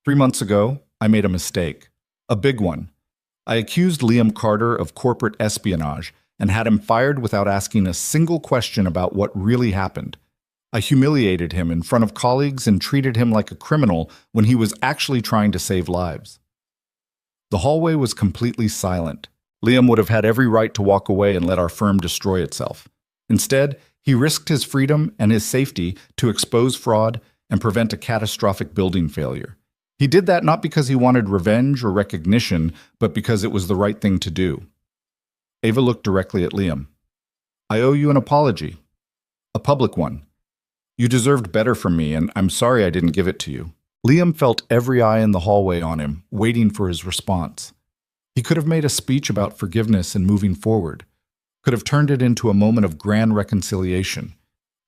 3 months ago, I made a mistake. A big one. I accused Liam Carter of corporate espionage and had him fired without asking a single question about what really happened. I humiliated him in front of colleagues and treated him like a criminal when he was actually trying to save lives. The hallway was completely silent. Liam would have had every right to walk away and let our firm destroy itself. Instead, he risked his freedom and his safety to expose fraud and prevent a catastrophic building failure. He did that not because he wanted revenge or recognition, but because it was the right thing to do. Ava looked directly at Liam. I owe you an apology. A public one. You deserved better from me, and I'm sorry I didn't give it to you. Liam felt every eye in the hallway on him, waiting for his response. He could have made a speech about forgiveness and moving forward, could have turned it into a moment of grand reconciliation.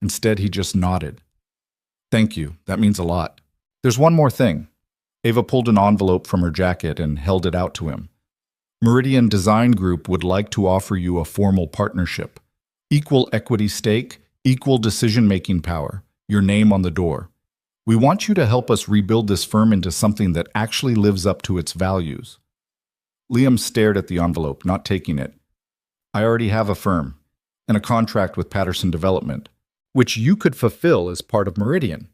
Instead, he just nodded. Thank you, that means a lot. There's one more thing. Ava pulled an envelope from her jacket and held it out to him. Meridian Design Group would like to offer you a formal partnership. Equal equity stake, equal decision-making power, your name on the door. We want you to help us rebuild this firm into something that actually lives up to its values. Liam stared at the envelope, not taking it. I already have a firm and a contract with Patterson Development, which you could fulfill as part of Meridian.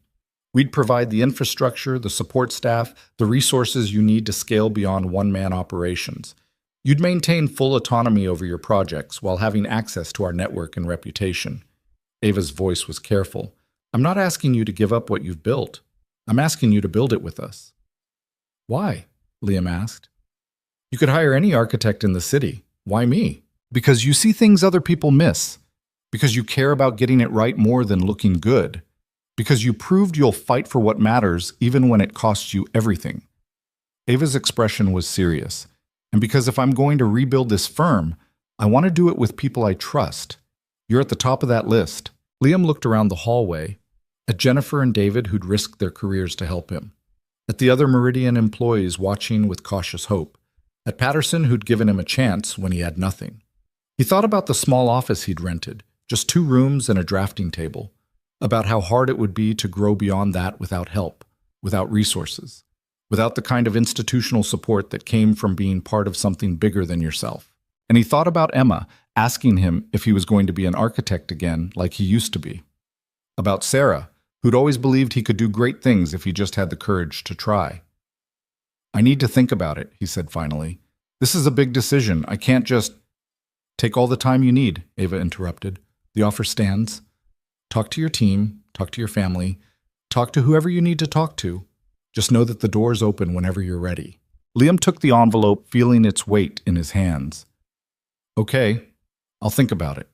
We'd provide the infrastructure, the support staff, the resources you need to scale beyond one-man operations. You'd maintain full autonomy over your projects while having access to our network and reputation. Ava's voice was careful. I'm not asking you to give up what you've built. I'm asking you to build it with us. Why? Liam asked. You could hire any architect in the city. Why me? Because you see things other people miss. Because you care about getting it right more than looking good. Because you proved you'll fight for what matters even when it costs you everything. Ava's expression was serious. And because if I'm going to rebuild this firm, I want to do it with people I trust. You're at the top of that list. Liam looked around the hallway, at Jennifer and David who'd risked their careers to help him, at the other Meridian employees watching with cautious hope, at Patterson who'd given him a chance when he had nothing. He thought about the small office he'd rented, just 2 rooms and a drafting table, about how hard it would be to grow beyond that without help, without resources, without the kind of institutional support that came from being part of something bigger than yourself. And he thought about Emma, asking him if he was going to be an architect again like he used to be. About Sarah, who'd always believed he could do great things if he just had the courage to try. I need to think about it, he said finally. This is a big decision. I can't just… Take all the time you need, Ava interrupted. The offer stands. Talk to your team, talk to your family, talk to whoever you need to talk to. Just know that the door's open whenever you're ready. Liam took the envelope, feeling its weight in his hands. Okay, I'll think about it.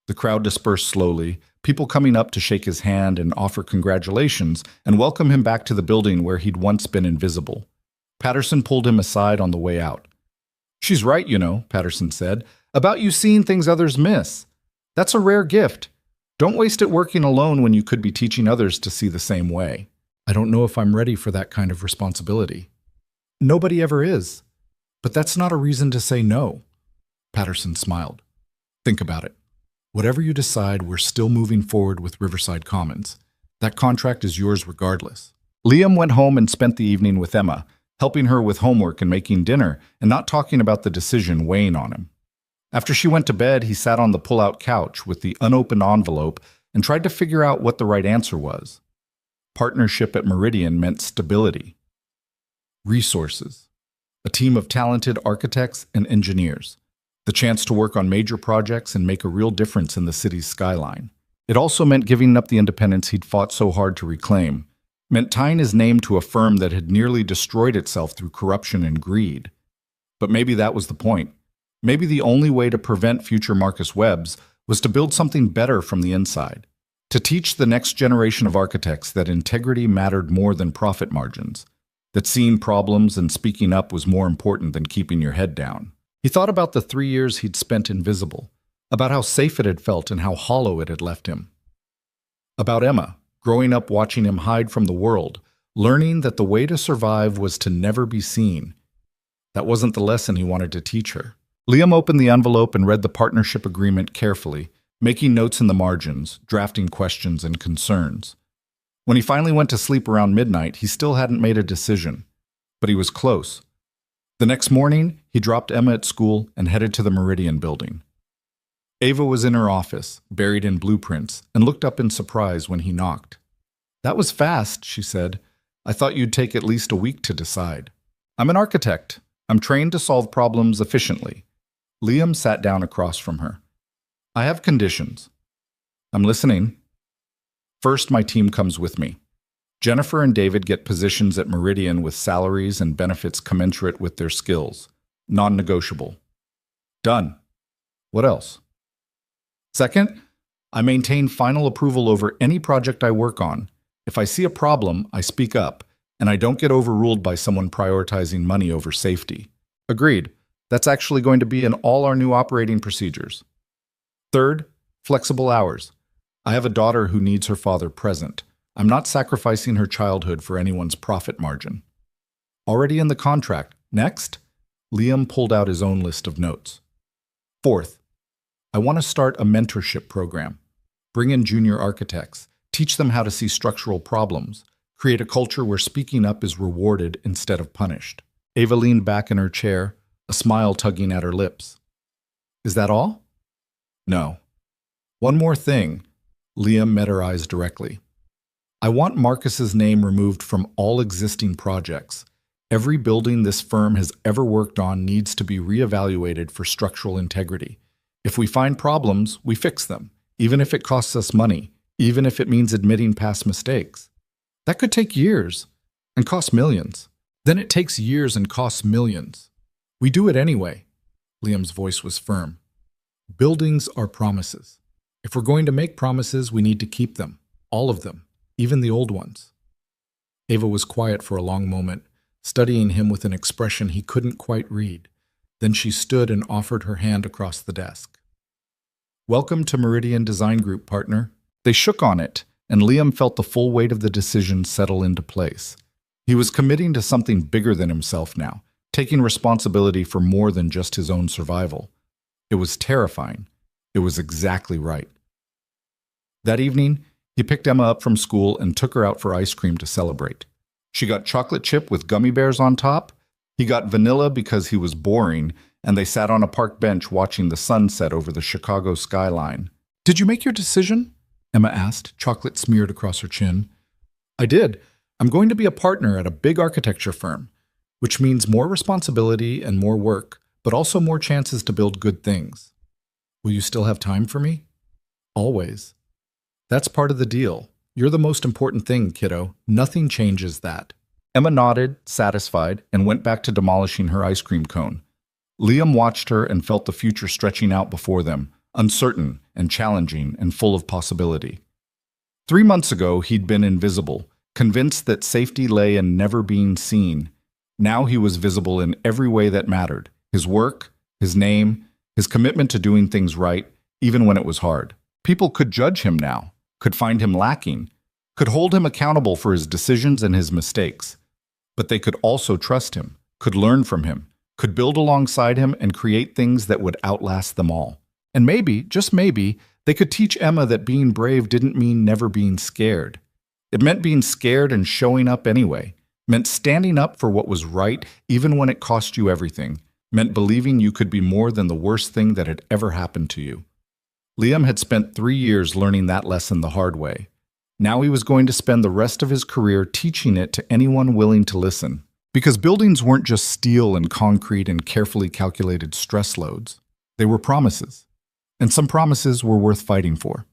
The crowd dispersed slowly, people coming up to shake his hand and offer congratulations and welcome him back to the building where he'd once been invisible. Patterson pulled him aside on the way out. She's right, you know, Patterson said, about you seeing things others miss. That's a rare gift. Don't waste it working alone when you could be teaching others to see the same way. I don't know if I'm ready for that kind of responsibility. Nobody ever is. But that's not a reason to say no. Patterson smiled. Think about it. Whatever you decide, we're still moving forward with Riverside Commons. That contract is yours regardless. Liam went home and spent the evening with Emma, helping her with homework and making dinner, and not talking about the decision weighing on him. After she went to bed, he sat on the pull-out couch with the unopened envelope and tried to figure out what the right answer was. Partnership at Meridian meant stability. Resources. A team of talented architects and engineers. The chance to work on major projects and make a real difference in the city's skyline. It also meant giving up the independence he'd fought so hard to reclaim. Meant tying his name to a firm that had nearly destroyed itself through corruption and greed. But maybe that was the point. Maybe the only way to prevent future Marcus Webbs was to build something better from the inside. To teach the next generation of architects that integrity mattered more than profit margins. That seeing problems and speaking up was more important than keeping your head down. He thought about the 3 years he'd spent invisible. About how safe it had felt and how hollow it had left him. About Emma, growing up watching him hide from the world, learning that the way to survive was to never be seen. That wasn't the lesson he wanted to teach her. Liam opened the envelope and read the partnership agreement carefully, making notes in the margins, drafting questions and concerns. When he finally went to sleep around midnight, he still hadn't made a decision, but he was close. The next morning, he dropped Emma at school and headed to the Meridian building. Ava was in her office, buried in blueprints, and looked up in surprise when he knocked. That was fast, she said. I thought you'd take at least a week to decide. I'm an architect. I'm trained to solve problems efficiently. Liam sat down across from her. I have conditions. I'm listening. First, my team comes with me. Jennifer and David get positions at Meridian with salaries and benefits commensurate with their skills. Non-negotiable. Done. What else? Second, I maintain final approval over any project I work on. If I see a problem, I speak up, and I don't get overruled by someone prioritizing money over safety. Agreed. That's actually going to be in all our new operating procedures. Third, flexible hours. I have a daughter who needs her father present. I'm not sacrificing her childhood for anyone's profit margin. Already in the contract. Next, Liam pulled out his own list of notes. Fourth, I want to start a mentorship program. Bring in junior architects, teach them how to see structural problems, create a culture where speaking up is rewarded instead of punished. Ava leaned back in her chair, a smile tugging at her lips. Is that all? No. One more thing. Liam met her eyes directly. I want Marcus's name removed from all existing projects. Every building this firm has ever worked on needs to be reevaluated for structural integrity. If we find problems, we fix them, even if it costs us money, even if it means admitting past mistakes. That could take years and cost millions. Then it takes years and costs millions. We do it anyway. Liam's voice was firm. Buildings are promises. If we're going to make promises, we need to keep them. All of them. Even the old ones. Ava was quiet for a long moment, studying him with an expression he couldn't quite read. Then she stood and offered her hand across the desk. Welcome to Meridian Design Group, partner. They shook on it, and Liam felt the full weight of the decision settle into place. He was committing to something bigger than himself now, taking responsibility for more than just his own survival. It was terrifying. It was exactly right. That evening, he picked Emma up from school and took her out for ice cream to celebrate. She got chocolate chip with gummy bears on top. He got vanilla because he was boring, and they sat on a park bench watching the sunset over the Chicago skyline. Did you make your decision? Emma asked, chocolate smeared across her chin. I did. I'm going to be a partner at a big architecture firm. which means more responsibility and more work, but also more chances to build good things. Will you still have time for me? Always. That's part of the deal. You're the most important thing, kiddo. Nothing changes that. Emma nodded, satisfied, and went back to demolishing her ice cream cone. Liam watched her and felt the future stretching out before them, uncertain and challenging and full of possibility. 3 months ago, he'd been invisible, convinced that safety lay in never being seen. Now he was visible in every way that mattered: his work, his name, his commitment to doing things right, even when it was hard. People could judge him now, could find him lacking, could hold him accountable for his decisions and his mistakes. But they could also trust him, could learn from him, could build alongside him and create things that would outlast them all. And maybe, just maybe, they could teach Emma that being brave didn't mean never being scared. It meant being scared and showing up anyway, meant standing up for what was right even when it cost you everything, meant believing you could be more than the worst thing that had ever happened to you. Liam had spent 3 years learning that lesson the hard way. Now he was going to spend the rest of his career teaching it to anyone willing to listen. Because buildings weren't just steel and concrete and carefully calculated stress loads. They were promises. And some promises were worth fighting for.